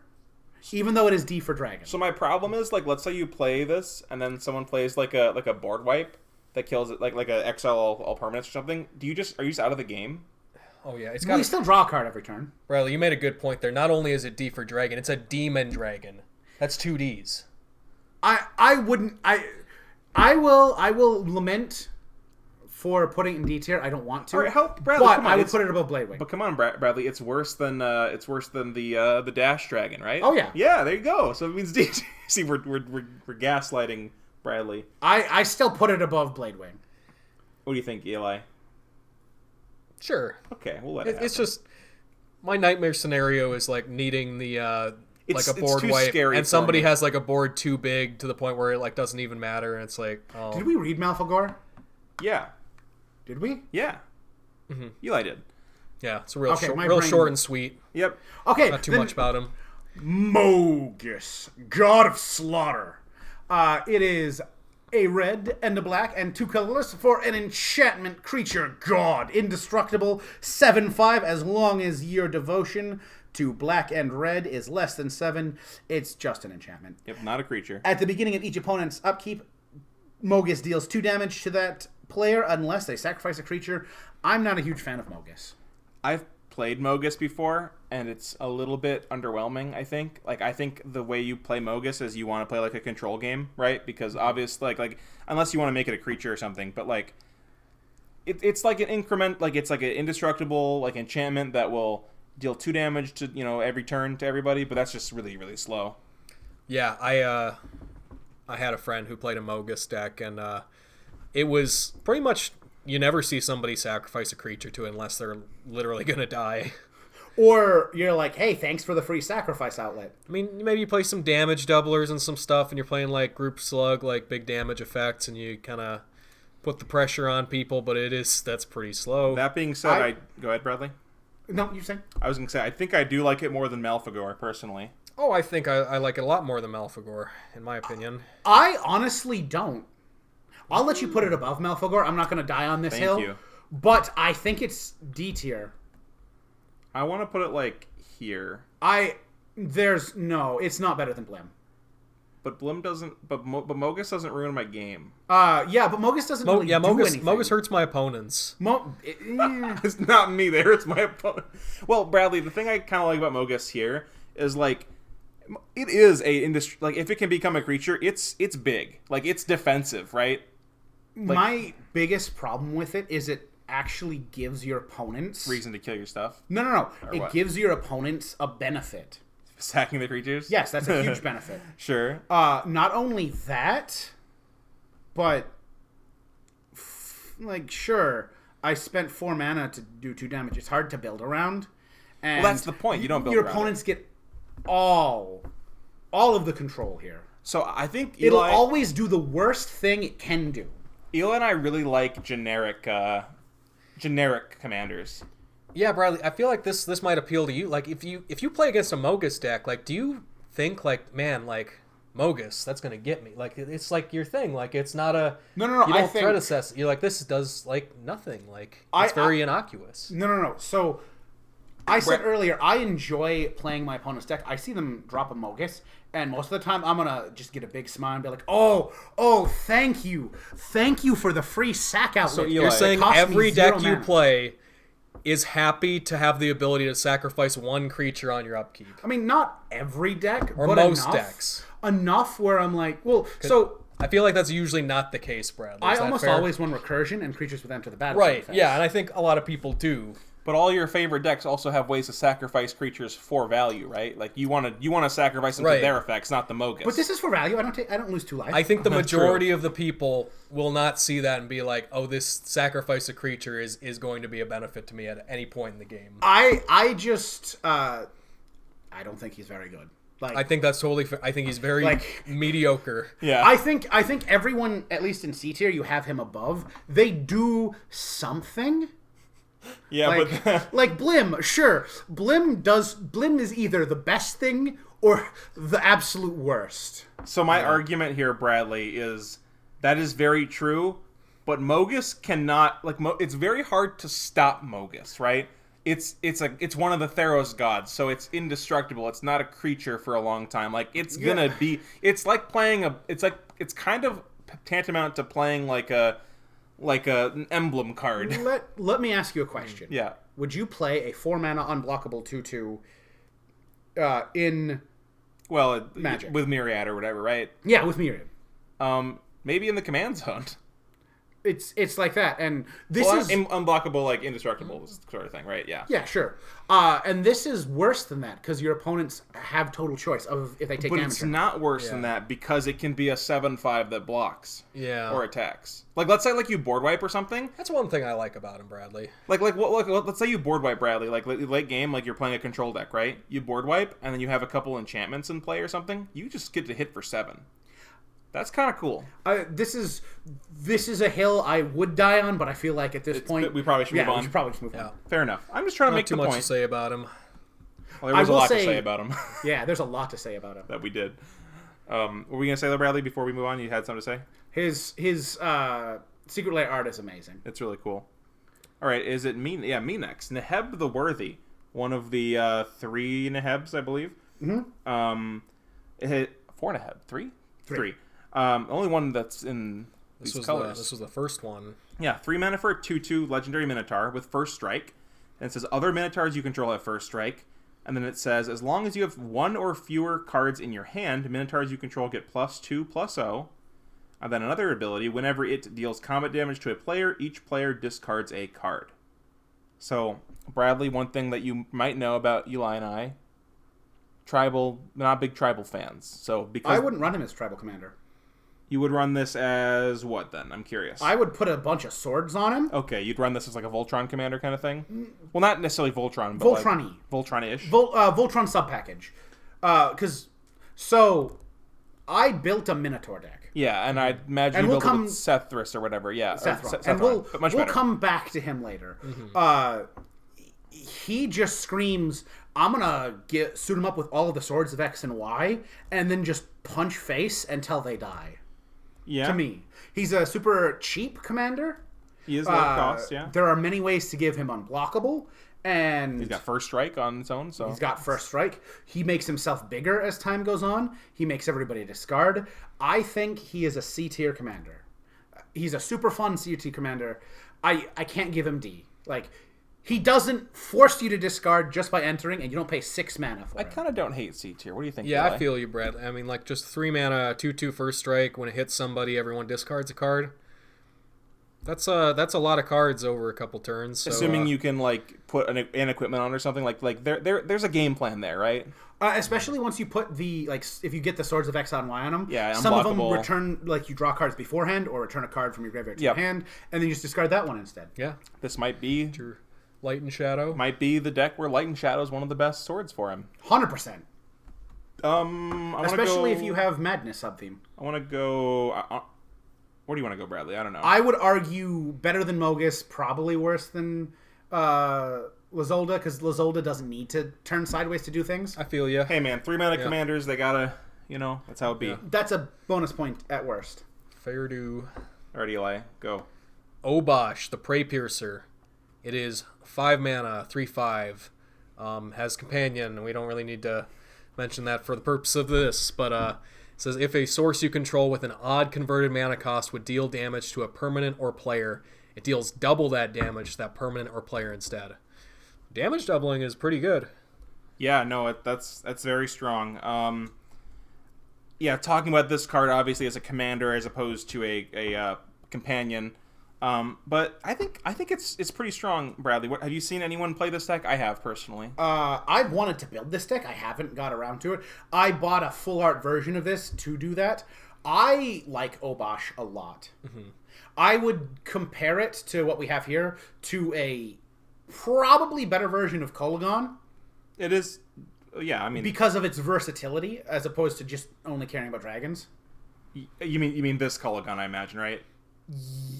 even though it is D for dragon. So my problem is, like, let's say you play this and then someone plays like a board wipe that kills it, like a exile all permanents or something. Are you just out of the game? Oh, yeah. We still draw a card every turn. Riley, you made a good point there. Not only is it D for dragon, it's a demon dragon. That's 2 Ds. I will lament for putting it in D tier. I don't want to. All right, Bradley, but I would put it above Bladewing. But come on, Bradley, it's worse than the Dash Dragon, right? Oh yeah. Yeah, there you go. So it means D. See, we're gaslighting Bradley. I still put it above Bladewing. What do you think, Eli? Sure. Okay, we'll let it happen. It's just my nightmare scenario is like needing the like a board too wipe, scary and for somebody me. has like a board too big to the point where it like doesn't even matter, and it's like, oh. Did we read Malfegor? Yeah. Did we? Yeah. Mm-hmm. Eli did. Yeah, it's real Okay, short and sweet. Yep. Okay. Not too much about him. Mogus, God of Slaughter. It is a red and a black and 2 colorless for an enchantment creature god. Indestructible, 7/5, as long as your devotion to black and red is less than 7. It's just an enchantment. Yep, not a creature. At the beginning of each opponent's upkeep, Mogus deals 2 damage to that player unless they sacrifice a creature. I'm not a huge fan of Mogus. I've played Mogus before, and it's a little bit underwhelming, I think. Like, I think the way you play Mogus is you want to play, like, a control game, right? Because, obviously, like unless you want to make it a creature or something, but, like, it's like an increment, like, it's like an indestructible, like, enchantment that will deal 2 damage to, every turn to everybody, but that's just really, really slow. Yeah, I had a friend who played a Mogus deck, and it was pretty much... You never see somebody sacrifice a creature to it unless they're literally going to die. Or you're like, hey, thanks for the free sacrifice outlet. I mean, maybe you play some damage doublers and some stuff, and you're playing, like, group slug, like, big damage effects, and you kind of put the pressure on people, but that's pretty slow. That being said, Go ahead, Bradley. No, you're saying? I was going to say, I think I do like it more than Malfagor, personally. Oh, I think I like it a lot more than Malfagor, in my opinion. I honestly don't. I'll let you put it above Malfagor. I'm not going to die on this hill. Thank you. But I think it's D tier. I want to put it, like, here. It's not better than Blim. But Blim doesn't... But Mogus doesn't ruin my game. Yeah, but Mogus doesn't really do anything. Mogus hurts my opponents. It's not me that hurts my opponent. Well, Bradley, the thing I kind of like about Mogus here is, like... It is a industry... Like, if it can become a creature, it's big. Like, it's defensive, right? Like, my biggest problem with it is it actually gives your opponents... Reason to kill your stuff? No. It gives your opponents a benefit. Sacking the creatures? Yes, that's a huge benefit. Sure. Not only that, but... sure, I spent 4 mana to do 2 damage. It's hard to build around. And well, that's the point. You don't build your around opponents it. Get all of the control here. So I think it'll always do the worst thing it can do. Eli and I really like generic commanders. Yeah, Bradley, I feel like this might appeal to you. Like, if you play against a Mogus deck, like, do you think, like, man, like, Mogus, that's gonna get me? Like, it's like your thing. Like, it's not a... No. You don't threat assess. You're like, this does, like, nothing. Like, it's very innocuous. No. So... I said earlier, I enjoy playing my opponent's deck. I see them drop a Mogus, and most of the time I'm going to just get a big smile and be like, oh, thank you. Thank you for the free sack outlet. So you're saying every deck you play is happy to have the ability to sacrifice 1 creature on your upkeep. I mean, not every deck, or but most decks. Enough where I'm like, well, so... I feel like that's usually not the case, Bradley. I almost always want recursion and creatures with enter the battlefield. Right, yeah, and I think a lot of people do. But all your favorite decks also have ways to sacrifice creatures for value, right? Like you want to sacrifice them to their effects, not the Mogus. But this is for value. I don't lose 2 life. I think the majority of the people will not see that and be like, "Oh, this sacrifice a creature is going to be a benefit to me at any point in the game." I don't think he's very good. Like, I think that's totally fair. I think he's very mediocre. Yeah. I think everyone, at least in C tier, you have him above. They do something. Yeah, like Blim, sure. Blim is either the best thing or the absolute worst. So my argument here, Bradley, is that is very true, but Mogus cannot, it's very hard to stop Mogus, right? It's one of the Theros gods, so it's indestructible. It's not a creature for a long time. Like, it's gonna be, it's like playing it's kind of tantamount to playing like an emblem card. Let me ask you a question. Yeah. Would you play a 4 mana unblockable 2/2 in Magic with Myriad or whatever, right? Yeah, with Myriad. Maybe in the command zone. It's like that, and this is unblockable, like indestructible sort of thing, right? Yeah. Yeah, sure. And this is worse than that because your opponents have total choice of if they take damage. But it's not worse than that because it can be a 7/5 that blocks. Yeah. Or attacks. Like, let's say you board wipe or something. That's one thing I like about him, Bradley. Let's say you board wipe, Bradley. Like late game, like you're playing a control deck, right? You board wipe and then you have a couple enchantments in play or something. You just get to hit for 7. That's kind of cool. This is a hill I would die on, but I feel like at this point we probably should move on. We should probably just move on. Fair enough. I'm just trying to make the point. Not too much to say about him. Well, there was a lot to say about him. Yeah, there's a lot to say about him. That we did. What were we gonna say, though, Bradley? Before we move on, you had something to say. His Secret Lair art is amazing. It's really cool. All right, is it me? Yeah, me next. Neheb the Worthy, one of the 3 Nehebs, I believe. Mm-hmm. It hit 4 Neheb, 3. Only one that's in these colors. This was the first one. Yeah, 3 mana for a 2/2 legendary Minotaur with first strike. And it says other Minotaurs you control have first strike. And then it says, as long as you have 1 or fewer cards in your hand, Minotaurs you control get +2/+0. And then another ability, whenever it deals combat damage to a player, each player discards a card. So, Bradley, one thing that you might know about Eli and I, not big tribal fans. So because I wouldn't run him as tribal commander. You would run this as what, then? I'm curious. I would put a bunch of swords on him. Okay, you'd run this as like a Voltron commander kind of thing? Well, not necessarily Voltron, but Voltron-y. like Voltron-ish. Voltron sub-package. So, I built a Minotaur deck. Yeah, and I imagine and you built it with Sethris or whatever. Yeah, Sethron. And we'll come back to him later. Mm-hmm. He just screams, I'm going to suit him up with all of the swords of X and Y, and then just punch face until they die. Yeah. To me. He's a super cheap commander. He is low cost, yeah. There are many ways to give him unblockable, and he's got first strike on its own, so he's got first strike. He makes himself bigger as time goes on. He makes everybody discard. I think he is a C tier commander. He's a super fun C tier commander. I can't give him D. Like, he doesn't force you to discard just by entering, and you don't pay 6 mana for it. I kind of don't hate C tier. What do you think? Yeah, Eli? I feel you, Brad. I mean, like, just 3 mana, 2/2 first strike. When it hits somebody, everyone discards a card. That's a lot of cards over a couple turns. So, assuming you can like put an equipment on or something, like there's a game plan there, right? Especially once you put if you get the Swords of X and Y on them, yeah, some of them return, like, you draw cards beforehand or return a card from your graveyard to your hand, and then you just discard that one instead. Yeah, this might be your Light and Shadow. Might be the deck where Light and Shadow is one of the best swords for him. 100%. Especially if you have Madness sub-theme. I want to go... where do you want to go, Bradley? I don't know. I would argue better than Mogus, probably worse than Lizolda, because Lizolda doesn't need to turn sideways to do things. I feel you. Hey, man, 3 mana commanders, they gotta... that's how it be. Yeah. That's a bonus point at worst. Fair do. Alright, Eli, go. Obosh, the Prey Piercer. It is 5 mana, 3/5. Has Companion, and we don't really need to mention that for the purpose of this, but it says if a source you control with an odd converted mana cost would deal damage to a permanent or player, it deals double that damage to that permanent or player instead. Damage doubling is pretty good. Yeah, no, that's very strong. Yeah, talking about this card obviously as a commander as opposed to a companion. But I think it's pretty strong, Bradley. Have you seen anyone play this deck? I have, personally. I've wanted to build this deck. I haven't got around to it. I bought a full art version of this to do that. I like Obosh a lot. Mm-hmm. I would compare it to what we have here to a probably better version of Kolaghan. It is, yeah, I mean... because of its versatility, as opposed to just only caring about dragons. You mean this Kolaghan, I imagine, right?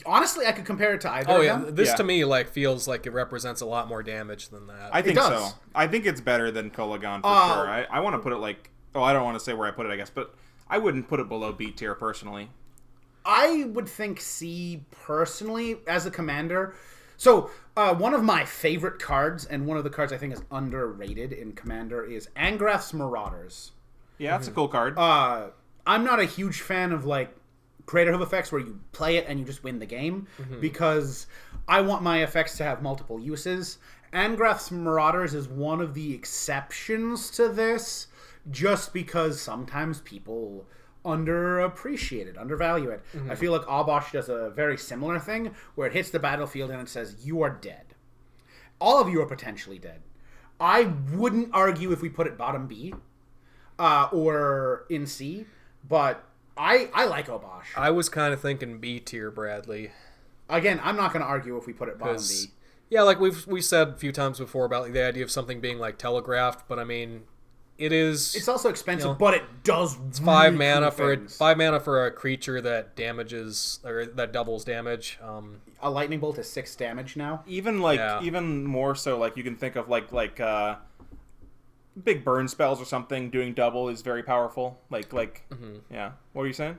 Honestly, I could compare it to either of them. This to me feels like it represents a lot more damage than that. I think so. I think it's better than Kolaghan for sure. I want to put it like... Oh, I don't want to say where I put it, I guess, but I wouldn't put it below B tier, personally. I would think C, personally, as a commander. So, one of my favorite cards, and one of the cards I think is underrated in Commander, is Angrath's Marauders. Yeah, that's a cool card. I'm not a huge fan of, Creator of effects where you play it and you just win the game, because I want my effects to have multiple uses. Angrath's Marauders is one of the exceptions to this, just because sometimes people underappreciate it, undervalue it. I feel like Obosh does a very similar thing, where it hits the battlefield and it says, you are dead. All of you are potentially dead. I wouldn't argue if we put it bottom B or in C, but I like Obosh. I was kind of thinking B tier, Bradley. Again, I'm not going to argue if we put it bottom B. Yeah, like we've said a few times before about the idea of something being telegraphed, but I mean, it's also expensive, but it does. It's 5 mana for a creature that damages or that doubles damage. A lightning bolt is 6 damage now. Even even more so, you can think of big burn spells or something, doing double is very powerful. Yeah. What were you saying?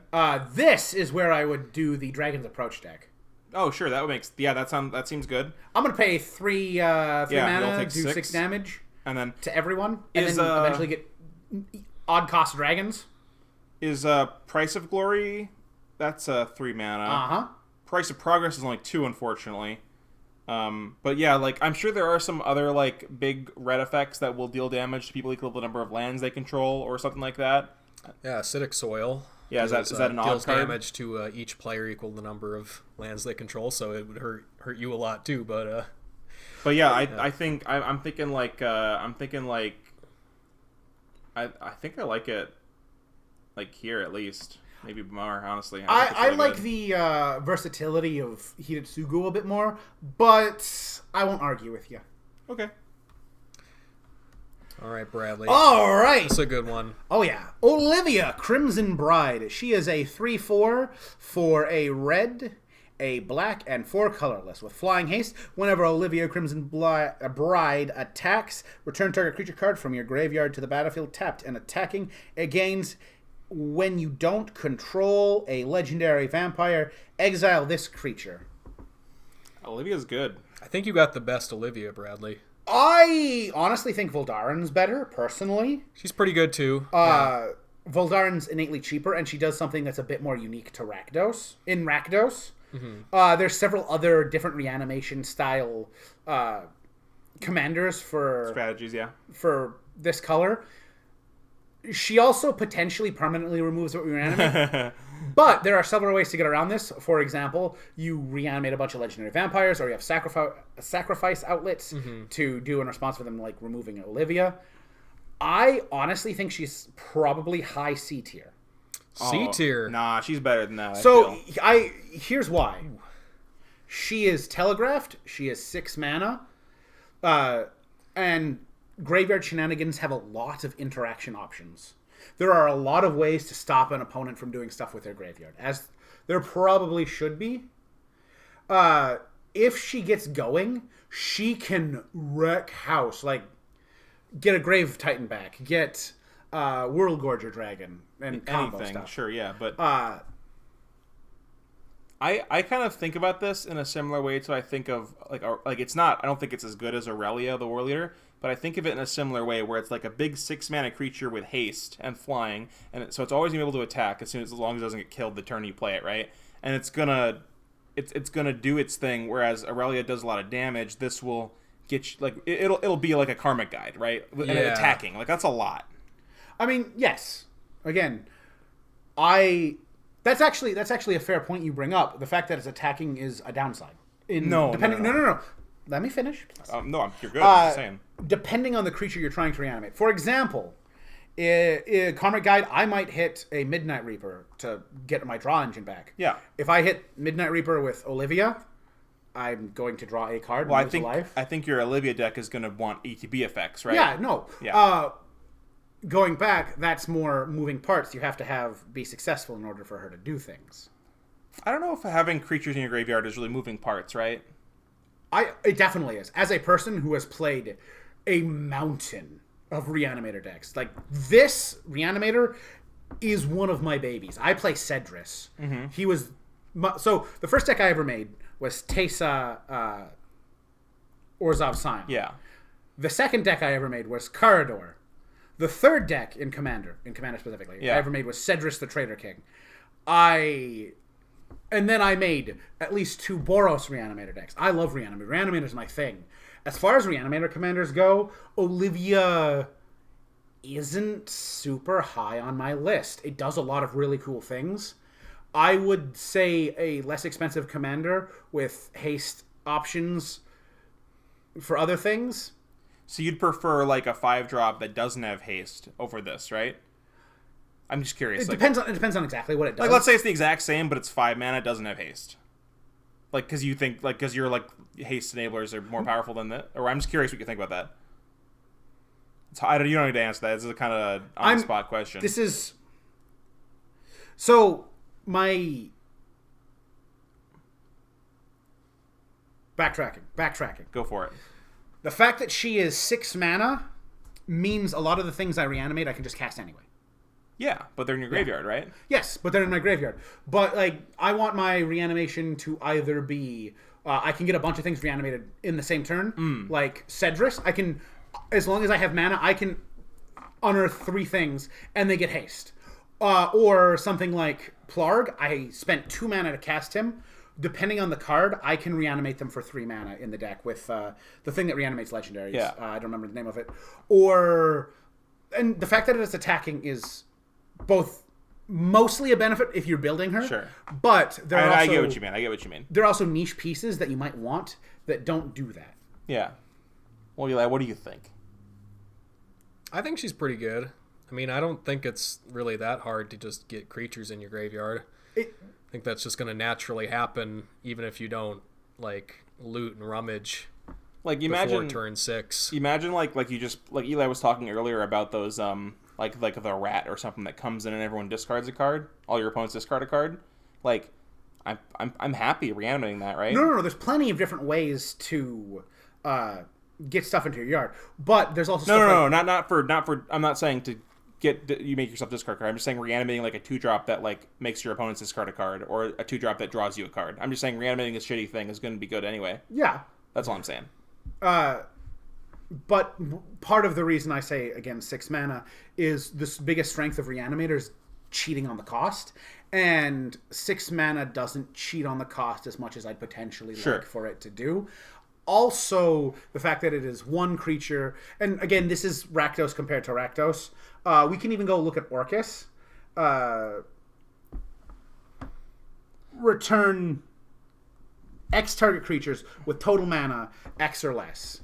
This is where I would do the Dragon's Approach deck. Oh, sure. That seems good. I'm gonna pay three mana, take do 6 damage, and then to everyone, and then eventually get odd cost dragons. Is Price of Glory? That's 3 mana. Price of Progress is only 2, unfortunately. But yeah, I'm sure there are some other big red effects that will deal damage to people equal to the number of lands they control or something like that. Yeah, Acidic Soil. Yeah, is that an odd deals card? Damage to each player equal to the number of lands they control, so it would hurt you a lot too. But yeah, I think I think I like it here at least. Maybe more, honestly. I like the versatility of Hidetsugu a bit more, but I won't argue with you. Okay. All right, Bradley. All right. That's a good one. Oh, yeah. Olivia, Crimson Bride. She is a 3/4 for a red, a black, and 4 colorless. With Flying Haste, whenever Olivia Crimson Bride attacks, return target creature card from your graveyard to the battlefield tapped and attacking. It gains... When you don't control a legendary vampire, exile this creature. Olivia's good. I think you got the best Olivia, Bradley. I honestly think Voldaren's better, personally. She's pretty good, too. Voldaren's innately cheaper, and she does something that's a bit more unique to Rakdos. In Rakdos, there's several other different reanimation-style commanders for... strategies, yeah. For this color. She also potentially permanently removes what we reanimate. But there are several ways to get around this. For example, you reanimate a bunch of legendary vampires, or you have sacrifice outlets to do in response for them, removing Olivia. I honestly think she's probably high C tier. C tier? Nah, she's better than that. So here's why. She is telegraphed. She is 6 mana. And Graveyard Shenanigans have a lot of interaction options. There are a lot of ways to stop an opponent from doing stuff with their graveyard, as there probably should be. If she gets going, she can wreck house. Get a Grave Titan back, get World Gorger Dragon, and combo anything. Stuff. Sure, yeah, but I kind of think about this in a similar way to I think of it's not. I don't think it's as good as Aurelia, the War Leader. But I think of it in a similar way, where it's a big 6 mana creature with haste and flying, and so it's always gonna be able to attack as long as it doesn't get killed the turn you play it, right? And it's gonna do its thing. Whereas Aurelia does a lot of damage. This will get you, it'll be like a Karmic Guide, right? And attacking, that's a lot. I mean, yes. Again, that's actually a fair point you bring up. The fact that it's attacking is a downside. No. Let me finish. No, you're good. I'm just saying. Depending on the creature you're trying to reanimate. For example, in Karmic Guide, I might hit a Midnight Reaper to get my draw engine back. Yeah. If I hit Midnight Reaper with Olivia, I'm going to draw a card. Well, I think your Olivia deck is going to want ETB effects, right? Yeah, no. Yeah. Going back, that's more moving parts. You have to be successful in order for her to do things. I don't know if having creatures in your graveyard is really moving parts, right? It definitely is. As a person who has played a mountain of Reanimator decks, this Reanimator is one of my babies. I play Cedrus. He was... So, the first deck I ever made was Teysa Orzhov Scion. Yeah. The second deck I ever made was Carador. The third deck in Commander specifically, I ever made was Cedrus the Traitor King. And then I made at least 2 Boros Reanimator decks. I love Reanimator. Reanimator's my thing. As far as Reanimator commanders go, Olivia isn't super high on my list. It does a lot of really cool things. I would say a less expensive commander with haste options for other things. So you'd prefer a 5-drop that doesn't have haste over this, right? I'm just curious. It depends on exactly what it does. Let's say it's the exact same, but it's 5 mana, it doesn't have haste. Because you think, because your haste enablers are more powerful than that, or I'm just curious what you think about that. You don't need to answer that. This is a kind of on the spot question. This is so my backtracking. Go for it. The fact that she is 6 mana means a lot of the things I reanimate I can just cast anyway. Yeah, but they're in your graveyard, right? Yes, but they're in my graveyard. But like, I want my reanimation to either be I can get a bunch of things reanimated in the same turn, like Cedrus. I can, as long as I have mana, I can unearth 3 things and they get haste. Or something like Plarg. I spent 2 mana to cast him. Depending on the card, I can reanimate them for 3 mana in the deck with the thing that reanimates legendaries. Yeah. I don't remember the name of it. And the fact that it is attacking is both mostly a benefit if you're building her. Sure. But I get what you mean. There are also niche pieces that you might want that don't do that. Yeah. Well, Eli, what do you think? I think she's pretty good. I mean, I don't think it's really that hard to just get creatures in your graveyard. I think that's just going to naturally happen, even if you don't like loot and rummage. Like before turn 6. Imagine like you just like Eli was talking earlier about those like the rat or something that comes in and everyone discards a card. All your opponents discard a card. Like I'm happy reanimating that, right? No. There's plenty of different ways to get stuff into your yard, but there's also not for. I'm not saying to you make yourself discard a card. I'm just saying reanimating like a 2-drop that like makes your opponents discard a card, or a 2-drop that draws you a card. I'm just saying reanimating this shitty thing is going to be good anyway. Yeah, that's all I'm saying. But part of the reason I say, again, 6 mana is this biggest strength of Reanimator's cheating on the cost. And 6 mana doesn't cheat on the cost as much as I'd potentially like for it to do. Also, the fact that it is 1 creature, and again, this is Rakdos compared to Rakdos. We can even go look at Orcus. Return X target creatures with total mana X or less.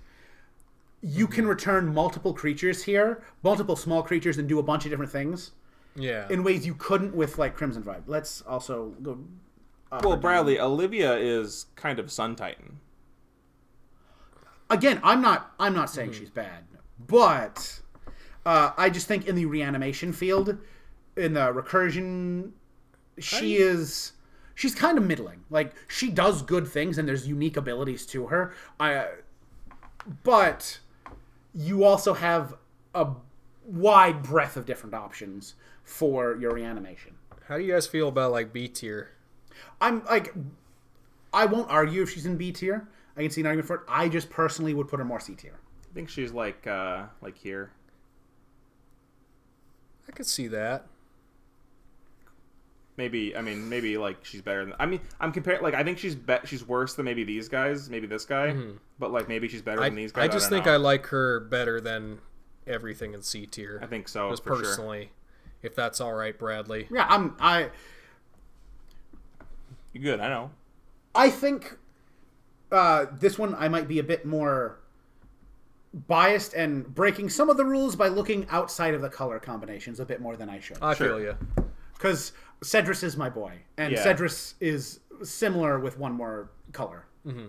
You can return multiple creatures here, multiple small creatures, and do a bunch of different things. Yeah. In ways you couldn't with like Crimson Vibe. Let's also go. Well, Bradley, Olivia is kind of Sun Titan. Again, I'm not saying she's bad, but I just think in the reanimation field, in the recursion, she's kind of middling. Like, she does good things and there's unique abilities to her. But you also have a wide breadth of different options for your reanimation. How do you guys feel about like B tier? I'm like, I won't argue if she's in B tier. I can see an argument for it. I just personally would put her more C tier. I think she's like here. I could see that. Maybe like she's better than. I mean, I'm comparing. Like, I think she's worse than maybe these guys, maybe this guy. Mm-hmm. But like maybe she's better than these guys. I just think I like her better than everything in C tier. I think so. Just for personally, sure. If that's all right, Bradley. Yeah, You're good. I know. I think this one I might be a bit more biased and breaking some of the rules by looking outside of the color combinations a bit more than I should. I feel you. Because Cedrus is my boy, and Cedrus is similar with one more color. Mm-hmm.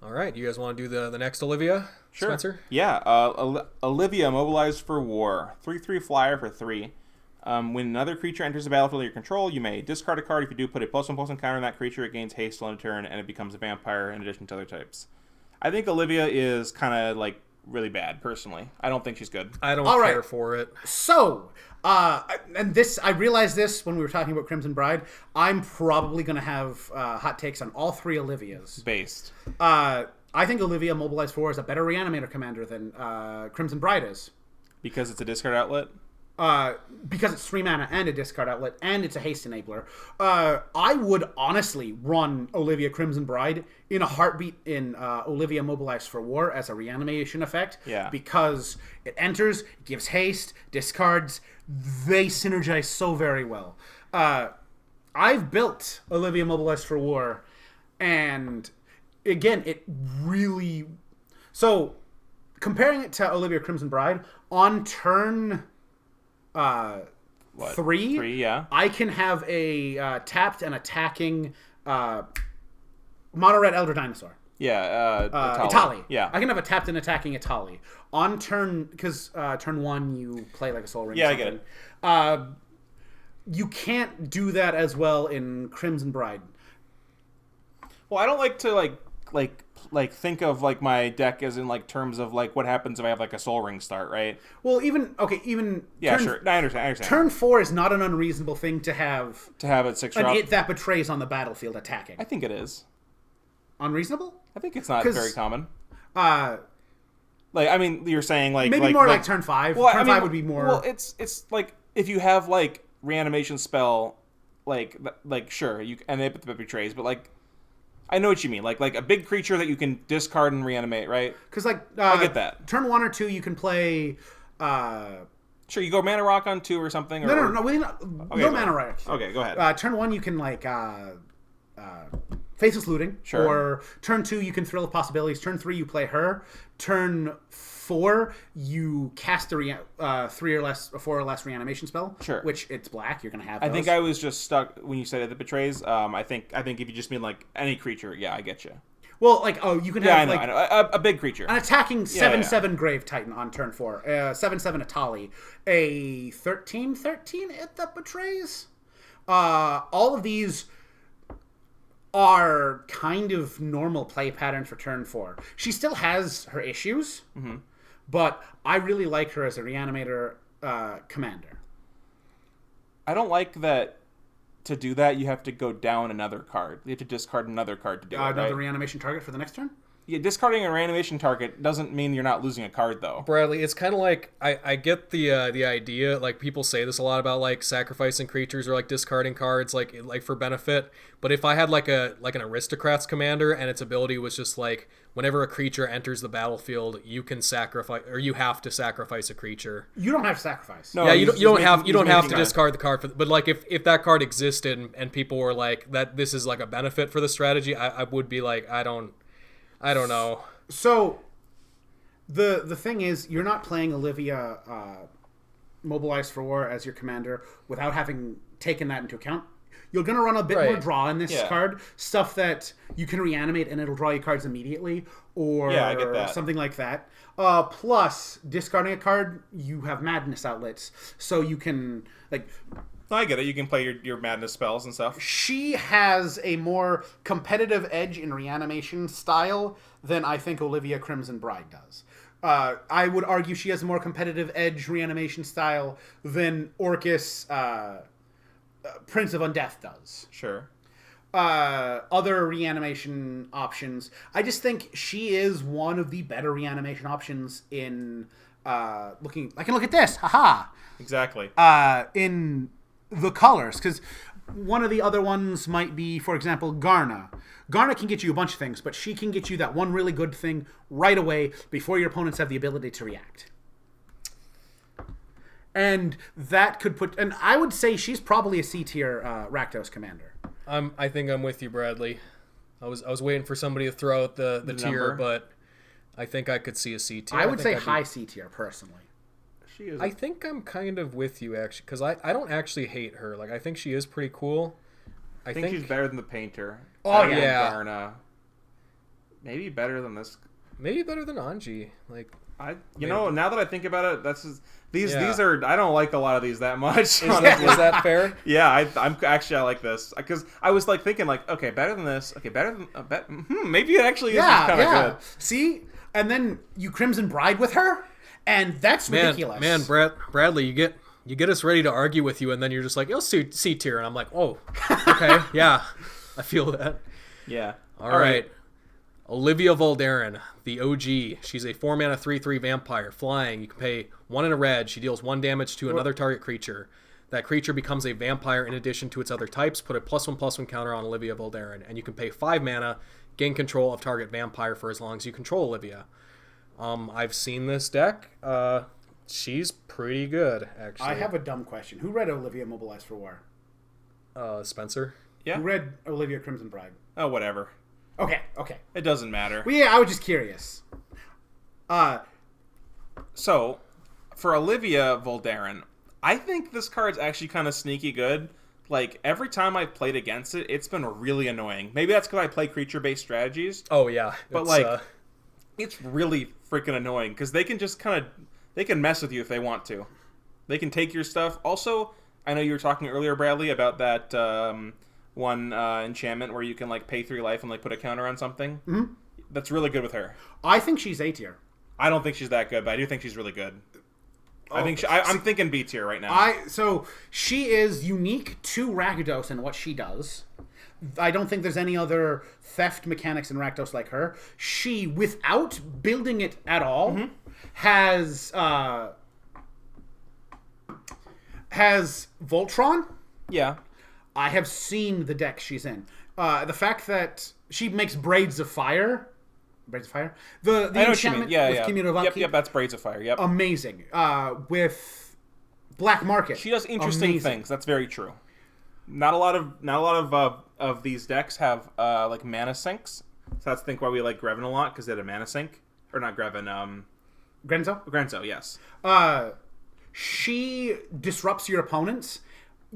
All right, you guys want to do the next Olivia? Sure. Spencer? Yeah, Olivia, mobilized for war. 3/3 flyer for 3. When another creature enters the battlefield under your control, you may discard a card. If you do, put a +1/+1 counter on that creature. It gains haste on a turn, and it becomes a vampire in addition to other types. I think Olivia is kind of like really bad, personally. I don't think she's good. I don't care for it. So, and this, I realized this when we were talking about Crimson Bride. I'm probably going to have hot takes on all 3 Olivias. Based. I think Olivia Mobilized 4 is a better Reanimator commander than Crimson Bride is. Because it's a discard outlet? Because it's 3 mana and a discard outlet, and it's a haste enabler. I would honestly run Olivia Crimson Bride in a heartbeat in Olivia Mobilized for War as a reanimation effect. Yeah. Because it enters, gives haste, discards. They synergize so very well. I've built Olivia Mobilized for War, and again, it really... So, comparing it to Olivia Crimson Bride, on turn... 3, 3, yeah. I can have a tapped and attacking mono red Elder Dinosaur. Yeah, Itali. Yeah. I can have a tapped and attacking Itali. On turn, because turn 1 you play like a Soul Ring. Yeah, I get it. You can't do that as well in Crimson Bride. Well, I don't like to think of like my deck as in like terms of like what happens if I have like a Soul Ring start, right? Well, even yeah, sure. I understand. Turn 4 is not an unreasonable thing to have It 6 an drop. It that betrays on the battlefield attacking. I think it is. Unreasonable? I think it's not very common. Like, I mean, you're saying like maybe more like turn 5. Well, turn 5 would be more. Well, it's like if you have like reanimation spell, like sure you and it betrays, but like I know what you mean. Like a big creature that you can discard and reanimate, right? Because like I get that. Turn 1 or 2, you can play. Sure, you go Mana Rock on 2 or something. Or, No. No Mana Rock. Okay, go ahead. Turn 1, you can like. Faceless Looting. Sure. Or turn 2, you can Thrill of Possibilities. Turn 3, you play her. Turn 4, you cast a 4 or less reanimation spell. Sure. Which it's black. You're gonna have those. I think I was just stuck when you said it betrays. I think if you just mean like any creature, yeah, I get you. Well, like you can have I know. A big creature, an attacking 7/7 Grave Titan on turn 4, 7/7 Atali, a 13/13 it that betrays. All of these are kind of normal play patterns for turn 4. She still has her issues, but I really like her as a reanimator commander. I don't like that. To do that, you have to go down another card. You have to discard another card to do it, Another right? reanimation target for the next turn? Yeah, discarding a reanimation target doesn't mean you're not losing a card, though. Bradley, it's kind of like I get the idea. Like people say this a lot about like sacrificing creatures or like discarding cards like for benefit. But if I had like an aristocrat's commander and its ability was just like whenever a creature enters the battlefield, you can sacrifice or you have to sacrifice a creature. You don't have to sacrifice. No, you don't have to discard the card for. But like if that card existed and people were like that, this is like a benefit for the strategy. I would be like I don't know. So, the thing is, you're not playing Olivia Mobilized for War as your commander without having taken that into account. You're going to run a bit more draw in this card. Stuff that you can reanimate and it'll draw you cards immediately. Or I get that. Something like that. Plus, discarding a card, you have madness outlets. So you can, like... I get it. You can play your madness spells and stuff. She has a more competitive edge in reanimation style than I think Olivia Crimson Bride does. I would argue she has a more competitive edge reanimation style than Orcus Prince of Undeath does. Sure. Other reanimation options. I just think she is one of the better reanimation options in looking... I can look at this. Haha. Exactly. In... the colors, because one of the other ones might be, for example, Garna. Garna can get you a bunch of things, but she can get you that one really good thing right away before your opponents have the ability to react. And that could put... And I would say she's probably a C-tier Rakdos commander. I think I'm with you, Bradley. I was waiting for somebody to throw out the tier, number. but I think I could see a C-tier. I would say high C-tier, personally. She is. I think I'm kind of with you, actually, because I don't actually hate her. Like, I think she is pretty cool. I think she's better than the Painter. Oh, yeah. Garna. Maybe better than this. Maybe better than Anje. Like, you know, now that I think about it, that's just, these are. I don't like a lot of these that much. Is that fair? Yeah, I like this because I was like thinking like, okay, better than this. Okay, better than maybe it actually is kind of good. See, and then you Crimson Bride with her. And that's ridiculous. Man, Bradley, you get us ready to argue with you, and then you're just like, "Oh, C tier," and I'm like, "Oh, okay, yeah, I feel that." Yeah. All right. Olivia Voldaren, the OG. She's a 4-mana 3/3 vampire, flying. You can pay 1 and a red. She deals 1 damage to another target creature. That creature becomes a vampire in addition to its other types. Put a +1/+1 counter on Olivia Voldaren, and you can pay 5 mana, gain control of target vampire for as long as you control Olivia. I've seen this deck. She's pretty good, actually. I have a dumb question. Who read Olivia Mobilized for War? Spencer. Yeah. Who read Olivia Crimson Bride? Oh, whatever. Okay. It doesn't matter. Well, yeah, I was just curious. So, for Olivia Voldaren, I think this card's actually kind of sneaky good. Like, every time I've played against it, it's been really annoying. Maybe that's because I play creature-based strategies. Oh, yeah. But, it's really freaking annoying because they can just they can mess with you if they want to. They can take your stuff. Also, I know you were talking earlier, Bradley, about that enchantment where you can like pay 3 life and like put a counter on something. Mm-hmm. That's really good with her. I think she's A tier. I don't think she's that good, but I do think she's really good. I'm thinking B tier right now. So she is unique to Rakdos and what she does. I don't think there's any other theft mechanics in Rakdos like her. She, without building it at all, has Voltron. Yeah. I have seen the deck she's in. The fact that she makes Braids of Fire. Braids of Fire? The enchantment with Communal of Upkeep. Yep, that's Braids of Fire. Yep. Amazing. With Black Market. She does interesting things. That's very true. Not a lot of these decks have like mana sinks. So that's I think why we like Greven a lot, because they had a mana sink. Or not Greven, Grenzo? Grenzo, yes. She disrupts your opponents.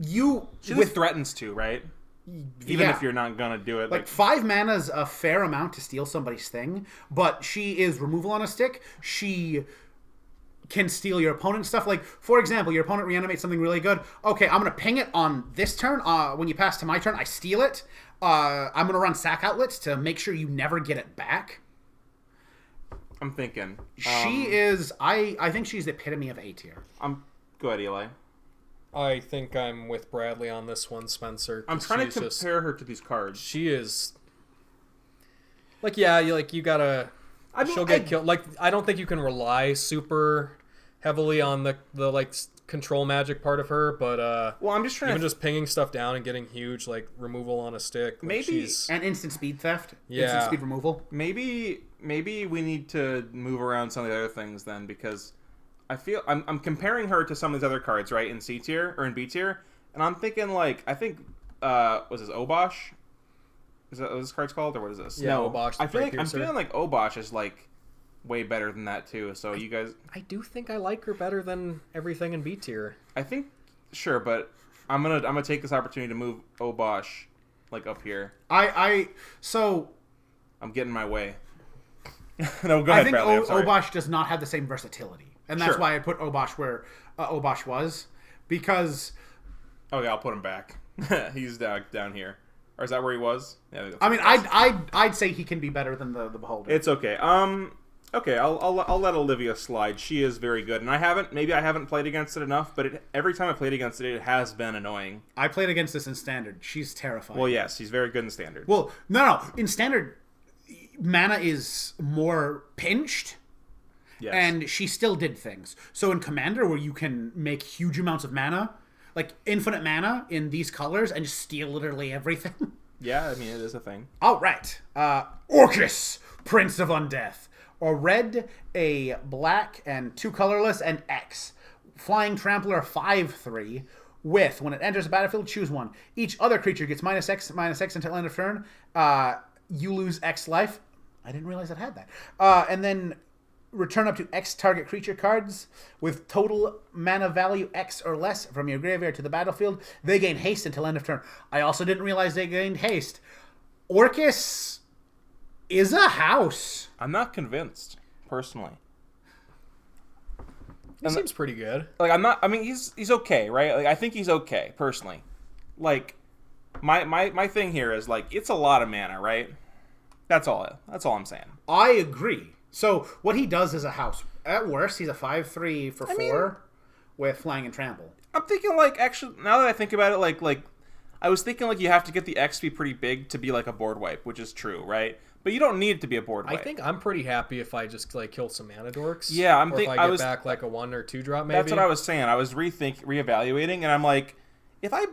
She threatens to, right? Even if you're not gonna do it. Like 5 mana's a fair amount to steal somebody's thing, but she is removal on a stick. She can steal your opponent's stuff. Like, for example, your opponent reanimates something really good. Okay, I'm going to ping it on this turn. When you pass to my turn, I steal it. I'm going to run sack outlets to make sure you never get it back. I'm thinking. She is... I think she's the epitome of A tier. Go ahead, Eli. I think I'm with Bradley on this one, Spencer. I'm trying to compare her to these cards. She is... Like, yeah, you gotta... I mean, she'll get killed. Like, I don't think you can rely super heavily on the like control magic part of her, but well, I'm just trying even just pinging stuff down and getting huge like removal on a stick. Like, maybe and instant speed theft. Yeah, instant speed removal. Maybe we need to move around some of the other things then, because I feel I'm comparing her to some of these other cards, right, in C tier or in B tier, and I'm thinking like was this Obosh? Is that what this card's called, or what is this? Yeah, no, Obosh. I'm feeling like Obosh is like way better than that too. So you guys, I do think I like her better than everything in B tier. I think sure, but I'm gonna take this opportunity to move Obosh like up here. So I'm getting my way. No, go ahead, I think Bradley. Obosh does not have the same versatility, and that's why I put Obosh where Obosh was, because. Okay, I'll put him back. He's down here. Or is that where he was? Yeah, I mean, I'd say he can be better than the Beholder. It's okay. Okay, I'll let Olivia slide. She is very good, and I haven't played against it enough, but every time I played against it, it has been annoying. I played against this in Standard. She's terrifying. Well, yes, she's very good in Standard. Well, no, in Standard, mana is more pinched. Yes. And she still did things. So in Commander, where you can make huge amounts of mana, like infinite mana in these colors, and just steal literally everything. Yeah, I mean, it is a thing. All right. Orcus, Prince of Undeath. A red, a black, and 2 colorless, and X. Flying Trampler 5/3 with, when it enters the battlefield, choose one. Each other creature gets -X until end of turn. You lose X life. I didn't realize it had that. And then return up to X target creature cards with total mana value X or less from your graveyard to the battlefield. They gain haste until end of turn. I also didn't realize they gained haste. Orcus is a house. I'm not convinced, personally. He seems pretty good. Like, he's okay, right? Like, I think he's okay, personally. Like, my thing here is, like, it's a lot of mana, right? That's all I'm saying. I agree. So, what he does is a house. At worst, he's a 5/3 for 4 with flying and trample. I'm thinking, like, actually, now that I think about it, like, I was thinking, like, you have to get the X be pretty big to be, like, a board wipe, which is true, right? But you don't need it to be a board wipe. I think I'm pretty happy if I just, like, kill some mana dorks. Yeah, if I get back, like, a 1 or 2 drop, maybe. That's what I was saying. I was reevaluating, and I'm like, if I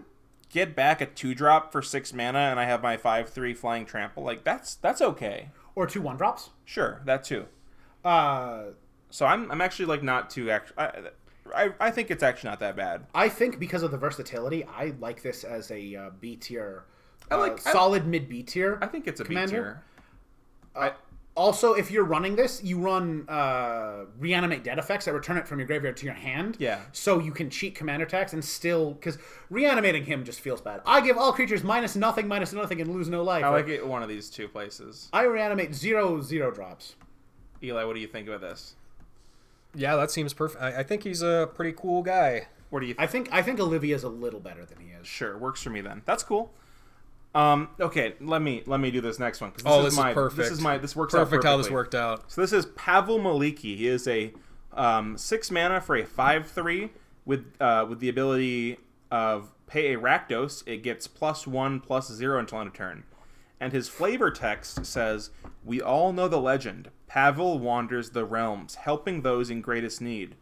get back a 2 drop for 6 mana and I have my 5/3 flying trample, like, that's okay. Or 2 1-drops? Sure, that too. So I'm actually like not too I think it's actually not that bad. I think because of the versatility, I like this as a B tier, solid mid B tier. I think it's a Commander. B tier. Also, if you're running this, you run reanimate dead effects that return it from your graveyard to your hand. Yeah. So you can cheat commander attacks and still, because reanimating him just feels bad. I give all creatures -0/-0/, and lose no life. I like it one of these 2 places. I reanimate 0/0 drops. Eli, what do you think about this? Yeah, that seems perfect. I think he's a pretty cool guy. What do you think? I think Olivia's a little better than he is. Sure, works for me then. That's cool. Okay, let me do this next one. This is perfect. This works perfect out how this worked out. So this is Pavel Maliki. He is a 6 mana for a 5/3 with the ability of pay a Rakdos. It gets +1/+0 until end of turn. And his flavor text says, "We all know the legend. Pavel wanders the realms, helping those in greatest need.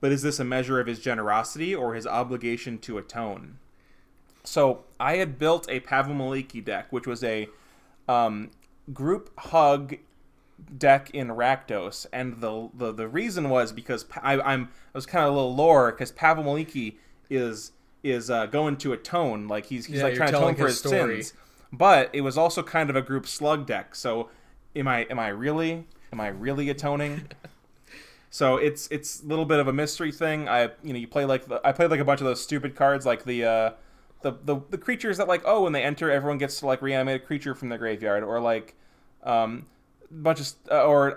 But is this a measure of his generosity or his obligation to atone?" So I had built a Pavel Maliki deck, which was a group hug deck in Rakdos, and the reason was because I was kind of a little lore because Pavel Maliki is going to atone, like he's like trying to atone for his sins. But it was also kind of a group slug deck. So am I really atoning? So it's a little bit of a mystery thing. You play I played like a bunch of those stupid cards, like the creatures that like, when they enter, everyone gets to like reanimate a creature from their graveyard, or like and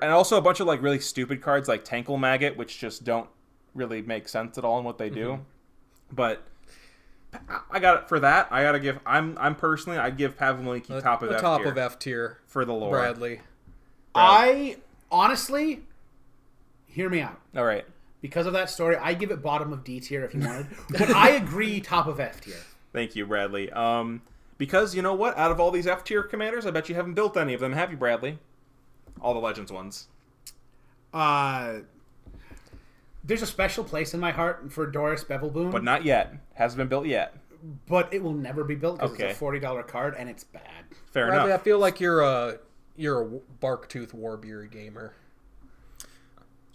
also a bunch of like really stupid cards like Tankle Maggot, which just don't really make sense at all in what they do. But I got it for that. I'm personally, I'd give Pavel Maliki top of F tier for the lore. Bradley. I honestly, hear me out. All right. Because of that story, I give it bottom of D tier if you wanted, but I agree top of F tier. Thank you, Bradley. Because you know what? Out of all these F tier commanders, I bet you haven't built any of them, have you, Bradley? All the Legends ones. There's a special place in my heart for Boris Devilboon. But not yet. Hasn't been built yet. But it will never be built because it's a $40 card and it's bad. Fair Bradley, enough. I feel like you're a Barktooth Warbeard gamer.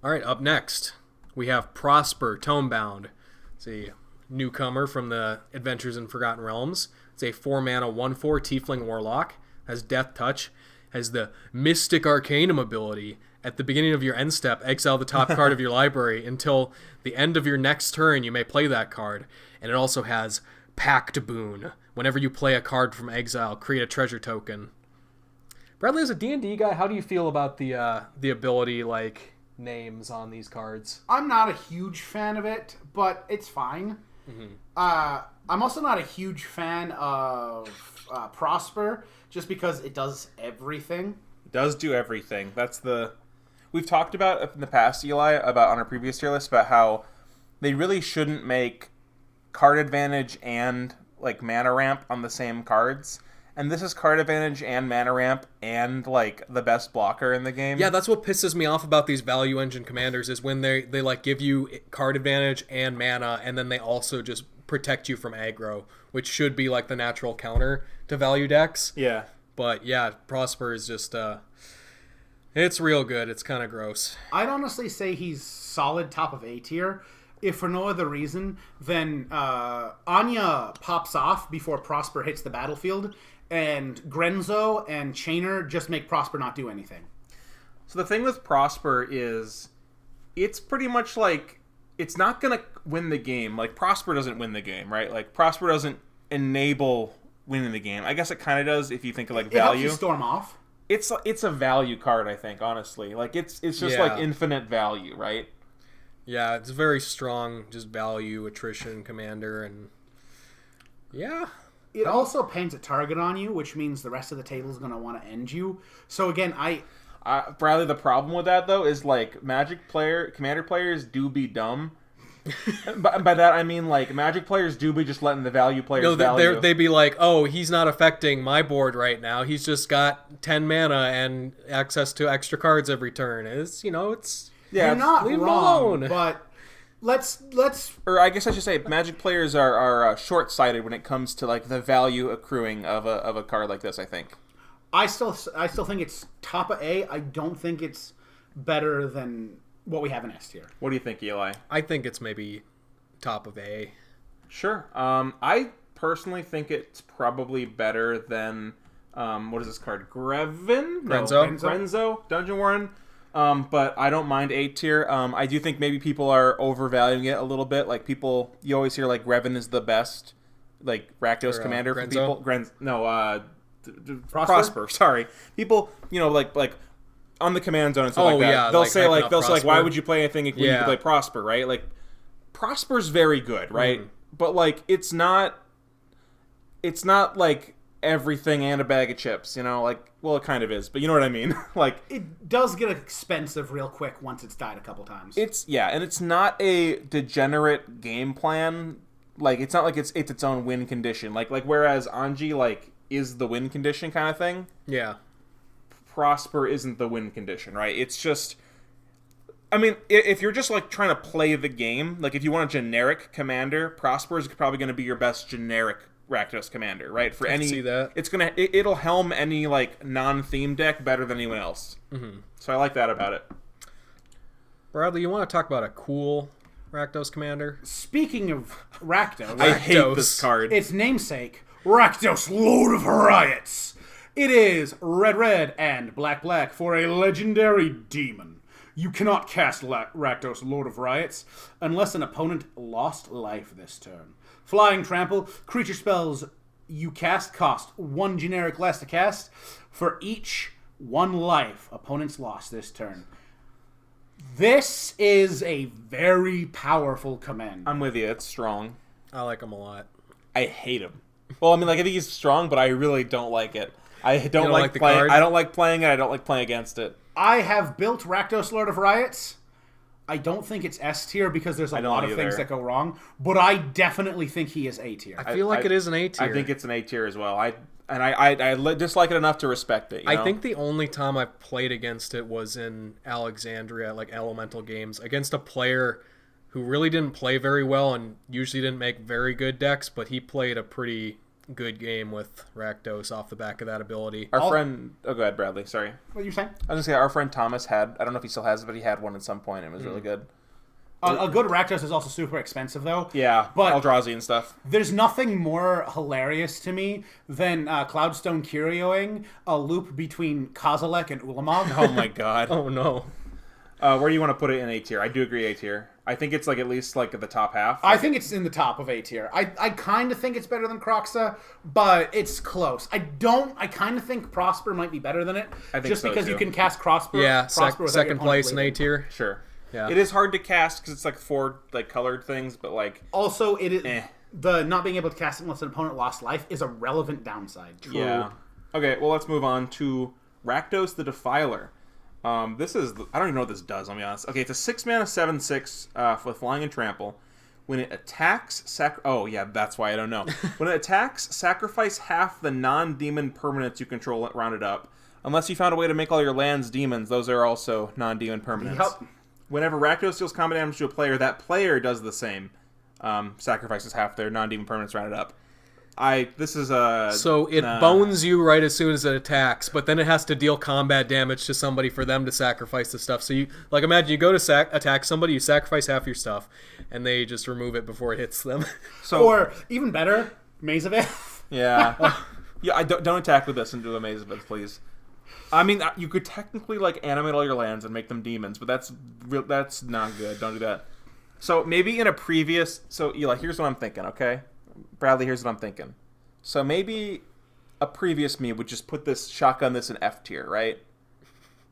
All right, up next, we have Prosper Tomebound. It's a newcomer from the Adventures in Forgotten Realms. It's a 4-mana 1/4 Tiefling Warlock. Has Death Touch. Has the Mystic Arcanum ability. At the beginning of your end step, exile the top card of your library. Until the end of your next turn, you may play that card. And it also has Pact Boon. Whenever you play a card from exile, create a treasure token. Bradley, as a D&D guy, how do you feel about the ability, like, names on these cards? I'm not a huge fan of it, but it's fine. Mm-hmm. I'm also not a huge fan of Prosper, just because it does everything. It does do everything. We've talked about in the past, Eli, about on our previous tier list, about how they really shouldn't make card advantage and like mana ramp on the same cards. And this is card advantage and mana ramp and like the best blocker in the game. Yeah, that's what pisses me off about these value engine commanders is when they like give you card advantage and mana, and then they also just protect you from aggro, which should be like the natural counter to value decks. Yeah. But yeah, Prosper is just it's real good. It's kind of gross. I'd honestly say he's solid top of A tier, if for no other reason than Anya pops off before Prosper hits the battlefield, and Grenzo and Chainer just make Prosper not do anything. So the thing with Prosper is it's pretty much like it's not going to win the game. Like Prosper doesn't win the game, right? Like Prosper doesn't enable winning the game. I guess it kind of does if you think of like value. It helps you storm off. It's a value card, I think, honestly. Like it's just like infinite value, right? Yeah, it's very strong, just value attrition commander, and yeah. It also paints a target on you, which means the rest of the table is going to want to end you. So again, Bradley, the problem with that though is like commander players do be dumb. By that I mean like Magic players do be just letting the value players value. They'd be like, oh, he's not affecting my board right now. He's just got 10 mana and access to extra cards every turn. You're not leave wrong, him alone. but let's. Or I guess I should say, Magic players are short-sighted when it comes to like the value accruing of a card like this. I think. I still think it's top of A. I don't think it's better than what we have in S tier. What do you think, Eli? I think it's maybe top of A. Sure. I personally think it's probably better than what is this card? Grenzo, Dungeon Warden. But I don't mind A tier. I do think maybe people are overvaluing it a little bit. Like people, you always hear like Greven is the best, like Rakdos commander for people. Prosper. Sorry, people. Like on the command zone and stuff like that. Yeah, they'll say why would you play anything when you can play Prosper, right? Like Prosper's very good, right? But like it's not like everything and a bag of chips, you know? Like, well, it kind of is, but you know what I mean? Like, it does get expensive real quick once it's died a couple times. and it's not a degenerate game plan. Like, it's not like it's its own win condition. Like whereas Anje, like, is the win condition kind of thing. Yeah. Prosper isn't the win condition, right? It's just... I mean, if you're just, like, trying to play the game, like, if you want a generic commander, Prosper is probably going to be your best generic Rakdos commander, right? For any... see that. It'll helm any, like, non-theme deck better than anyone else. Mm-hmm. So I like that about it. Bradley, you want to talk about a cool Rakdos commander? Speaking of Rakdos... I hate this card. Its namesake, Rakdos, Lord of Riots. It is red and black for a legendary demon. You cannot cast Rakdos, Lord of Riots, unless an opponent lost life this turn. Flying Trample, creature spells you cast cost 1 generic less to cast for each 1 life opponents lost this turn. This is a very powerful command. I'm with you. It's strong. I like him a lot. I hate him. Well, I mean, like, I think he's strong, but I really don't like it. I don't like the playing. card? I don't like playing it. I don't like playing against it. I have built Rakdos, Lord of Riots. I don't think it's S tier because there's a lot of things that go wrong, but I definitely think he is A tier. I feel like it is an A tier. I think it's an A tier as well. I dislike it enough to respect it. You know? I think the only time I played against it was in Alexandria, like Elemental games, against a player who really didn't play very well and usually didn't make very good decks, but he played a pretty good game with Rakdos off the back of that ability. Our friend... Oh, go ahead, Bradley. Sorry. What are you saying? I was going to say, our friend Thomas had... I don't know if he still has it, but he had one at some point, and it was really good. A good Rakdos is also super expensive, though. Yeah, but Eldrazi and stuff. There's nothing more hilarious to me than Cloudstone Curioing a loop between Kozilek and Ulamog. Oh my god. Oh no. Where do you want to put it in A tier? I do agree A tier. I think it's like at least like at the top half. I think it's in the top of A tier. I kind of think it's better than Kroxa, but it's close. I kind of think Prosper might be better than it. I think just so, because too. you can cast Prosper. Yeah, Prosper without second your place in opponent A tier. Sure. Yeah. It is hard to cast because it's like 4 like colored things, but like also it is the not being able to cast it unless an opponent lost life is a relevant downside. True. Yeah. Okay, well let's move on to Rakdos the Defiler. This is I don't even know what this does. I'll be honest. Okay, it's a 6 mana 7/6 with flying and trample. When it attacks, oh yeah, that's why I don't know. When it attacks, sacrifice half the non-demon permanents you control rounded up. Unless you found a way to make all your lands demons, those are also non-demon permanents. Yep. Whenever Rakdos deals combat damage to a player, that player does the same. Sacrifices half their non-demon permanents rounded up. So it bones you right as soon as it attacks, but then it has to deal combat damage to somebody for them to sacrifice the stuff. So you, like, imagine you go to attack somebody, you sacrifice half your stuff, and they just remove it before it hits them. So, or even better, Maze of Ith. Yeah. Yeah. Don't attack with this and do a Maze of Ith, please. I mean, you could technically like animate all your lands and make them demons, but that's not good. Don't do that. So maybe in a previous, Eli, here's what I'm thinking. Okay. Bradley, here's what I'm thinking. So maybe a previous me would just put this shotgun this in F tier, right?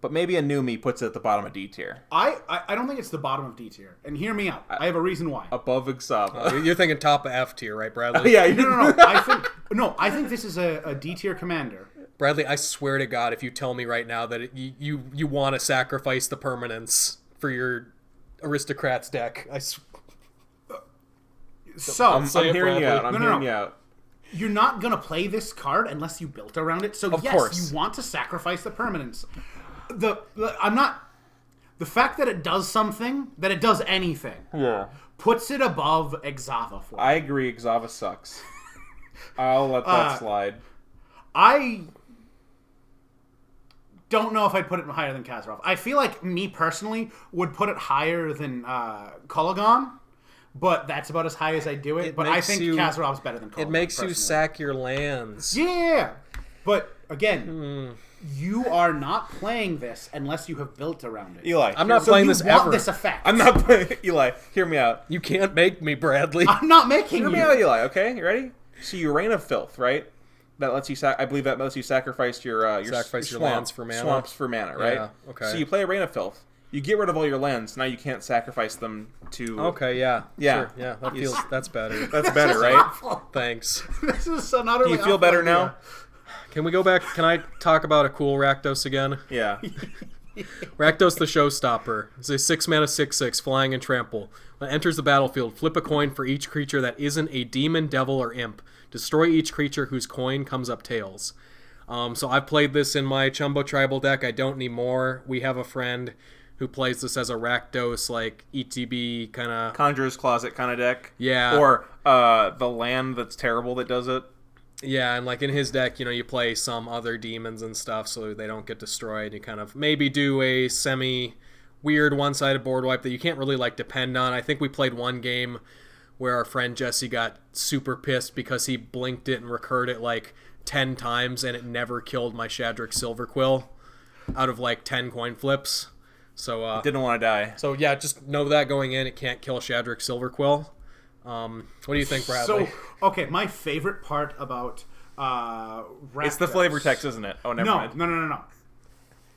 But maybe a new me puts it at the bottom of D tier. I don't think it's the bottom of D tier. And hear me out. I have a reason why. Above Exava. You're thinking top of F tier, right, Bradley? Yeah. No. I think this is a D tier commander. Bradley, I swear to God, if you tell me right now that you want to sacrifice the permanents for your aristocrats deck, I'm hearing you out. I'm hearing you out. You're not going to play this card unless you built around it. So of course. You want to sacrifice the permanents. The fact that it does something, that it does anything, puts it above Exava for me. I agree. Exava sucks. I'll let that slide. I don't know if I'd put it higher than Kaervek. I feel like me personally would put it higher than Kolaghan. But that's about as high as I do it. But I think Kaervek's better than Kolaghan. It makes personally. you sack your lands. Yeah. But, again, you are not playing this unless you have built around it. Eli. I'm not playing this ever. You want this effect. I'm not playing... Eli, hear me out. You can't make me, Bradley. I'm not making Hear me out, Eli, okay? You ready? So you Rain of Filth, right? That lets you... I believe that lets you sacrifice your lands for mana. Swamps for mana, right? Yeah, okay. So you play a Rain of Filth. you get rid of all your lands. Now you can't sacrifice them to... Okay, yeah. Yeah. Sure, yeah, that's better. That's better, right? Thanks. This is so not Do you feel better now? Can we go back? Can I talk about a cool Rakdos again? Yeah. Rakdos the Showstopper. It's a 6-mana 6/6, flying and trample. When it enters the battlefield, flip a coin for each creature that isn't a demon, devil, or imp. Destroy each creature whose coin comes up tails. So I've played this in my Chumbo Tribal deck. I don't need more. We have a friend who plays this as a Rakdos, like, ETB kind of... Conjurer's Closet kind of deck. Yeah. Or the land that's terrible that does it. Yeah, and like in his deck, you play some other demons and stuff so they don't get destroyed. You kind of maybe do a semi-weird one-sided board wipe that you can't really like depend on. I think we played one game where our friend Jesse got super pissed because he blinked it and recurred it like 10 times and it never killed my Shadric Silverquill out of like 10 coin flips. So didn't want to die. So yeah, just know that going in, it can't kill Shadric Silverquill. What do you think, Bradley? So, okay, my favorite part about Rakdos... It's the flavor text, isn't it? Oh, never mind. No.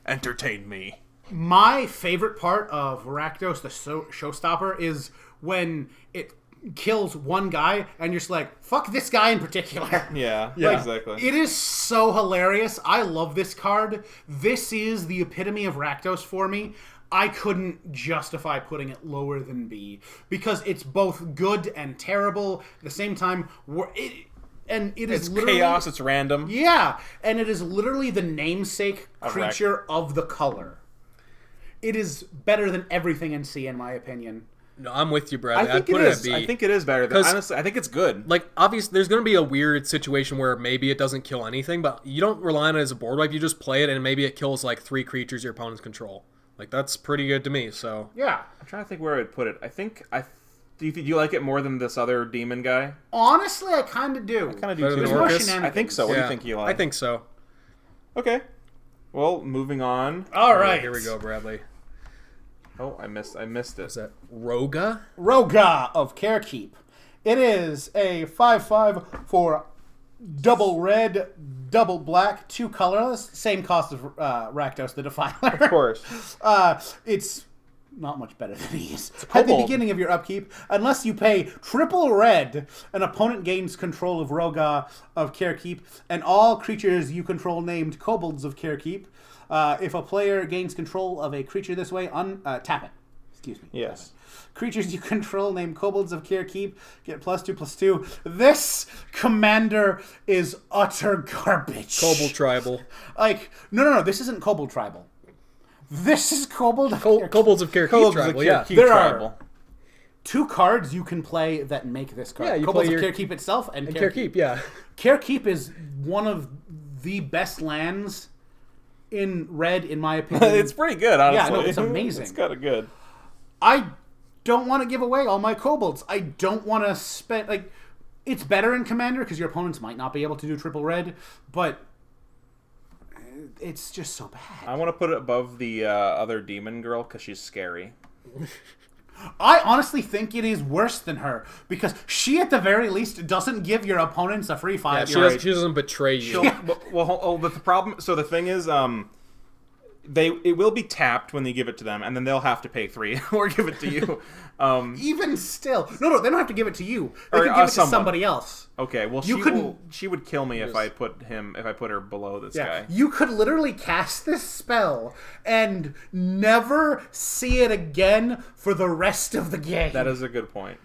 Entertain me. My favorite part of Rakdos, the Showstopper, is when it kills one guy and you're just like, fuck this guy in particular. Yeah, exactly. It is so hilarious. I love this card. This is the epitome of Rakdos for me. I couldn't justify putting it lower than B because it's both good and terrible at the same time. It's literally chaos. It's random. Yeah, and it is literally the namesake creature of the color. It is better than everything in C, in my opinion. No, I'm with you, Bradley. I'd put it at B. I think it is better. Honestly, I think it's good. Like, obviously, there's going to be a weird situation where maybe it doesn't kill anything, but you don't rely on it as a board wipe. You just play it, and maybe it kills like 3 creatures your opponents control. Like, that's pretty good to me, so... Yeah. I'm trying to think where I'd put it. Do you like it more than this other demon guy? Honestly, I kind of do. I kind of do, too. There's more shenanigans. I think so. What do you think, Eli? I think so. Okay. Well, moving on. All right. Here we go, Bradley. Oh, I missed it. Is that Roga? Roga of Carekeep. It is a 5/5 for double red, double black, 2 colorless. Same cost of Rakdos the Defiler. Of course. It's not much better than these. At the beginning of your upkeep, unless you pay triple red, an opponent gains control of Roga of Carekeep, and all creatures you control named Kobolds of Carekeep. If a player gains control of a creature this way, tap it. Excuse me. Yes. Creatures you control named Kobolds of Carekeep get +2/+2. This commander is utter garbage. Kobold Tribal. Like, no. This isn't Kobold Tribal. This is Kobolds of Carekeep Tribal, yeah. There are 2 cards you can play that make this card. Yeah, you Kobolds play of Carekeep itself and Carekeep, yeah. Carekeep is one of the best lands in red, in my opinion. It's pretty good, honestly. Yeah, no, it's amazing. It's kind of good. I don't want to give away all my kobolds. I don't want to spend... Like, it's better in Commander because your opponents might not be able to do triple red, but it's just so bad. I want to put it above the other demon girl because she's scary. I honestly think it is worse than her because she, at the very least, doesn't give your opponents a free 5. Yeah, she doesn't betray you. The problem... So the thing is... It will be tapped when they give it to them, and then they'll have to pay 3 or give it to you. Even still, no, they don't have to give it to you. They Or, can give it to someone. somebody else. Okay, well, she would kill me if I put her below this guy. You could literally cast this spell and never see it again for the rest of the game. That is a good point.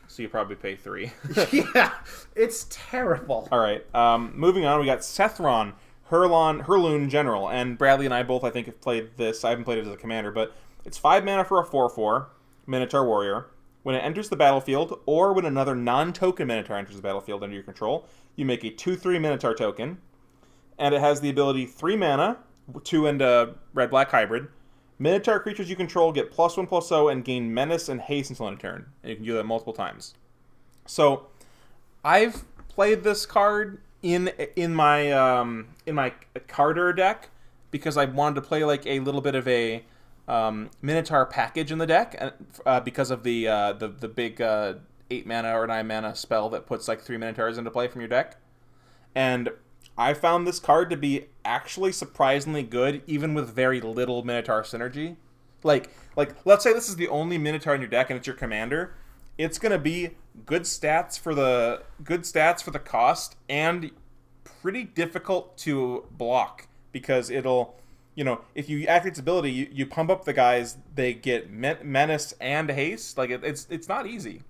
So you probably pay 3. Yeah, it's terrible. All right, moving on. We got Sethron. Herloon General, and Bradley and I both, I think, have played this. I haven't played it as a commander, but it's 5 mana for a 4/4 Minotaur Warrior. When it enters the battlefield, or when another non-token Minotaur enters the battlefield under your control, you make a 2/3 Minotaur token, and it has the ability 3 mana, 2 and a red-black hybrid. Minotaur creatures you control get +1/+0 and gain menace and haste until end of turn, and you can do that multiple times. So, I've played this card in my Carter deck because I wanted to play like a little bit of a Minotaur package in the deck because of the big 8 mana or 9 mana spell that puts like 3 Minotaurs into play from your deck. And I found this card to be actually surprisingly good, even with very little Minotaur synergy. Like let's say this is the only Minotaur in your deck and it's your commander. It's gonna be good stats for the cost and pretty difficult to block because it'll, if you activate its ability, you pump up the guys, they get menace and haste. Like it's not easy.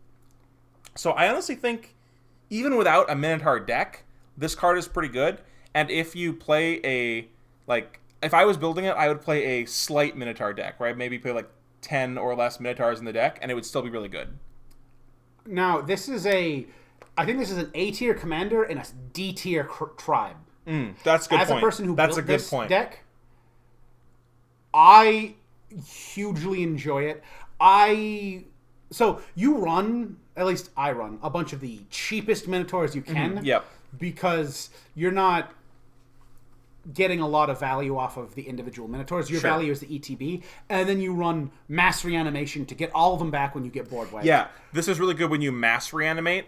So I honestly think even without a Minotaur deck, this card is pretty good. And if you play if I was building it, I would play a slight Minotaur deck, right? Maybe play like 10 or less Minotaurs in the deck, and it would still be really good. Now, I think this is an A tier commander in a D tier tribe. That's a good point. As a person who that's built a good this point. deck, I hugely enjoy it. So you run, at least I run, a bunch of the cheapest Minotaurs you can. Yep. Because you're not getting a lot of value off of the individual Minotaurs. Your value is the ETB. And then you run mass reanimation to get all of them back when you get board wiped. Yeah, this is really good when you mass reanimate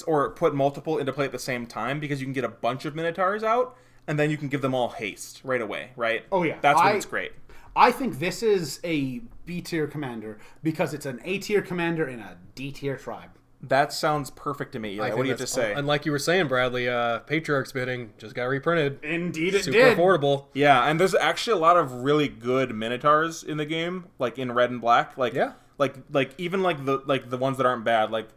or put multiple into play at the same time because you can get a bunch of Minotaurs out and then you can give them all haste right away, right? Oh, yeah. That's when it's great. I think this is a B tier commander because it's an A tier commander in a D tier tribe. That sounds perfect to me. Eli. What do you have to say? And like you were saying, Bradley, Patriarch's bidding just got reprinted. Indeed it Super did. affordable. Yeah, and there's actually a lot of really good Minotaurs in the game, like in red and black. Like even the ones that aren't bad. Like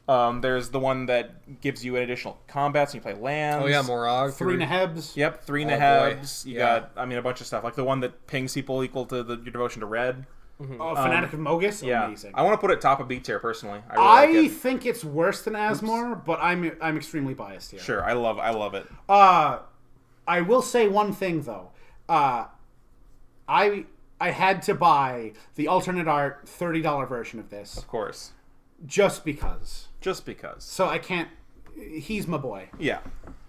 there's the one that gives you an additional combat, so you play lands. Oh yeah, Morag. 3 Nehebs. Yep, 3 Nehebs. You got a bunch of stuff. Like the one that pings people equal to your devotion to red. Oh, Fanatic of Mogus? Yeah. Amazing. I want to put it top of B tier personally. I really think it's worse than Asmor, but I'm extremely biased here. Sure, I love it. I will say one thing though. I had to buy the alternate art $30 version of this. Of course. Just because. So I can't. He's my boy. Yeah.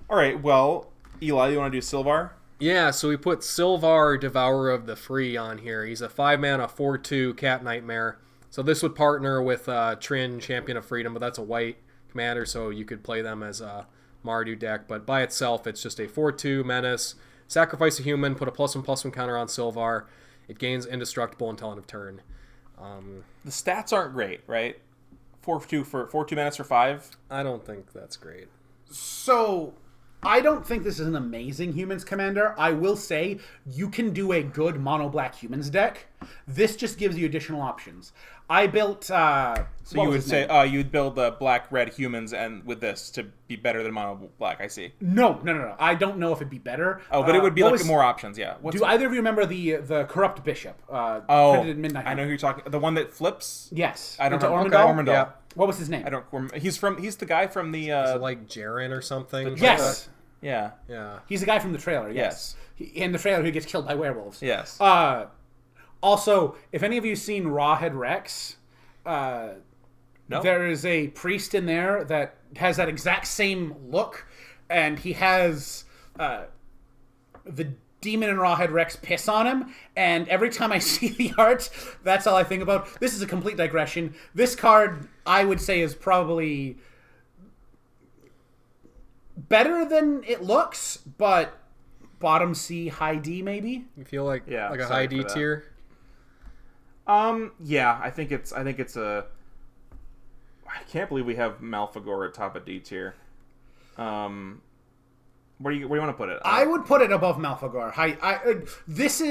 All right. Well, Eli, you want to do Sylvar? Yeah, so we put Sylvar, Devourer of the Free on here. He's a 5-mana 4/2 Cat Nightmare. So this would partner with Trin, Champion of Freedom, but that's a white commander, so you could play them as a Mardu deck. But by itself, it's just a 4/2 Menace. Sacrifice a human, put a +1/+1 counter on Sylvar. It gains indestructible until end of turn. The stats aren't great, right? 4/2 Menace for 5? I don't think that's great. So, I don't think this is an amazing humans commander. I will say you can do a good mono black humans deck. This just gives you additional options. I built. So you would say you'd build the black-red humans and with this to be better than mono black. I see. No. I don't know if it'd be better. Oh, but it would be more options. Yeah. Do either of you remember the corrupt bishop? Printed in Midnight. I know who you're talking. The one that flips. Yes. I don't know. remember. Ormondal. Yeah. What was his name? I don't remember. He's the guy from the. Is it like Jaren or something? Yes. Yeah. He's the guy from the trailer. Yes. In the trailer, who gets killed by werewolves. Yes. Also, if any of you seen Rawhead Rex, no. There is a priest in there that has that exact same look, and he has the demon in Rawhead Rex piss on him, and every time I see the art, that's all I think about. This is a complete digression. This card, I would say, is probably better than it looks, but bottom C, high D maybe. You feel like a high D tier? Yeah, I think it's a. I can't believe we have Malfagor at top of D tier. Where do you want to put it? I would put it above Malfagor. This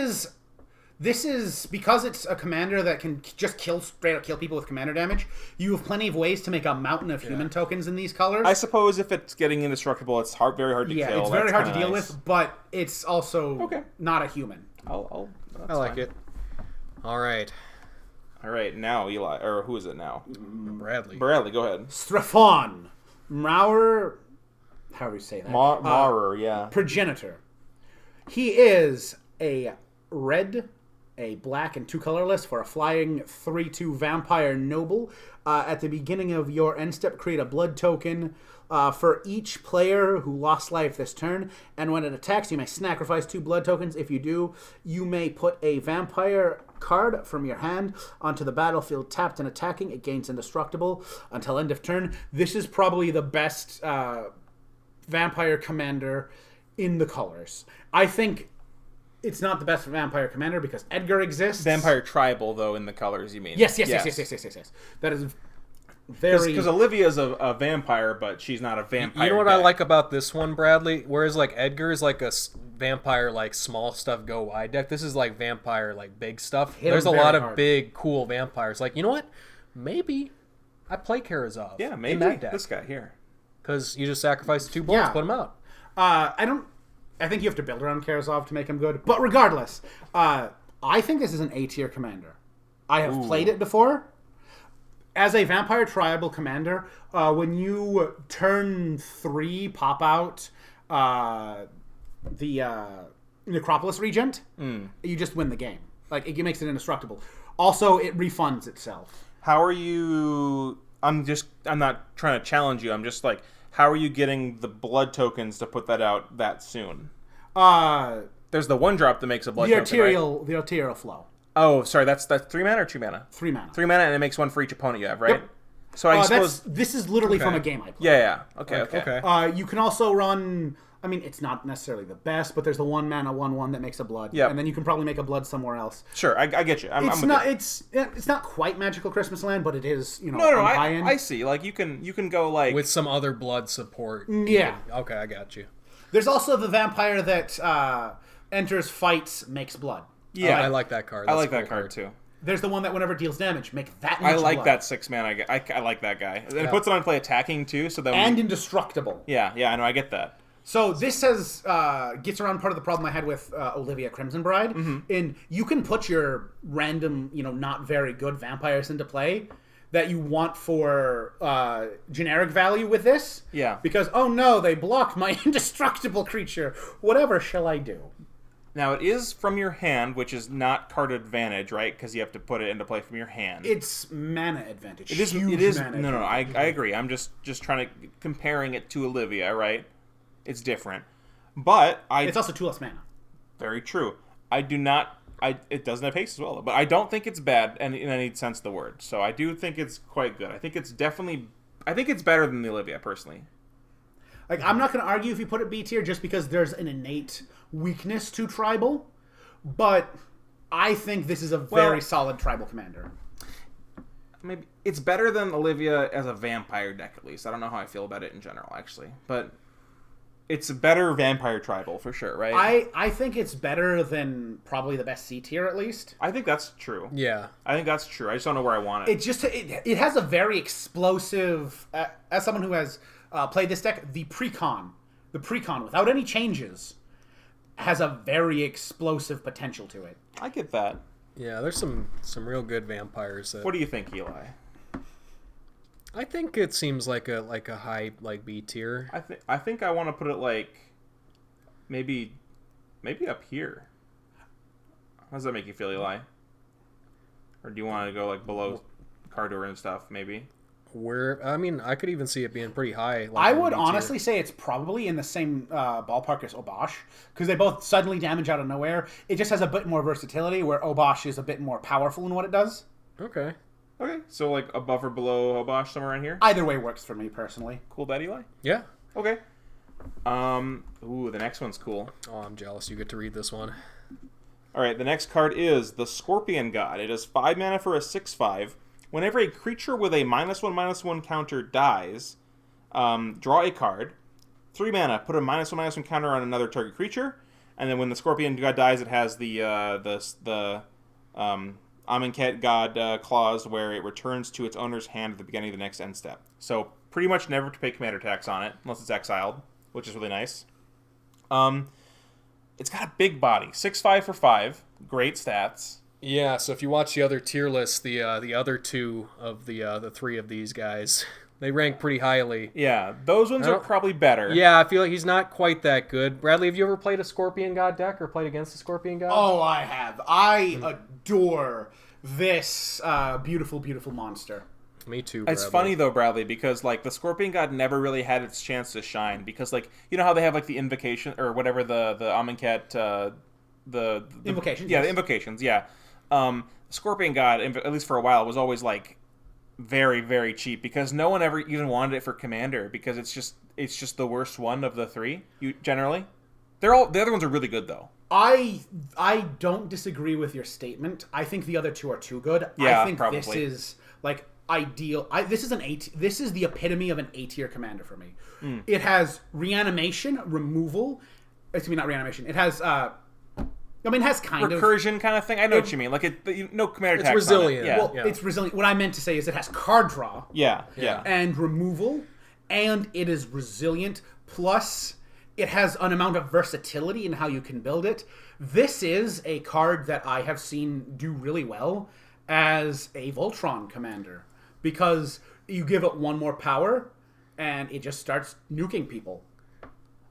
is because it's a commander that can just straight up kill people with commander damage. You have plenty of ways to make a mountain of human tokens in these colors. I suppose if it's getting indestructible, it's very hard to kill. Yeah, it's very hard to deal with, but it's also not a human. I like it. All right, now Eli, or who is it now? Bradley, go ahead. Strafon, Maurer, how do you say that? Maurer, yeah. Progenitor. He is a red, a black, and 2 colorless for a flying 3/2 vampire noble. At the beginning of your end step, create a blood token for each player who lost life this turn, and when it attacks, you may sacrifice 2 blood tokens. If you do, you may put a vampire card from your hand onto the battlefield tapped and attacking. It gains indestructible until end of turn. This is probably the best vampire commander in the colors. I think It's not the best vampire commander because Edgar exists. Vampire tribal, though, in the colors, you mean? Yes. That is very... Because Olivia's a vampire, but she's not a vampire. You know what I like about this one, Bradley? Whereas, like, Edgar is like a vampire, like, small stuff go wide deck. This is, like, vampire, like, big stuff. There's a lot of big, cool vampires. Like, you know what? Maybe I play Karazov. Yeah, maybe. In that deck. This guy here. Because you just sacrifice 2 bullets, put him out. I think you have to build around Karazov to make him good. But regardless, I think this is an A-tier commander. I have played it before. As a vampire tribal commander, when you turn 3 pop out the Necropolis Regent, you just win the game. Like, it makes it indestructible. Also, it refunds itself. How are you... I'm not trying to challenge you. I'm just like, how are you getting the blood tokens to put that out that soon? There's the 1-drop that makes a blood token, right? The arterial flow. Oh, sorry, that's 3 mana or 2 mana? 3 mana. 3 mana, and it makes 1 for each opponent you have, right? Yep. So I suppose... This is literally from a game I played. Yeah. Okay. You can also run... I mean, it's not necessarily the best, but there's the 1 mana 1/1 that makes a blood. Yeah. And then you can probably make a blood somewhere else. Sure, I get you. I'm with you. It's not quite Magical Christmas Land, but it is, No, on the high end. I see. Like, you can go, like... With some other blood support. Yeah. Okay, I got you. There's also the vampire that enters fights, makes blood. Yeah. I like that card. I That's like a cool that card, too. There's the one that whenever it deals damage, make that much I like blood. that 6 mana. I like that guy. And it puts it on play attacking, too, so that... And indestructible. Yeah, I know, I get that. So this gets around part of the problem I had with Olivia Crimson Bride. And you can put your random, not very good vampires into play that you want for generic value with this. Yeah. Because, oh no, they blocked my indestructible creature. Whatever shall I do? Now, it is from your hand, which is not card advantage, right? Because you have to put it into play from your hand. It's mana advantage. It is. Huge mana No, I advantage. agree. I'm just trying to... Comparing it to Olivia, right? It's different. But It's also 2 less mana. Very true. It doesn't have haste as well, but I don't think it's bad in any sense of the word. So I do think it's quite good. I think it's better than the Olivia, personally. Like, I'm not going to argue if you put it B tier just because there's an innate weakness to tribal, but I think this is a very solid tribal commander. Maybe it's better than Olivia as a vampire deck, at least. I don't know how I feel about it in general, actually, but it's a better vampire tribal for sure, right? I think it's better than probably the best C tier, at least. I think that's true. Yeah. I think that's true. I just don't know where I want it. It has a very explosive... as someone who has played this deck, the precon, without any changes, has a very explosive potential to it. I get that. Yeah, there's some real good vampires. What do you think, Eli? I think it seems like a high B tier. I think I want to put it like maybe up here. How does that make you feel, Eli? Or do you want to go like below Cardor and stuff, maybe? I could even see it being pretty high. I would honestly say it's probably in the same ballpark as Obosh, because they both suddenly damage out of nowhere. It just has a bit more versatility, where Obosh is a bit more powerful in what it does. Okay, so like above or below Obosh, somewhere around here? Either way works for me, personally. Cool, that, Eli? Yeah. Okay. The next one's cool. Oh, I'm jealous. You get to read this one. Alright, the next card is the Scorpion God. It is 5 mana for a 6/5. Whenever a creature with a -1/-1 counter dies, draw a card. 3 mana, put a -1/-1 counter on another target creature. And then when the Scorpion God dies, it has the Amonkhet God clause where it returns to its owner's hand at the beginning of the next end step. So pretty much never to pay commander tax on it, unless it's exiled, which is really nice. It's got a big body. 6/5 for 5. Great stats. Yeah, so if you watch the other tier list, the other 2 of the 3 of these guys, they rank pretty highly. Yeah, those ones are probably better. Yeah, I feel like he's not quite that good. Bradley, have you ever played a Scorpion God deck or played against a Scorpion God? Oh, I have. I adore this beautiful, beautiful monster. Me too, Bradley. It's funny, though, Bradley, because, like, the Scorpion God never really had its chance to shine. Because, like, you know how they have, like, the Invocation, or whatever, the Amonkhet, the Invocations. Yeah, yes. the Invocations, yeah. Scorpion God, at least for a while, was always, like, very, very cheap. Because no one ever even wanted it for Commander. Because it's just the worst one of the 3, generally. The other ones are really good, though. I don't disagree with your statement. I think the other two are too good. Yeah, I think probably. this is like ideal. This is the epitome of an A-tier commander for me. It has reanimation, removal. Excuse me, not reanimation. It has it has kind of recursion kind of thing. I know what you mean. Like no commander It's tax resilient. On it. well, it's resilient. What I meant to say is it has card draw. Yeah. And removal, and it is resilient. Plus, it has an amount of versatility in how you can build it. This is a card that I have seen do really well as a Voltron commander, because you give it one more power, and it just starts nuking people.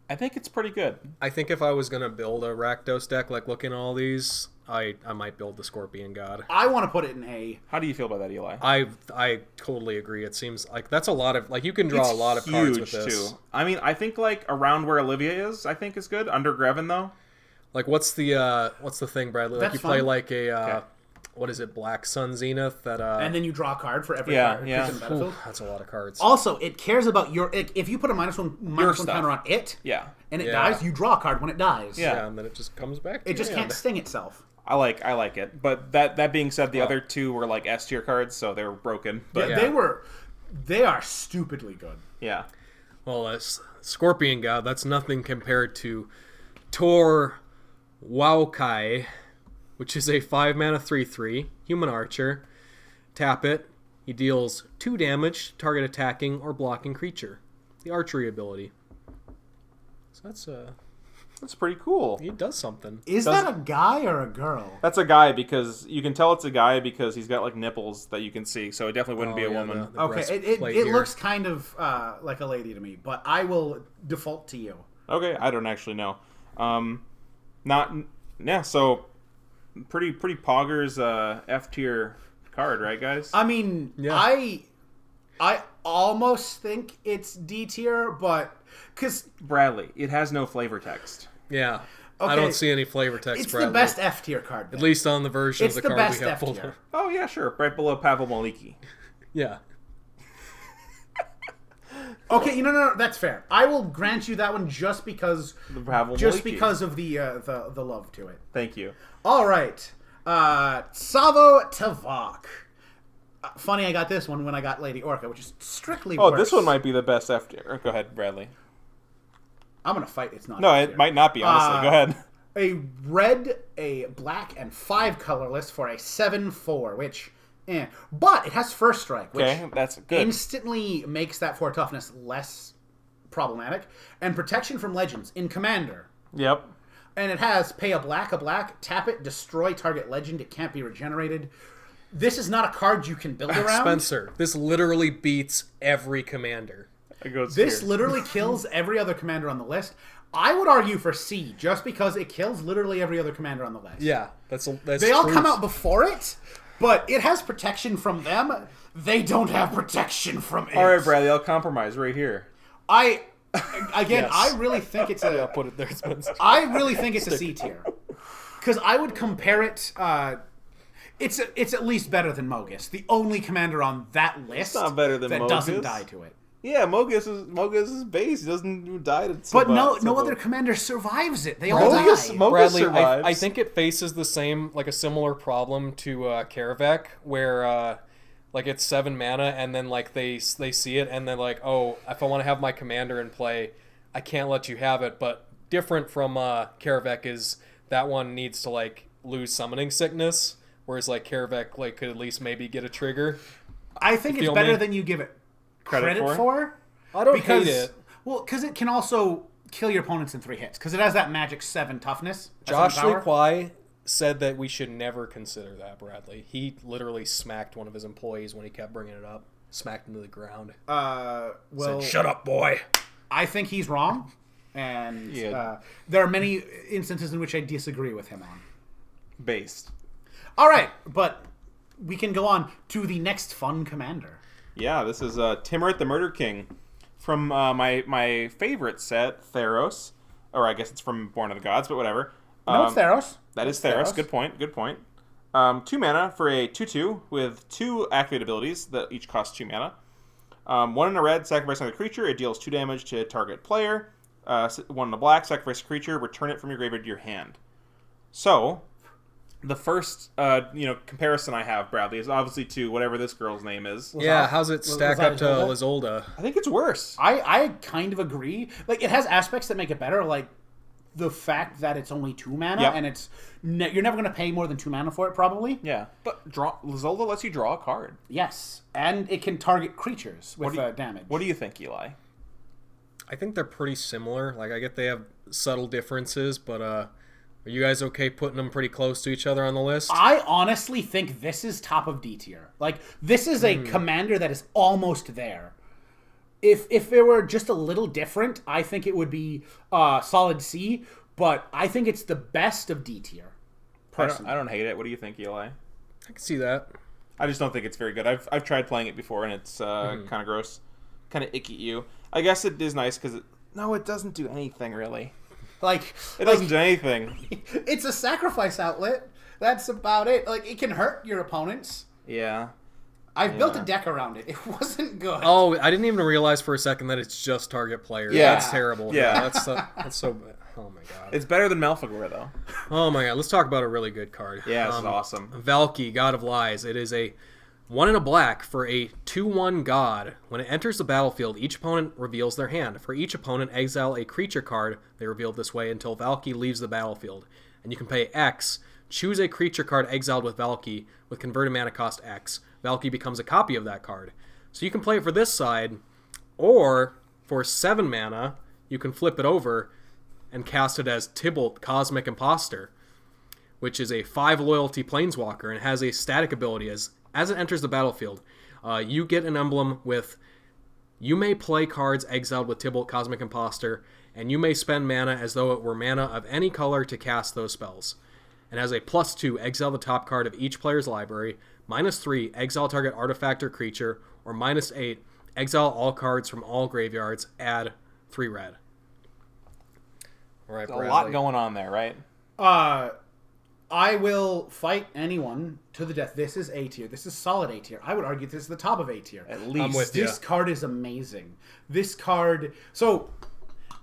I think it's pretty good. I think if I was going to build a Rakdos deck, like looking at all these, I might build the Scorpion God. I want to put it in A. How do you feel about that, Eli? I totally agree. It seems like that's a lot of, like, you can draw a lot of cards with this. Too. I mean, I think like around where Olivia is, I think is good. Under Greven though. Like, what's the thing, Bradley? Like, That's you play fine. like a Okay. What is it, Black Sun Zenith? That And then you draw a card for every Yeah, card yeah. creature in the battlefield. Ooh, that's a lot of cards. Also, it cares about if you put a minus one stuff. counter on it, Yeah. and it Yeah. dies, you draw a card when it dies. Yeah. Yeah, and then it just comes back to It just your can't hand. sting itself. I like it. But that being said, the other two were like S tier cards, so they were broken. But Yeah, they are stupidly good. yeah. Well, Scorpion God, that's nothing compared to Tor Waukai, which is a 5-mana 3/3 human archer. Tap it. He deals 2 damage to target attacking or blocking creature. The archery ability. So That's pretty cool. he does something. Is that a guy or a girl? That's a guy because you can tell it's a guy because he's got like nipples that you can see, so it definitely wouldn't be a woman. The Okay, breastplate it here. looks kind of like a lady to me, but I will default to you. Okay, I don't actually know. So pretty poggers F tier card, right, guys? I mean, Yeah. I almost think it's D tier, but because Bradley, it has no flavor text. Yeah. I Okay, don't see any flavor text, it's Bradley. the best F tier card. At least on the version It's of the the card best we have F pulled tier. up. Oh yeah, sure, right below Pavel Maliki. Yeah. Okay, no, that's fair. I will grant you that one just because Pavel just Maliki. because of the love to it. Thank you. All right, Savo Tavok. Funny, I got this one when I got Lady Orca, which is strictly. Oh, worse. this one might be the best F tier. Go ahead, Bradley. I'm gonna fight. It's not. No, F it tier. might not be. Honestly, go ahead. A red, a black, and 5 colorless for a 7/4, which, but it has first strike, which Okay, that's good. instantly makes that 4 toughness less problematic, and protection from legends in Commander. Yep. And it has pay a black, tap it, destroy target legend. It can't be regenerated. This is not a card you can build around. Spencer, this literally beats every commander. It goes This here. literally kills every other commander on the list. I would argue for C, just because it kills literally every other commander on the list. Yeah, that's They all true. come out before it, but it has protection from them. They don't have protection from it. All right, Bradley, I'll compromise right here. Again, Yes. I really think it's a. Put it there, Spencer. I really think it's a C tier, because I would compare it. It's at least better than Mogus, the only commander on that list not better than that doesn't Mogus. die to it. Yeah, Mogus is base. He doesn't even die to But no other commander survives it. They all Mogus- die. Mogus Bradley, survives. I think it faces the same, like a similar problem to Kaervek, where like it's 7 mana, and then like they see it, and then like, oh, if I want to have my commander in play, I can't let you have it. But different from Kaervek is that one needs to like lose summoning sickness, whereas like Kaervek like could at least maybe get a trigger. I think it's feel better me? than you give it Credit credit for? for. I don't Because, hate it. well, because it can also kill your opponents in 3 hits. Because it has that magic 7 toughness. Josh 7 Lee power. Kwai said that we should never consider that, Bradley. He literally smacked one of his employees when he kept bringing it up. Smacked him to the ground. Well, Said, shut up, boy. I think he's wrong. And Yeah. there are many instances in which I disagree with him on. based. All right, but we can go on to the next fun commander. Yeah, this is Timurith the Murder King from my favorite set, Theros. Or I guess it's from Born of the Gods, but whatever. No, it's Theros. That is Theros. Good point. 2 mana for a 2/2 with 2 activate abilities that each cost 2 mana. 1 in a red, sacrifice another creature. It deals 2 damage to target player. 1 in a black, sacrifice a creature. Return it from your graveyard to your hand. So, the first comparison I have, Bradley, is obviously to whatever this girl's name is. Yeah, how's it stack up to Lizolda? I think it's worse. I kind of agree. Like, it has aspects that make it better, like the fact that it's only 2 mana, and it's you're never going to pay more than 2 mana for it, probably. Yeah, but Lizolda lets you draw a card. Yes, and it can target creatures with damage. What do you think, Eli? I think they're pretty similar. Like, I get they have subtle differences, but are you guys okay putting them pretty close to each other on the list? I honestly think this is top of D tier. Like, this is a commander that is almost there. If it were just a little different, I think it would be solid C, but I think it's the best of D tier. Personally. I don't hate it. What do you think, Eli? I can see that. I just don't think it's very good. I've tried playing it before, and it's kind of gross. Kind of icky you. I guess it is nice because it doesn't do anything, really. It doesn't do anything. It's a sacrifice outlet. That's about it. Like, it can hurt your opponents. Yeah. I've built a deck around it. It wasn't good. Oh, I didn't even realize for a second that it's just target player. Yeah. That's terrible. Yeah. That's so bad. Oh my god. It's better than Malfagor, though. Oh my god. Let's talk about a really good card. Yeah, this is awesome. Valki, God of Lies. It is a 1 and a black for a 2/1 god. When it enters the battlefield, each opponent reveals their hand. For each opponent, exile a creature card they revealed this way until Valki leaves the battlefield. And you can pay X. Choose a creature card exiled with Valki with converted mana cost X. Valki becomes a copy of that card. So you can play it for this side, or for 7 mana, you can flip it over and cast it as Tybalt, Cosmic Imposter, which is a 5 loyalty planeswalker and has a static ability. As it enters the battlefield, you get an emblem with, you may play cards exiled with Tybalt, Cosmic Imposter, and you may spend mana as though it were mana of any color to cast those spells. And has a +2, exile the top card of each player's library, -3, exile target artifact or creature, or -8, exile all cards from all graveyards, add 3 red. All right, There's a lot going on there, right? I will fight anyone to the death. This is A tier. This is solid A tier. I would argue this is the top of A tier. At least. I'm with you. This card is amazing. This card... So,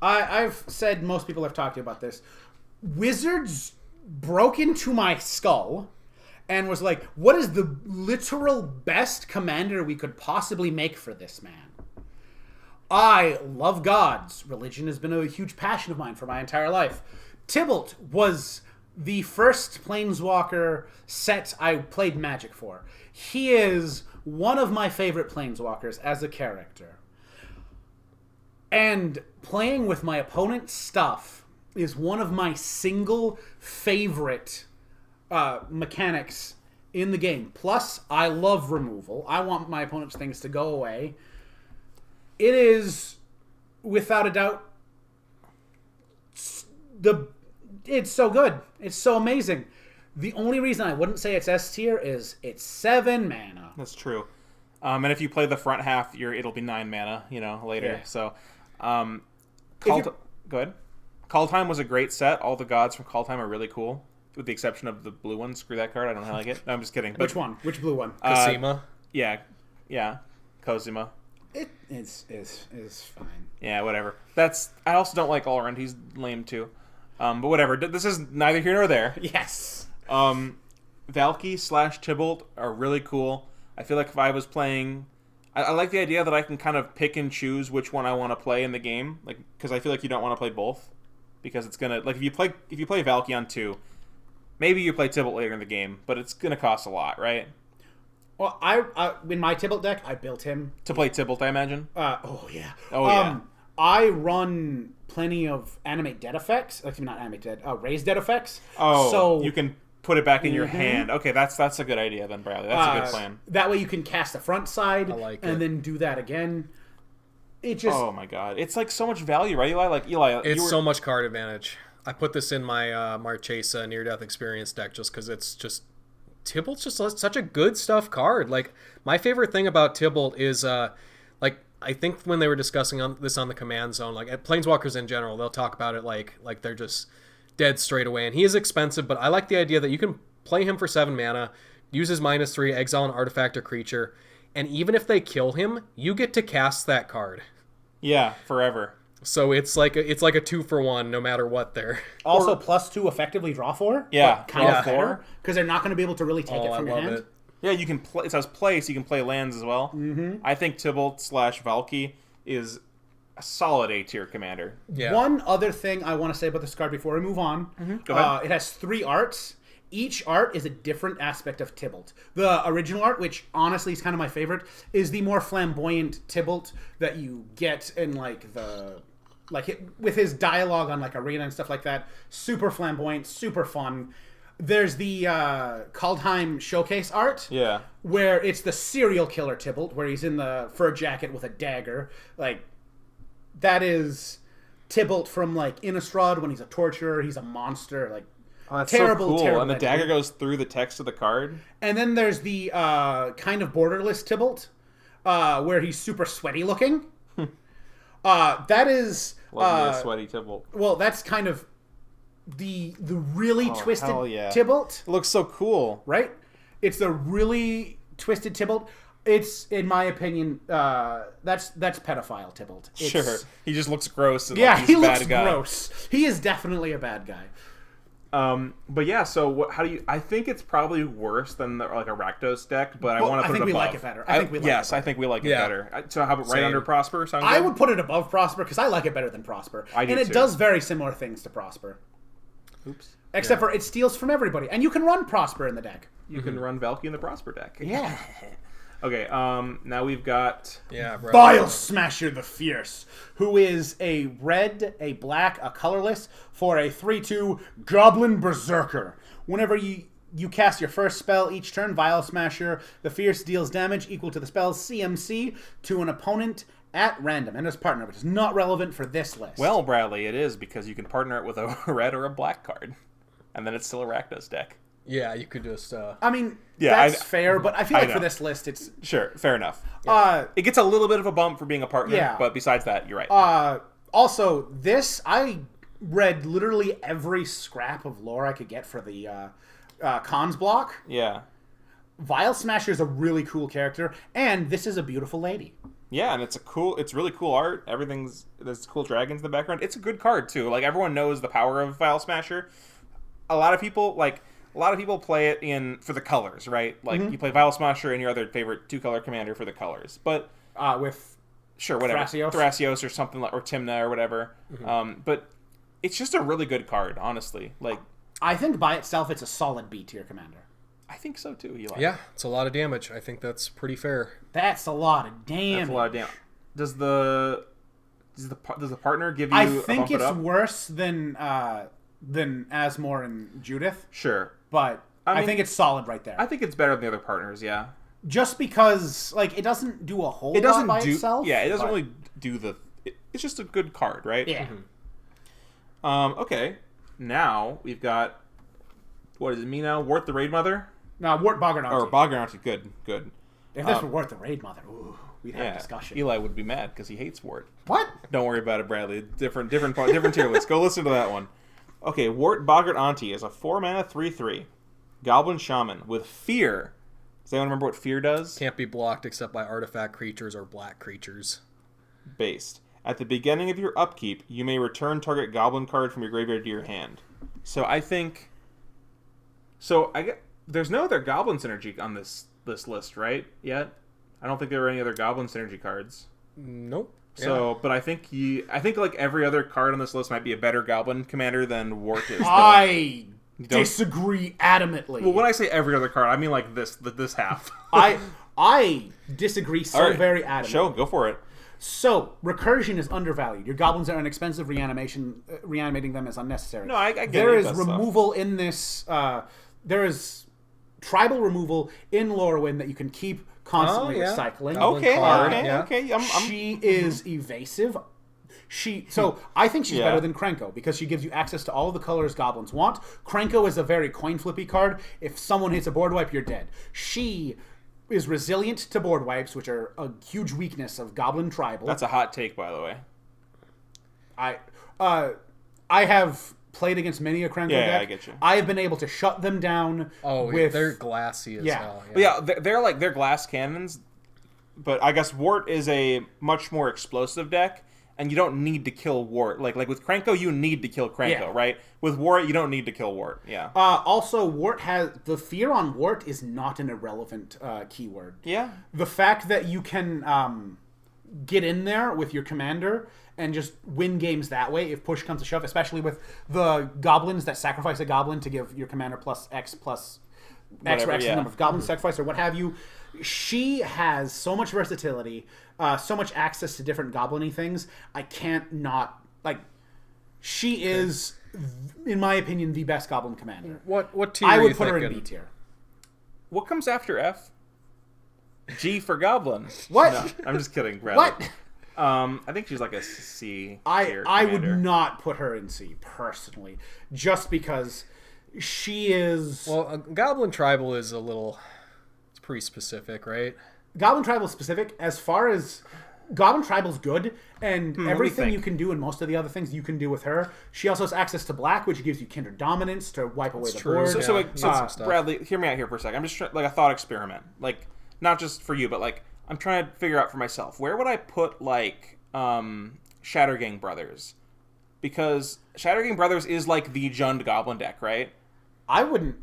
I've said, most people have talked to you about this. Wizards broke into my skull and was like, what is the literal best commander we could possibly make for this man? I love gods. Religion has been a huge passion of mine for my entire life. Tybalt was the first planeswalker set I played Magic for. He is one of my favorite planeswalkers as a character. And playing with my opponent's stuff is one of my single favorite mechanics in the game. Plus, I love removal. I want my opponent's things to go away. It is, without a doubt, it's so good. It's so amazing. The only reason I wouldn't say it's S tier is it's 7 mana. That's true. And if you play the front half, it'll be 9 mana, later. Yeah. So, go ahead. Call Time was a great set. All the gods from Call Time are really cool, with the exception of the blue one. Screw that card. I don't like it. No, I'm just kidding. But, Which one? Which blue one? Cosima. Yeah. Cosima. It is fine. Yeah, whatever. I also don't like Allrund. He's lame too. But whatever. This is neither here nor there. Yes. Valki / Tybalt are really cool. I feel like if I was playing... I like the idea that I can kind of pick and choose which one I want to play in the game, because I feel like you don't want to play both, because it's gonna if you play Valki on 2, maybe you play Tybalt later in the game, but it's gonna cost a lot, right? Well, I in my Tybalt deck, I built him to play Tybalt, I imagine. Oh yeah. Yeah. I run plenty of animate dead effects. Not animate dead. Raise dead effects. Oh, so you can put it back in your hand. Okay, that's a good idea then, Bradley. That's a good plan. That way you can cast the front side and then do that again. It just... Oh my god. It's like so much value, right, Eli? It's so much card advantage. I put this in my Marchesa Near-Death Experience deck just because it's just... Tybalt's just such a good stuff card. Like, my favorite thing about Tybalt is, I think when they were discussing this on the Command Zone, at Planeswalkers in general, they'll talk about it like they're just dead straight away. And he is expensive, but I like the idea that you can play him for 7 mana, use his -3, exile an artifact or creature, and even if they kill him, you get to cast that card. Yeah, forever. So it's like a 2-for-1 no matter what there. Also, +2 effectively draw 4. Yeah, kind draw of better because they're not going to be able to really take it from your hand. It. Yeah, you can play. It says play, so you can play lands as well. Mm-hmm. I think Tybalt/Valky is a solid A-tier commander. Yeah. One other thing I want to say about this card before we move on. Go ahead. It has 3 arts. Each art is a different aspect of Tybalt. The original art, which honestly is kind of my favorite, is the more flamboyant Tybalt that you get in with his dialogue on Arena and stuff like that. Super flamboyant, super fun. There's the Kaldheim showcase art, where it's the serial killer Tybalt, where he's in the fur jacket with a dagger. That is Tybalt from Innistrad when he's a torturer. He's a monster. Oh, that's terrible, so cool. terrible. And the dagger goes through the text of the card. And then there's the kind of borderless Tybalt, where he's super sweaty looking. That is Love me a sweaty Tybalt. Well, that's kind of the really twisted Tybalt. It looks so cool, right? It's the really twisted Tybalt. It's, in my opinion, that's pedophile Tybalt. Sure, he just looks gross. And he he's a looks bad guy. gross. He is definitely a bad guy. But yeah, so how do you? I think it's probably worse than a Rakdos deck, but I want to put it above. I think we like it better. I think we like it better. So how about right under Prosper? I would put it above Prosper because I like it better than Prosper. I do and it too. does very similar things to Prosper. Oops. Except for it steals from everybody, and you can run Prosper in the deck. You can run Valky in the Prosper deck. Yeah. Okay, now we've got... Bile Smasher the Fierce, who is a red, a black, a colorless, for a 3/2 Goblin Berserker. Whenever you cast your first spell each turn, Bile Smasher the Fierce deals damage equal to the spell's CMC to an opponent at random, and his partner, which is not relevant for this list. Well, Bradley, it is, because you can partner it with a red or a black card, and then it's still a Rakdos deck. Yeah, you could just... that's fair, but I feel like for this list, it's... Sure, fair enough. Yeah. It gets a little bit of a bump for being a partner, but besides that, you're right. Also, I read literally every scrap of lore I could get for the cons block. Yeah. Bile Smasher is a really cool character, and this is a beautiful lady. Yeah, and it's really cool art. There's cool dragons in the background. It's a good card, too. Everyone knows the power of Bile Smasher. A lot of people play it for the colors, right? You play Bile Smasher and your other favorite 2-color commander for the colors. But with whatever, Thrasios or something or Tymna or whatever. But it's just a really good card, honestly. I think by itself it's a solid B tier commander. I think so too, Eli. Yeah, it's a lot of damage. I think that's pretty fair. That's a lot of damage. That's a lot of damage. Does the partner give you? I think it's worse than Asmor and Judith. Sure. But I think it's solid right there. I think it's better than the other partners, yeah. Just because, it doesn't do a whole lot by itself. Yeah, it doesn't really do it's just a good card, right? Yeah. Okay. Now, we've got, what is it, me now? Wart the Raid Mother? No, Wart Boggarnauti. Or Boggarnauti, good. If this were Wart the Raid Mother, we'd have a discussion. Eli would be mad because he hates Wart. What? Don't worry about it, Bradley. Different tier list. Go listen to that one. Okay, Wart Boggarnauti is a 4-mana 3/3 Goblin Shaman with Fear. Does anyone remember what Fear does? Can't be blocked except by artifact creatures or black creatures. Based. At the beginning of your upkeep, you may return target goblin card from your graveyard to your hand. So I think... there's no other goblin synergy on this list, right? Yet? I don't think there are any other goblin synergy cards. Nope. So, but I think every other card on this list might be a better Goblin commander than Wart is. I disagree adamantly. Well, when I say every other card, I mean this half. I disagree very adamantly. Go for it. So, recursion is undervalued. Your goblins are inexpensive. Reanimating them is unnecessary. No, I get it. There is removal in this. There is tribal removal in Lorwyn that you can keep constantly recycling. Okay. She is evasive. So I think she's better than Krenko because she gives you access to all the colors goblins want. Krenko is a very coin flippy card. If someone hits a board wipe, you're dead. She is resilient to board wipes, which are a huge weakness of goblin tribal. That's a hot take, by the way. I have played against many a Krenko deck. Yeah, I get you. I have been able to shut them down. They're glassy as hell. Yeah, they're glass cannons. But I guess Wart is a much more explosive deck, and you don't need to kill Wart. Like with Krenko, you need to kill Krenko, right? With Wart, you don't need to kill Wart. Yeah. Also, Wart has the fear on Wart is not an irrelevant keyword. Yeah. The fact that you can get in there with your commander and just win games that way if push comes to shove, especially with the goblins that sacrifice a goblin to give your commander plus X for X number of goblins sacrifice or what have you. She has so much versatility, so much access to different goblin-y things. I can't not she is, in my opinion, the best goblin commander. What tier I are would you put thinking? her in B tier. What comes after F? G for goblin. What? No, I'm just kidding, Brad. What? I think she's like a C tier I would commander. not put her in C personally, just because she is. Well, a Goblin Tribal is it's pretty specific, right? Goblin Tribal specific. As far as Goblin Tribal's good, and everything think. you can do and most of the other things you can do with her. She also has access to black, which gives you Kindred Dominance to wipe away the true. board. So Bradley, hear me out here for a second. I'm just trying, a thought experiment. Not just for you, but I'm trying to figure out for myself. Where would I put Shattergang Brothers? Because Shattergang Brothers is the Jund Goblin deck, right? I wouldn't.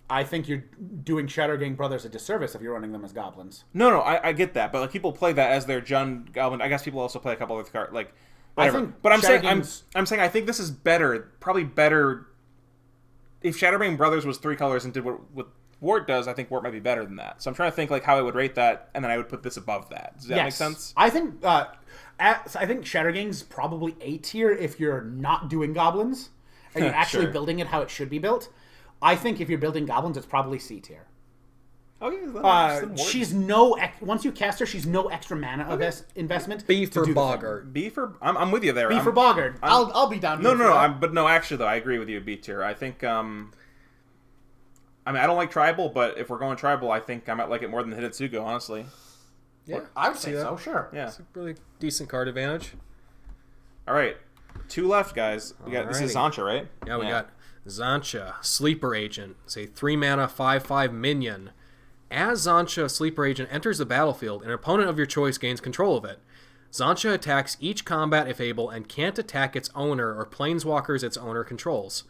I think you're doing Shattergang Brothers a disservice if you're running them as goblins. No, I get that, but people play that as their Jund Goblin. I guess people also play a couple other cards, whatever. But I'm saying I think this is better, probably better. If Shattergang Brothers was 3 colors and did what Wart does, I think Wart might be better than that. So I'm trying to think how I would rate that, and then I would put this above that. Does that make sense? I think Shattergang's probably A tier if you're not doing goblins and you're actually Sure. building it how it should be built. I think if you're building goblins, it's probably C tier. Oh yeah, She's once you cast her, she's no extra mana investment. B to for do the Boggart. thing. B for I'm with you there. B for Boggart. I'll be down. No. Actually, though, I agree with you. B tier. I think. I don't like tribal, but if we're going tribal, I think I might like it more than Hidetsugu, honestly. Yeah, I would say that. so. Sure. Yeah. It's a really decent card advantage. All right, 2 left, guys. This is Zancha, right? Yeah, we got Zancha, Sleeper Agent. It's a 3-mana 5/5 minion. As Zancha, Sleeper Agent enters the battlefield, an opponent of your choice gains control of it. Zancha attacks each combat if able and can't attack its owner or planeswalkers its owner controls.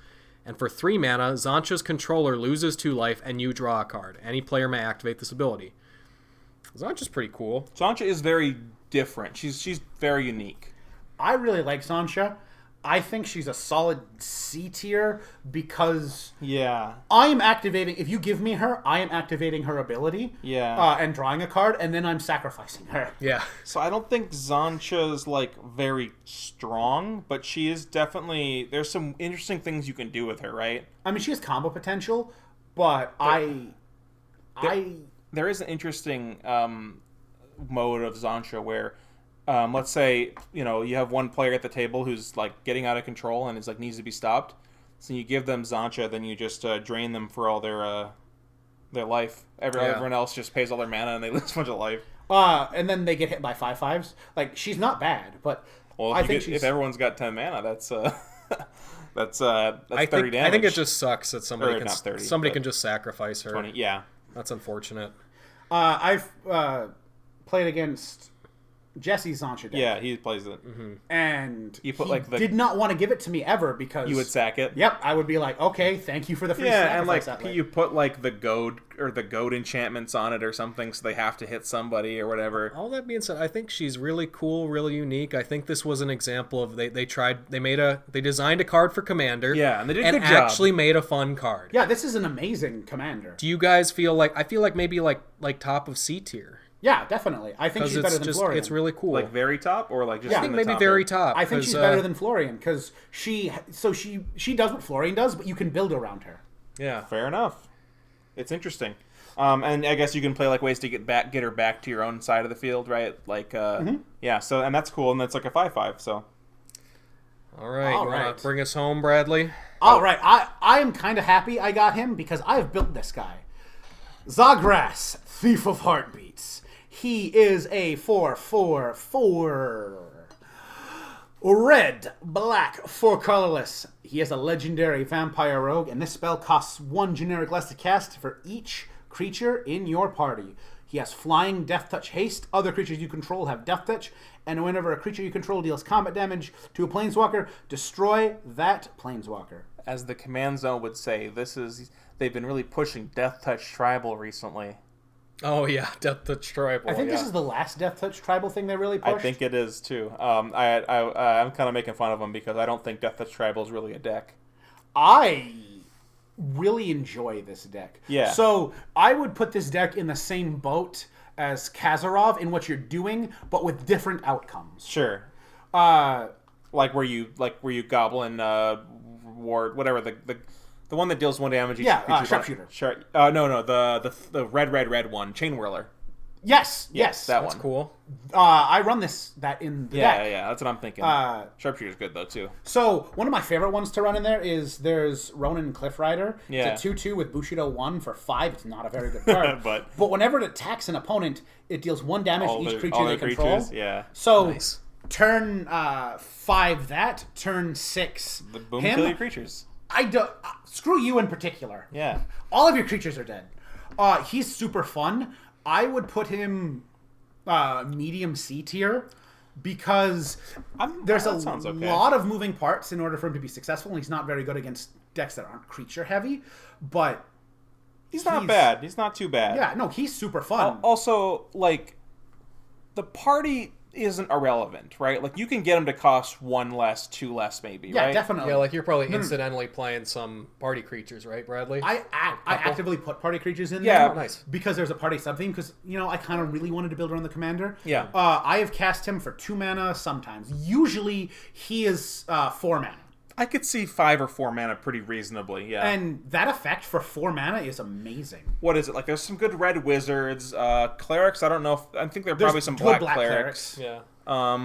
And for 3 mana, Zancha's controller loses 2 life and you draw a card. Any player may activate this ability. Zancha's pretty cool. Zancha is very different. She's very unique. I really like Zancha. I think she's a solid C tier because I am activating. If you give me her, I am activating her ability. And drawing a card, and then I'm sacrificing her. Yeah. So I don't think Zancha's very strong, but she is definitely. There's some interesting things you can do with her, right? I mean, she has combo potential, but there is an interesting mode of Zancha where. Let's say, you have one player at the table who's, getting out of control and is, needs to be stopped. So you give them Zancha, then you just drain them for all their life. Everyone else just pays all their mana and they lose a bunch of life. And then they get hit by 5/5s. She's not bad, but if everyone's got 10 mana, that's 30 damage. I think it just sucks that somebody can just sacrifice her. 20, yeah. That's unfortunate. I've played against Jesse's Zancha deck. Yeah, he plays it. Mm-hmm. And you put, he did not want to give it to me ever because... You would sack it? Yep, I would be like, okay, thank you for the free sacrifice. And, you put, the goad enchantments on it or something so they have to hit somebody or whatever. All that being said, I think she's really cool, really unique. I think this was an example of they designed a card for Commander. Yeah, and they did a and good job. actually made a fun card. Yeah, this is an amazing Commander. Do you guys feel I feel like maybe top of C tier? Yeah, definitely. I think she's better than Florian. It's really cool. Very top or just I think maybe very top. I think she's better than Florian because she does what Florian does, but you can build around her. Yeah, fair enough. It's interesting. And I guess you can play ways to get her back to your own side of the field, right? Yeah. So and that's cool, and that's a 5/5. So. All right. You want to bring us home, Bradley? All right. I am kind of happy I got him because I have built this guy, Zagras, Thief of Heartbeats. He is a 4/4/4 red, black, 4 colorless. He is a legendary vampire rogue, and this spell costs 1 generic less to cast for each creature in your party. He has flying, death touch, haste. Other creatures you control have death touch. And whenever a creature you control deals combat damage to a planeswalker, destroy that planeswalker. As the command zone would say, they've been really pushing Death Touch Tribal recently. Oh yeah, Death Touch Tribal. I think this is the last death touch tribal thing they really pushed. I think it is too. I'm kind of making fun of them because I don't think Death Touch Tribal is really a deck. I really enjoy this deck. Yeah. So I would put this deck in the same boat as Kazarov in what you're doing, but with different outcomes. Sure. Like where you Goblin Ward, whatever the one that deals 1 damage. Sharpshooter. No, the red one, Chain Whirler. Yes, that That's one. cool. I run that in the deck. Yeah, that's what I'm thinking. Sharpshooter's good though too. So one of my favorite ones to run in there is there's Ronin Cliff Rider. Yeah. It's a 2/2 with Bushido 1 for 5. It's not a very good card. but whenever it attacks an opponent, it deals 1 damage to each creature they control. Creatures, yeah. So Nice. turn 5 that, turn 6 The boom him. kill your creatures. I don't screw you in particular. Yeah. All of your creatures are dead. He's super fun. I would put him medium C tier because there's a lot of moving parts in order for him to be successful, and he's not very good against decks that aren't creature heavy. But he's not bad. He's not too bad. Yeah, no, he's super fun. Also, like, the party isn't irrelevant, right? Like, you can get him to cost 1 less, 2 less, maybe, yeah, right? definitely. Yeah, like you're probably incidentally playing some party creatures, right, Bradley? I actively put party creatures in Yeah, there nice. because there's a party sub-theme, because, I kind of really wanted to build around the commander. Yeah. I have cast him for 2 mana sometimes. Usually, he is 4 mana. I could see 5 or 4 mana pretty reasonably, yeah. And that effect for 4 mana is amazing. What is it? Like, there's some good red wizards, clerics, I don't know I think there are probably some good black clerics. Yeah.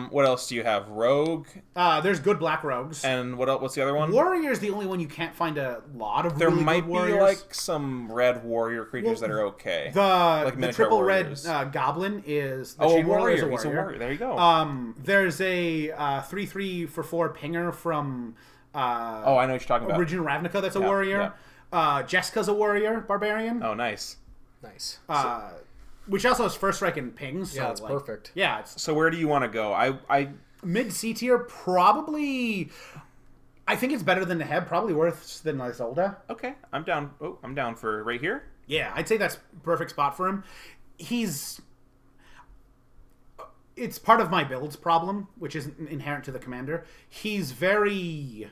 What else do you have? Rogue? There's good black rogues. And what else? What's the other one? Warrior's the only one you can't find a lot of There really might good be, warriors. like, some red warrior creatures that are okay. The miniature triple warriors. red goblin is the a Chain Whirler warrior. is a He's a warrior. warrior. There you go. There's a 3/3 for 4 pinger from I know what you're talking about. Original Ravnica that's a warrior. Jessica's a warrior, barbarian. Oh, nice. Nice. Which also has first strike and pings. Yeah, so, it's like, perfect. Yeah, it's So where do you want to go? I mid C tier, probably. I think it's better than the Heb, probably worse than Isolda. okay. I'm down. Oh, I'm down for right here. Yeah, I'd say that's perfect spot for him. It's part of my build's problem, which is inherent to the commander. He's very,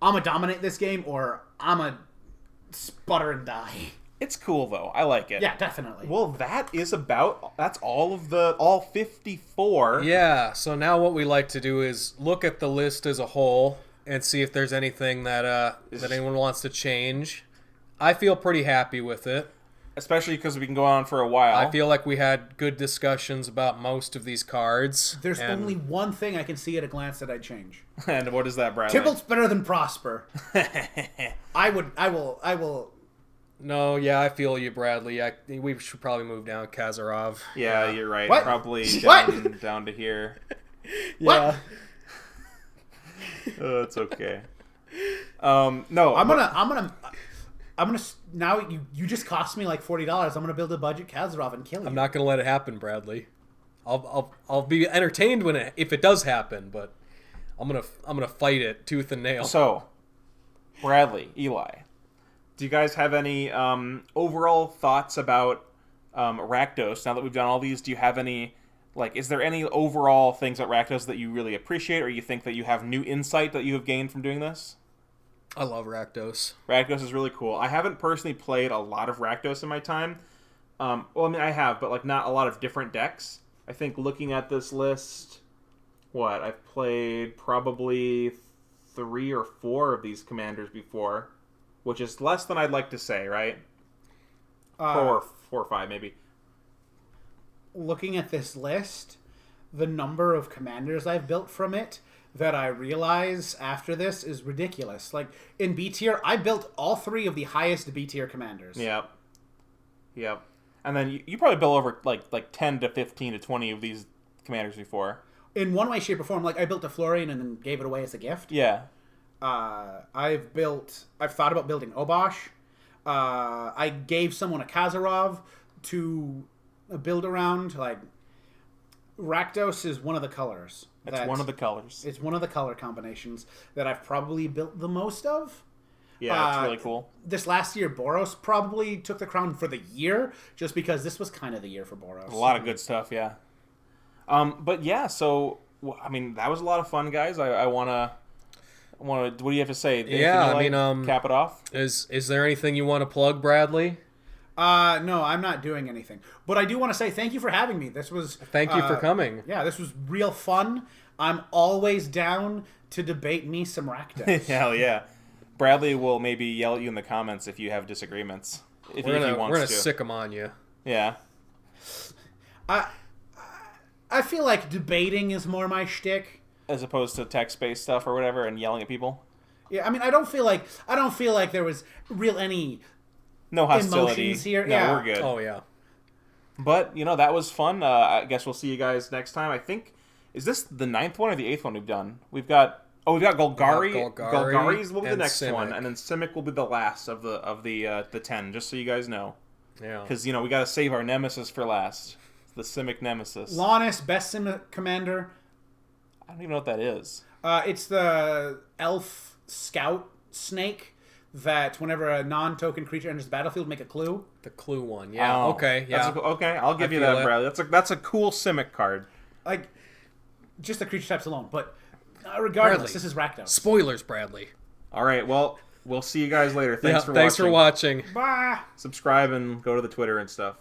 I'm a dominate this game, or I'm a sputter and die. It's cool though. I like it. Yeah, definitely. Well, that's all 54. Yeah, so now what we like to do is look at the list as a whole and see if there's anything that anyone wants to change. I feel pretty happy with it. Especially because we can go on for a while. I feel like we had good discussions about most of these cards. There's only one thing I can see at a glance that I'd change. And what is that, Bradley? Tybalt's better than Prosper. I will. No, yeah, I feel you, Bradley. We should probably move down Kazarov. Yeah, you're right. What? Probably What? down to here. Yeah. Oh, it's okay. No, I'm gonna. Now you just cost me like $40. I'm gonna build a budget Kazarov and kill you. I'm not going to let it happen, Bradley. I'll be entertained if it does happen, but I'm gonna fight it tooth and nail. So, Bradley, Eli, do you guys have any overall thoughts about Rakdos? Now that we've done all these, do you have any, is there any overall things at Rakdos that you really appreciate, or you think that you have new insight that you have gained from doing this? I love Rakdos. Rakdos is really cool. I haven't personally played a lot of Rakdos in my time. I have, but not a lot of different decks. I think looking at this list, I've played probably 3 or 4 of these commanders before, which is less than I'd like to say, right? 4 or 5 maybe. Looking at this list, the number of commanders I've built from it that I realize after this is ridiculous. Like, in B tier, I built all 3 of the highest B tier commanders. Yep. And then you probably built over like 10 to 15 to 20 of these commanders before. In one way, shape, or form, I built a Florian and then gave it away as a gift. Yeah. I've thought about building Obosh. I gave someone a Kazarov to build around. Like, Rakdos is one of the colors. It's one of the colors. It's one of the color combinations that I've probably built the most of. Yeah, it's really cool. This last year, Boros probably took the crown for the year, just because this was kind of the year for Boros. A lot of good stuff, yeah. But yeah, so I mean, that was a lot of fun, guys. I wanna. What do you have to say? Cap it off. Is there anything you want to plug, Bradley? No, I'm not doing anything. But I do want to say thank you for having me. This was Thank you for coming. Yeah, this was real fun. I'm always down to debate me some Rakdos. Hell yeah. Bradley will maybe yell at you in the comments if you have disagreements. If he wants we're gonna to. sick him on you. Yeah. I feel like debating is more my shtick. As opposed to text-based stuff or whatever and yelling at people. Yeah, I mean, I don't feel like there was any no hostility emotions here. No, yeah. we're good. Oh yeah. But that was fun. I guess we'll see you guys next time. I think is this the 9th one or the 8th one we've done? We've got Golgari. Golgari's will be the next Simic. one, and then Simic will be the last of the 10. Just so you guys know. Yeah. Because we got to save our nemesis for last. The Simic nemesis. Lannis, best Simic commander. I don't even know what that is. It's the elf scout snake that whenever a non-token creature enters the battlefield, make a clue. The clue one. Yeah. Okay. Yeah. Okay. I'll give you that, Bradley. That's a cool Simic card. Like, just the creature types alone. But regardless, Bradley. this is Rakdos. Spoilers, Bradley. All right. Well, we'll see you guys later. Thanks for watching. Bye. Subscribe and go to the Twitter and stuff.